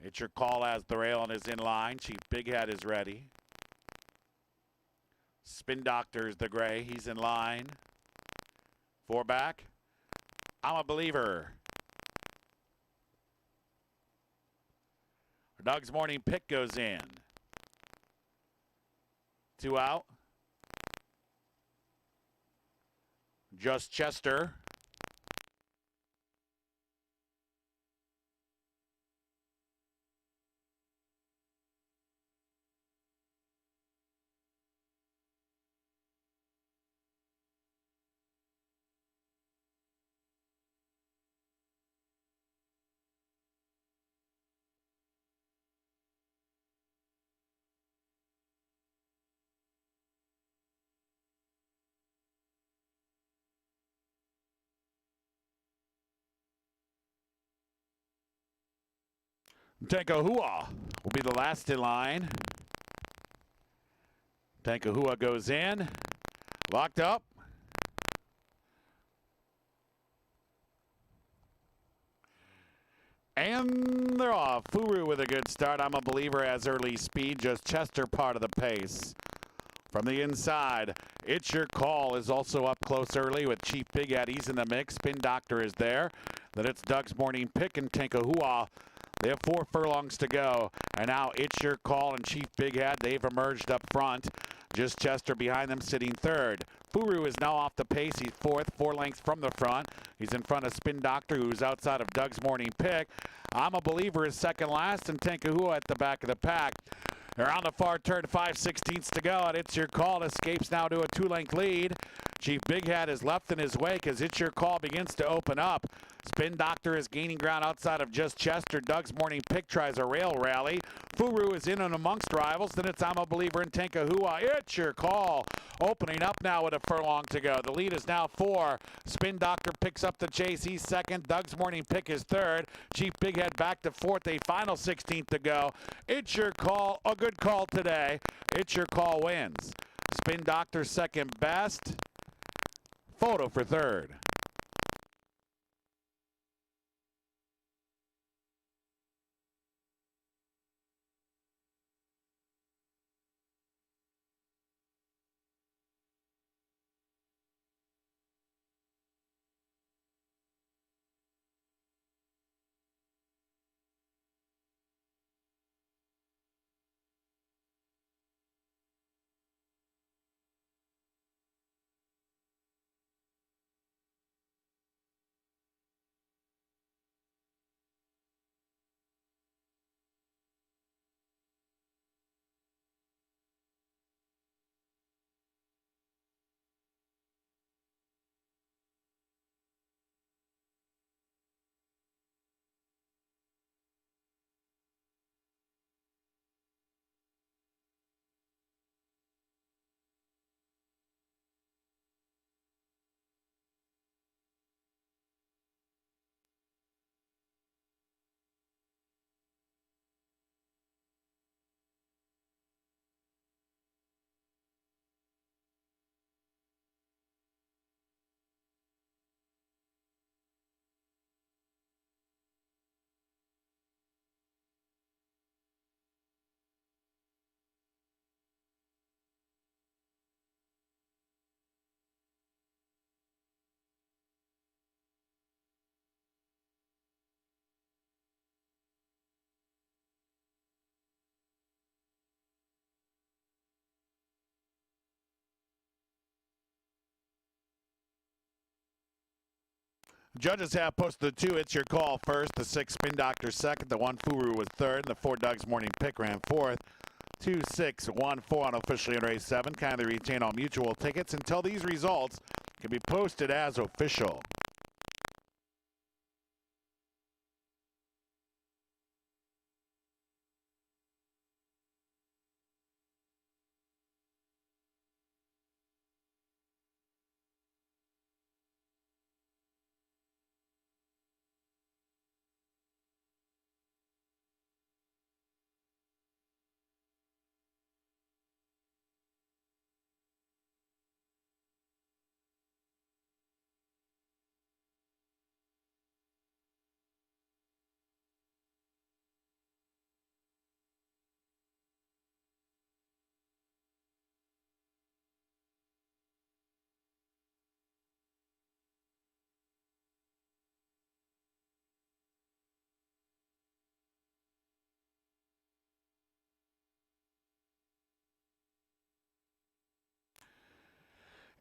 It's Your Call as the rail and is in line. Chief Big Head is ready. Spin Doctor's the gray. He's in line. 4 back. I'm a Believer. Doug's Morning Pick goes in. 2 out. Just Chester. Tankahua will be the last in line. Tankahua goes in. Locked up. And they're off. Furu with a good start. I'm a Believer as early speed. Just Chester part of the pace. From the inside, It's Your Call is also up close early with Chief Big Head. He's in the mix. Spin Doctor is there. Then it's Doug's Morning Pick and Tankahua. They have 4 furlongs to go. And now It's Your Call and Chief Big Head. They've emerged up front. Just Chester behind them sitting 3rd. Furu is now off the pace. He's 4th, 4 lengths from the front. He's in front of Spin Doctor, who's outside of Doug's Morning Pick. I'm a Believer is second last, and Tankahua at the back of the pack. They're on the far turn, 5/16 to go, and It's Your Call escapes now to a 2-length lead. Chief Big Head is left in his wake as It's Your Call begins to open up. Spin Doctor is gaining ground outside of Just Chester. Doug's Morning Pick tries a rail rally. Furu is in and amongst rivals. Then it's I'm a Believer in Tankahua. It's Your Call opening up now with a furlong to go. The lead is now 4. Spin Doctor picks up the chase. He's 2nd. Doug's Morning Pick is 3rd. Chief Big Head back to 4th. A final 16th to go. It's Your Call. A good call today. It's Your Call wins. Spin Doctor second best. Photo for 3rd. Judges have posted the 2 It's Your Call first, the 6 Spin Doctor second, the 1 Furu was 3rd, and the 4 Doug's Morning Pick ran 4th. 2, 6, 1, 4 unofficially in race 7. Kindly retain all mutual tickets until these results can be posted as official.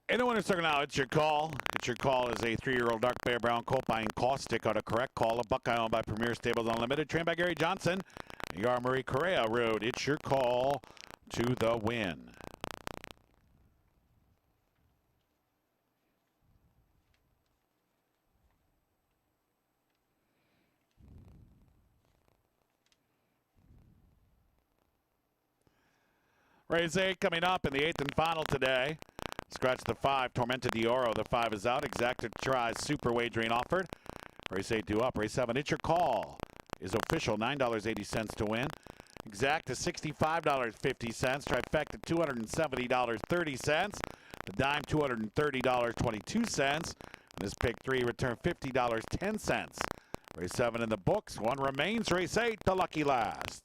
In the winner's circle now, it's your call. It's your call is a 3-year-old dark bear brown colt by Caustic on a correct call. A Buckeye owned by Premier Stables Unlimited, trained by Gary Johnson. Yar Marie Correa rode. It's your call to the win. Race 8 coming up in the 8th and final today. Scratch the 5, Tormenta de Oro. The 5 is out. Exacta tries super wagering offered. Race 8 due up. Race 7, it's your call. Is official, $9.80 to win. Exacta $65.50. Trifecta $270.30. The dime $230.22. This pick 3 returned $50.10. Race 7 in the books. 1 remains. Race 8, the lucky last.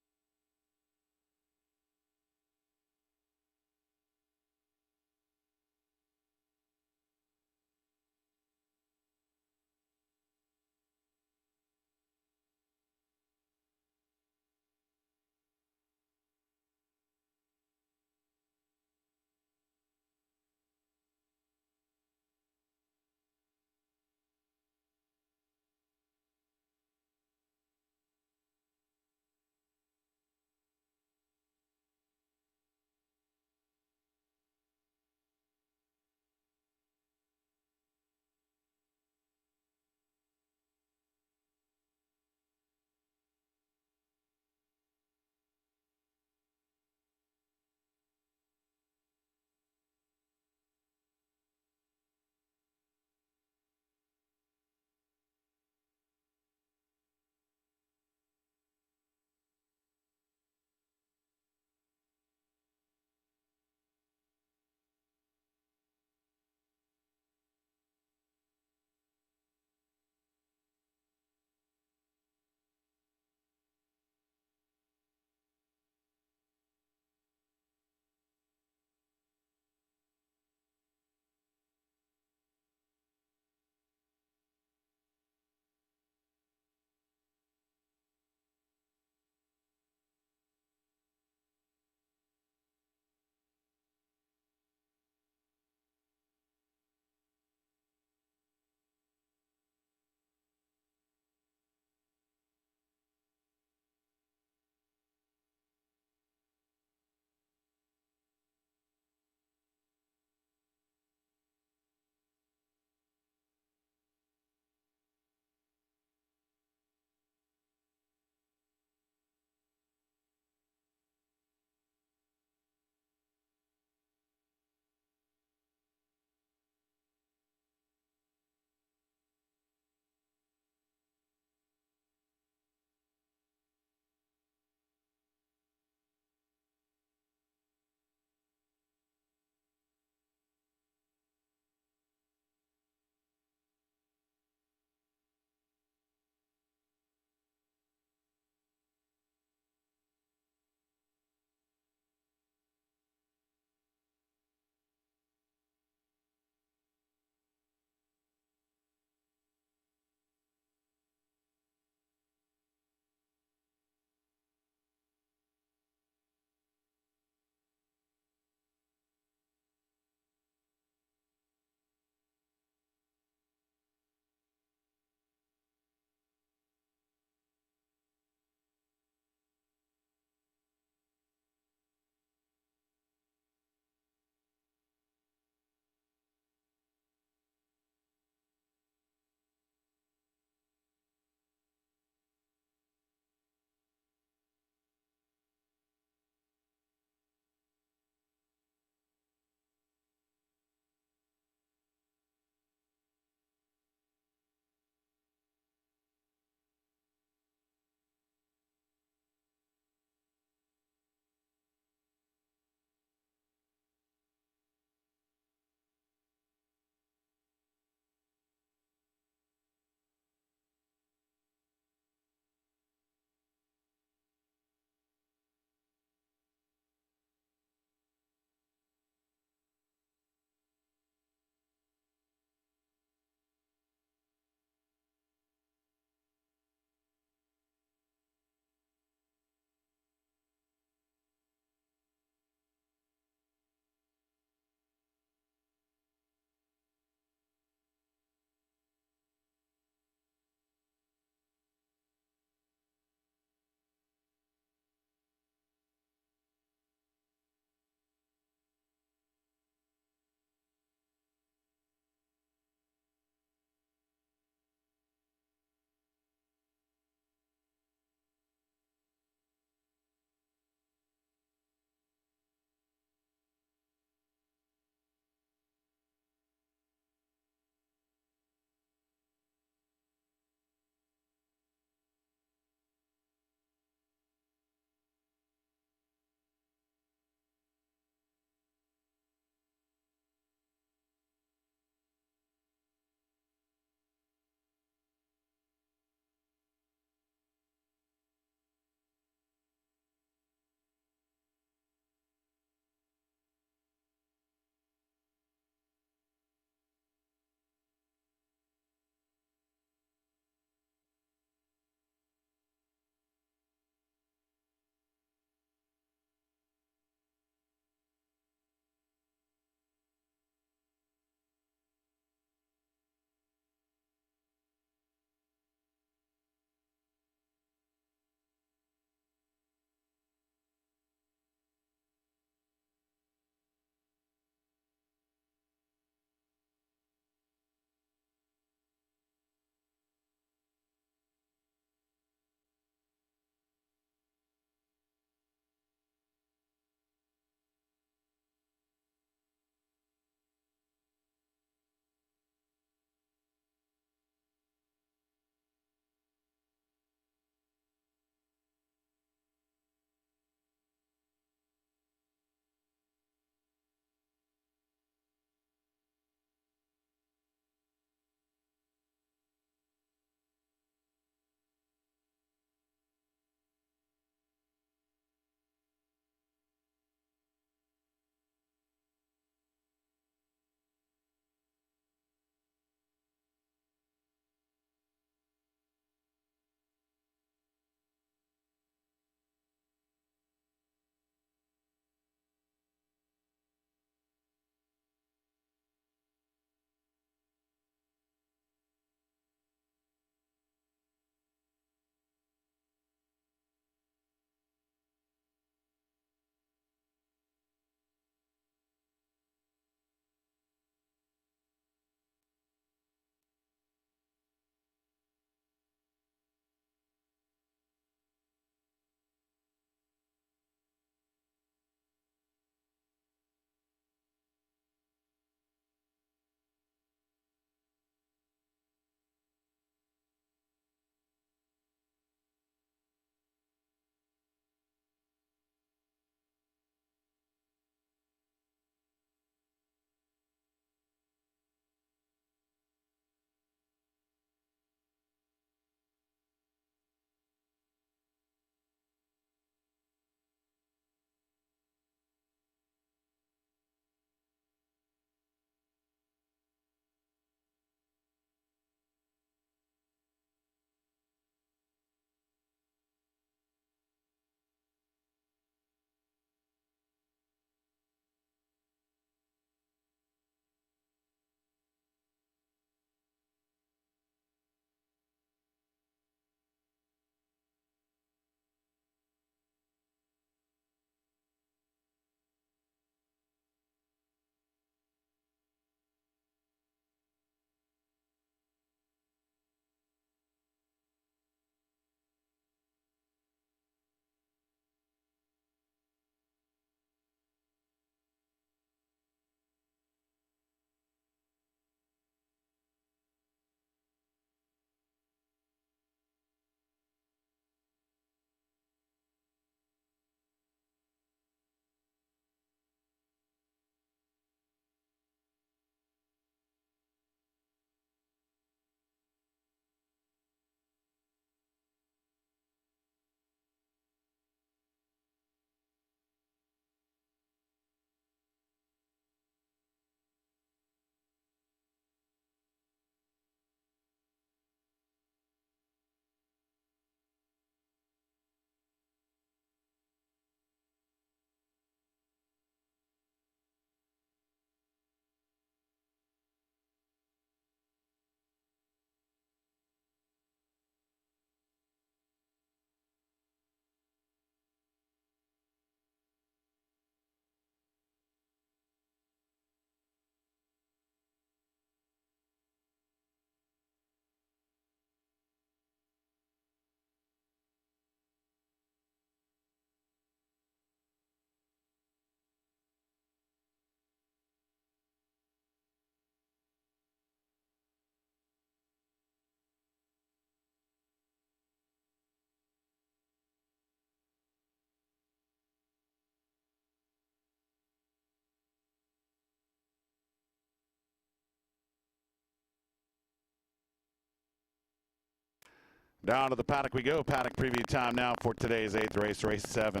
Down to the paddock we go. Paddock preview time now for today's 8th race, race 7.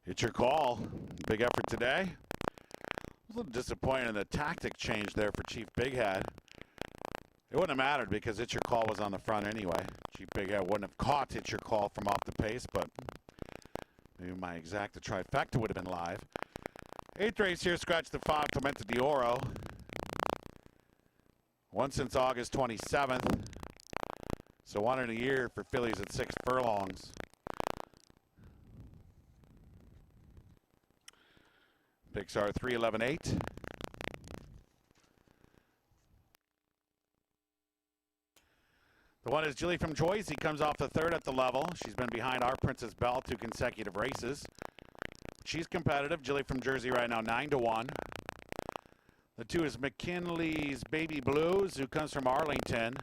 It's your call. Big effort today. A little disappointed in the tactic change there for Chief Big Head. It wouldn't have mattered because It's Your Call was on the front anyway. Chief Big Head wouldn't have caught It's Your Call from off the pace, but maybe my exacta trifecta would have been live. 8th race here, scratch the 5, Tormenta d'Oro. One since August 27th. So 1 in a year for fillies at 6 furlongs. Picks are 3, 11, 8. The one is Jilly from Joyce. He comes off the 3rd at the level. She's been behind Our Princess Belle 2 consecutive races. She's competitive. Jilly from Jersey right now 9-1. The 2 is McKinley's Baby Blues, who comes from Arlington.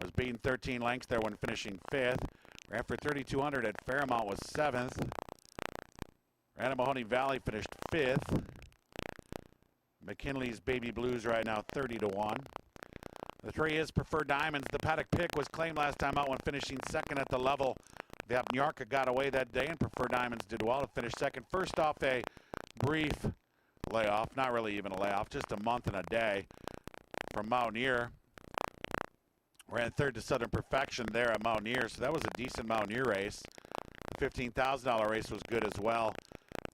Was beaten 13 lengths there when finishing 5th. Ran for 3,200 at Fairmount, was 7th. Ran at Mahoney Valley, finished 5th. McKinley's Baby Blues right now 30-1. The 3 is Preferred Diamonds. The paddock pick was claimed last time out when finishing 2nd at the level. The Apnarka got away that day, and Preferred Diamonds did well to finish 2nd. First off a brief layoff, not really even a layoff, just a month and a day from Mountaineer. Ran 3rd to Southern Perfection there at Mountaineer, so that was a decent Mountaineer race. The $15,000 race was good as well.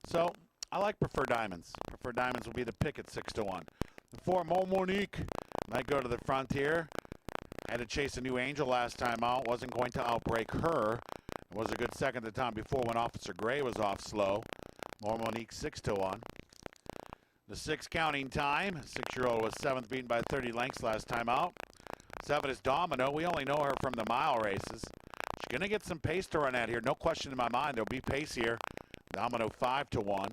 So I like Preferred Diamonds. Preferred Diamonds will be the pick at 6-1. The 4, Monique, might go to the front here. Had to chase a New Angel last time out. Wasn't going to outbreak her. It was a good second the time before when Officer Gray was off slow. Monique 6-1. The 6 counting time. 6-year-old was 7th, beaten by 30 lengths last time out. 7 is Domino. We only know her from the mile races. She's going to get some pace to run at here. No question in my mind. There'll be pace here. Domino 5-1. Boy,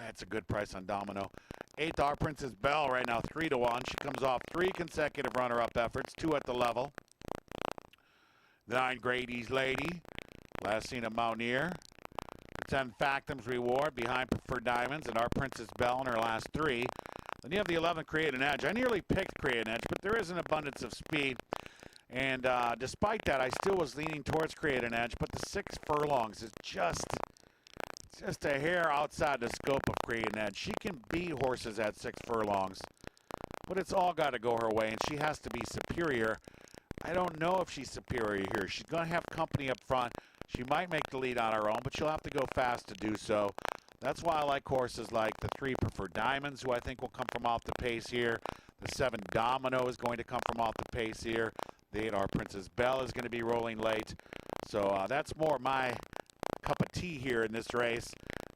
that's a good price on Domino. 8th, Our Princess Belle right now 3-1. She comes off 3 consecutive runner-up efforts, 2 at the level. 9, Grady's Lady. Last seen at Mountaineer. 10, Factum's Reward behind Preferred Diamonds and Our Princess Belle in her last 3. Then you have the 11, Create an Edge. I nearly picked Create an Edge, but there is an abundance of speed. And despite that, I still was leaning towards Create an Edge, but the 6 furlongs is just a hair outside the scope of Create an Edge. She can beat horses at 6 furlongs, but it's all got to go her way, and she has to be superior. I don't know if she's superior here. She's going to have company up front. She might make the lead on her own, but she'll have to go fast to do so. That's why I like horses like the 3, Preferred Diamonds, who I think will come from off the pace here. The 7, Domino, is going to come from off the pace here. The 8, Our Princess Belle, is going to be rolling late. So that's more my cup of tea here in this race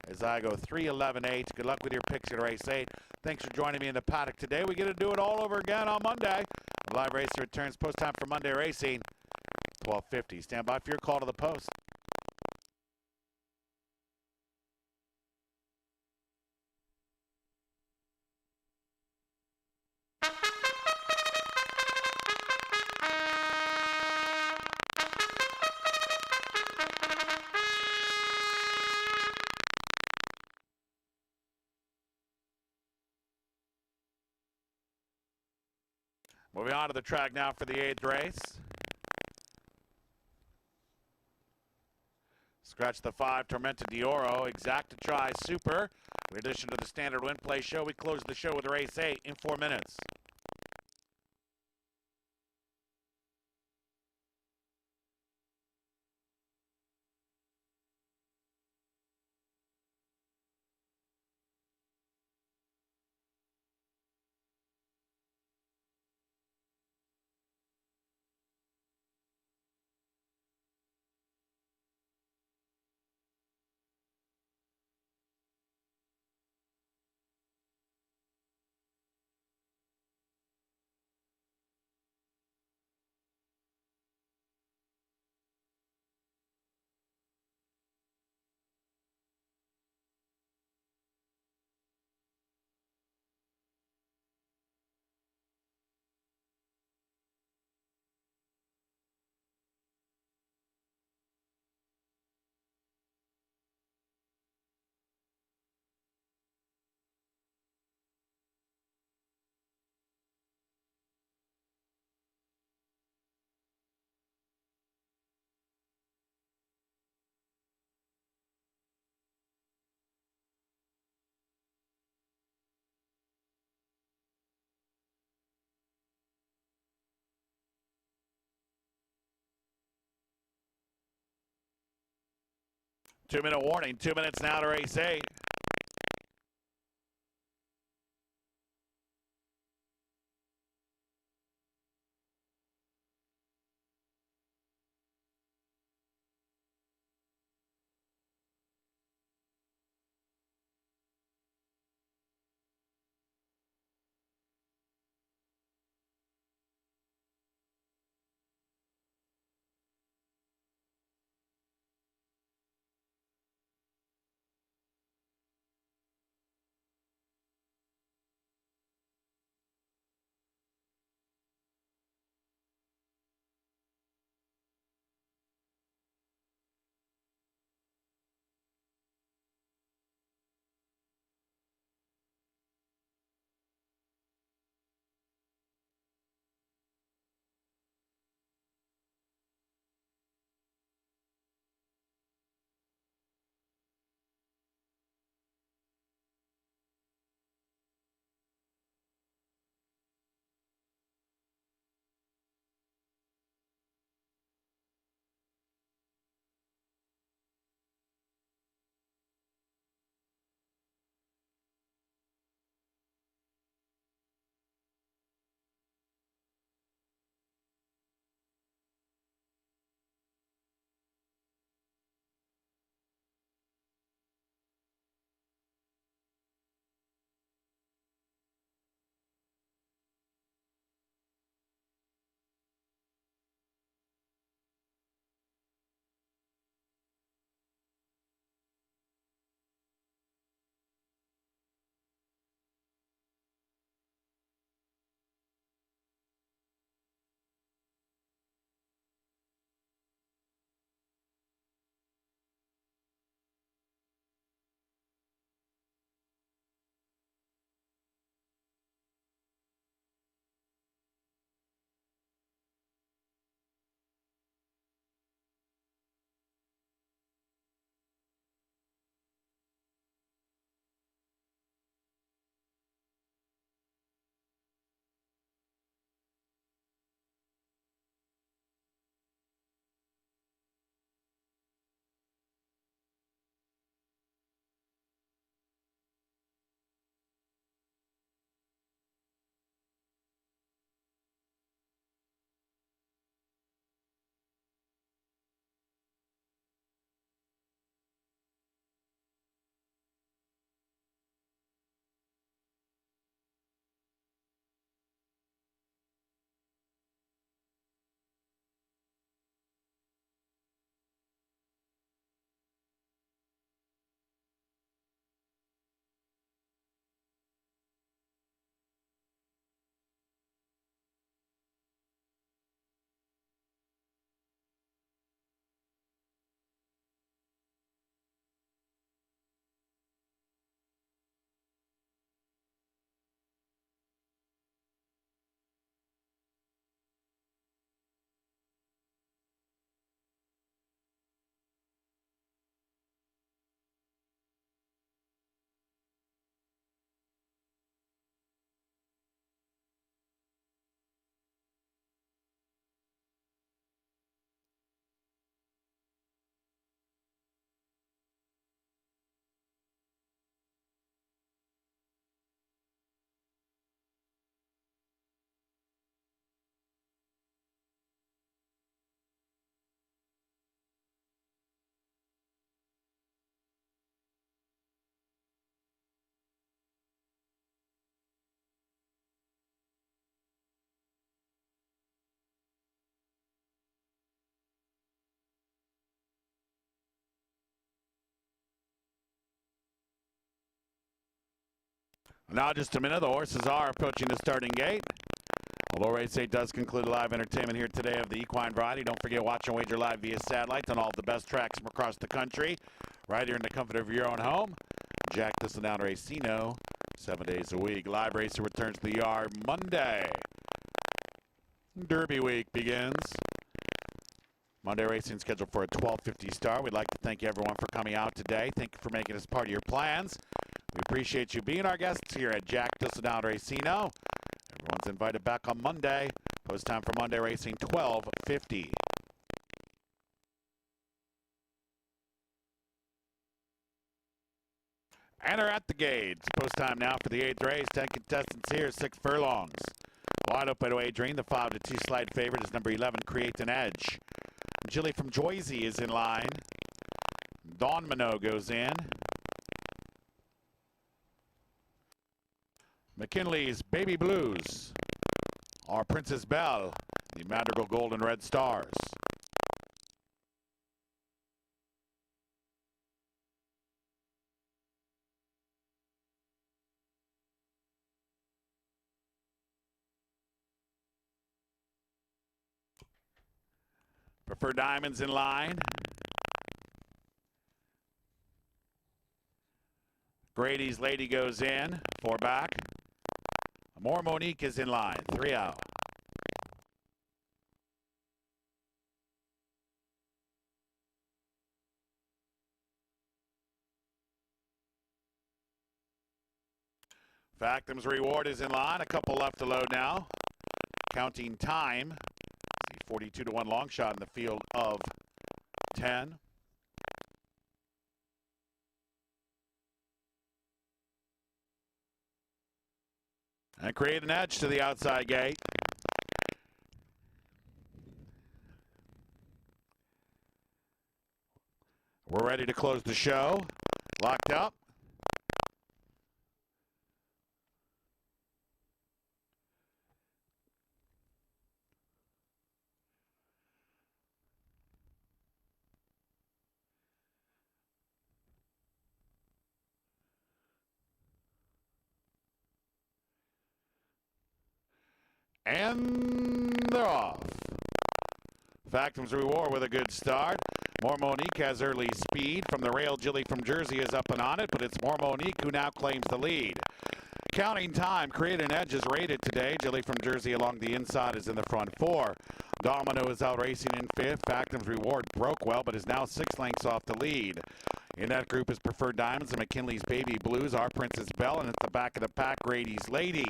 as I go 3, 11, 8. Good luck with your picks at race 8. Thanks for joining me in the paddock today. We get to do it all over again on Monday. The live race returns post time for Monday racing, 12:50. Stand by for your call to the post. Moving on to the track now for the 8th race. Scratch the 5, Tormenta d'Oro, Exacta Tri Super. In addition to the standard win play show, we close the show with race 8 in 4 minutes. 2-minute warning. 2 minutes now to race 8. Now just a minute. The horses are approaching the starting gate. Although race 8 does conclude live entertainment here today of the equine variety, don't forget watch and wager live via satellite on all of the best tracks from across the country, right here in the comfort of your own home. Jack Thistledown Racino, 7 days a week. Live Racer returns to the yard Monday. Derby week begins. Monday racing scheduled for a 12:50 start. We'd like to thank everyone for coming out today. Thank you for making us part of your plans. We appreciate you being our guests here at Jack Thistledown Racino. Everyone's invited back on Monday. Post time for Monday racing, 12:50. And are at the gates. Post time now for the 8th race. 10 contestants here, 6 furlongs. Wide open to Adrian. The 5-2 slide favorite is number 11, Create an Edge. Jilly from Joyzy is in line. Dawn Minot goes in. McKinley's Baby Blues. Our Princess Belle. The Madrigal Gold and Red Stars. Preferred Diamonds in line. Grady's Lady goes in. 4 back. More Monique is in line. 3 out. Factum's Reward is in line. A couple left to load now. Counting time. 42-1 long shot in the field of 10. And Create an Edge to the outside gate. We're ready to close the show. Locked up. And they're off. Factum's Reward with a good start. More Monique has early speed. From the rail, Jilly from Jersey is up and on it, but it's More Monique who now claims the lead. Counting time, Create an Edge is rated today. Jilly from Jersey along the inside is in the front 4. Domino is out racing in 5th. Factum's Reward broke well, but is now 6 lengths off the lead. In that group is Preferred Diamonds and McKinley's Baby Blues, Our Princess Belle, and at the back of the pack, Grady's Lady.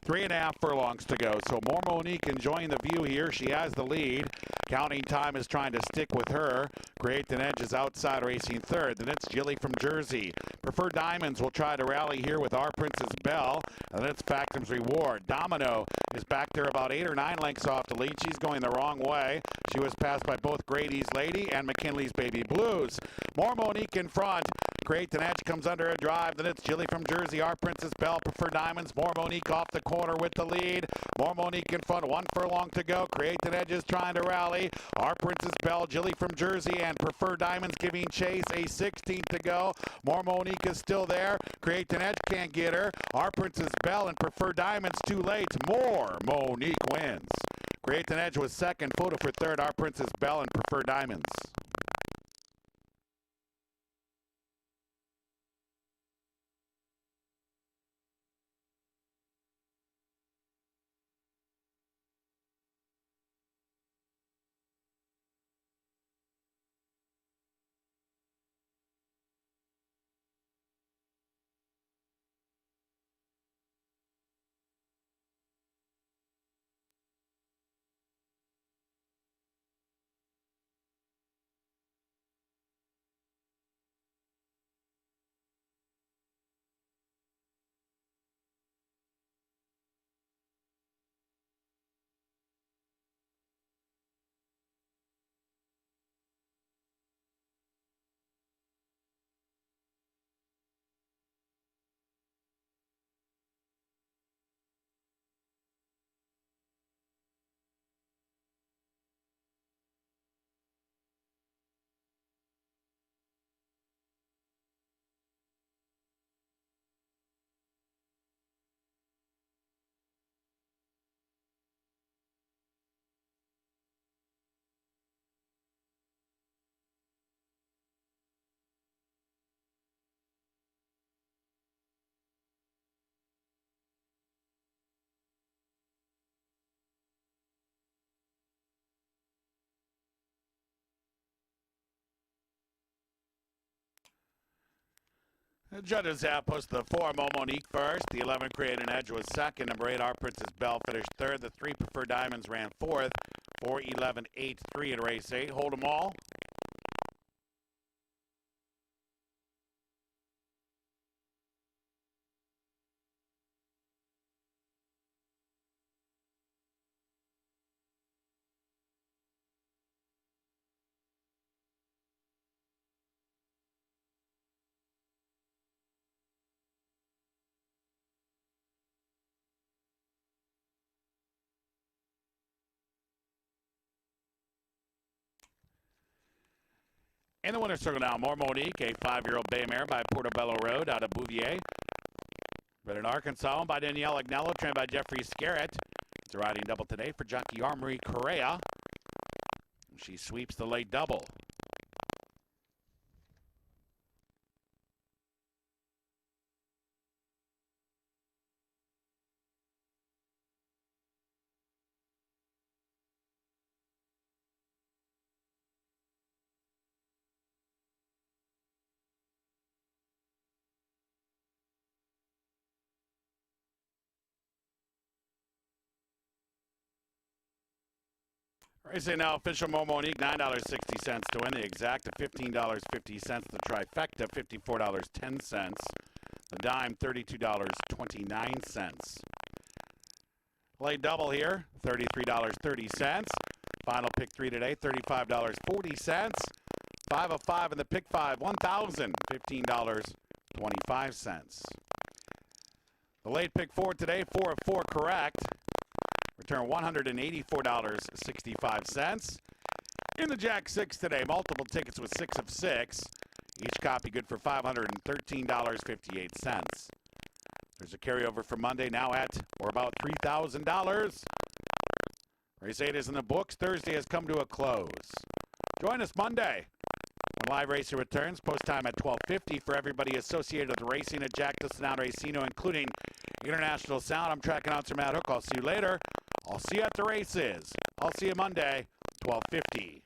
3.5 furlongs to go. So More Monique enjoying the view here. She has the lead. Counting time is trying to stick with her. Create an Edge is outside racing 3rd. Then it's Jilly from Jersey. Preferred Diamonds will try to rally here with Our Princess Belle. And then it's Factum's Reward. Domino is back there about 8 or 9 lengths off the lead. She's going the wrong way. She was passed by both Grady's Lady and McKinley's Baby Blues. More Monique in front. Create an Edge comes under a drive. Then it's Jilly from Jersey, Our Princess Belle, Preferred Diamonds. More Monique off the corner with the lead. More Monique in front. 1 furlong to go. Create an Edge is trying to rally. Our Princess Belle, Jilly from Jersey, and Preferred Diamonds giving chase. A 16th to go. More Monique is still there. Create an Edge can't get her. Our Princess Belle and Preferred Diamonds too late. More Monique wins. Create an Edge was 2nd. Photo for 3rd. Our Princess Belle and Preferred Diamonds. The judges have posted the 4, More Monique first. The 11, Create an Edge was 2nd. Number 8, Our Princess Belle finished 3rd. The 3, Preferred Diamonds ran 4th. 4, 11, 8, 3 in race 8. Hold them all. In the winner's circle now, More Monique, a 5-year-old bay mare by Portobello Road out of Bouvier. Bred in Arkansas by Danielle Agnello, trained by Jeffrey Scarrett. It's a riding double today for jockey Armory Correa. She sweeps the late double. Racing now, official More Monique, $9.60 to win. The exacta, $15.50. The trifecta, $54.10. The dime, $32.29. Late double here, $33.30. Final pick 3 today, $35.40. 5 of 5 in the pick 5, $1,015.25. The late pick 4 today, 4 of 4 correct. Return $184.65. In the Jack 6 today, multiple tickets with 6 of 6. Each copy good for $513.58. There's a carryover for Monday now at or about $3,000. Race 8 is in the books. Thursday has come to a close. Join us Monday when Live Racer returns. Post time at 12:50 for everybody associated with racing at Jack Thistledown Racino, including International Sound. I'm track announcer Matt Hook. I'll see you later. I'll see you at the races. I'll see you Monday, 12:50.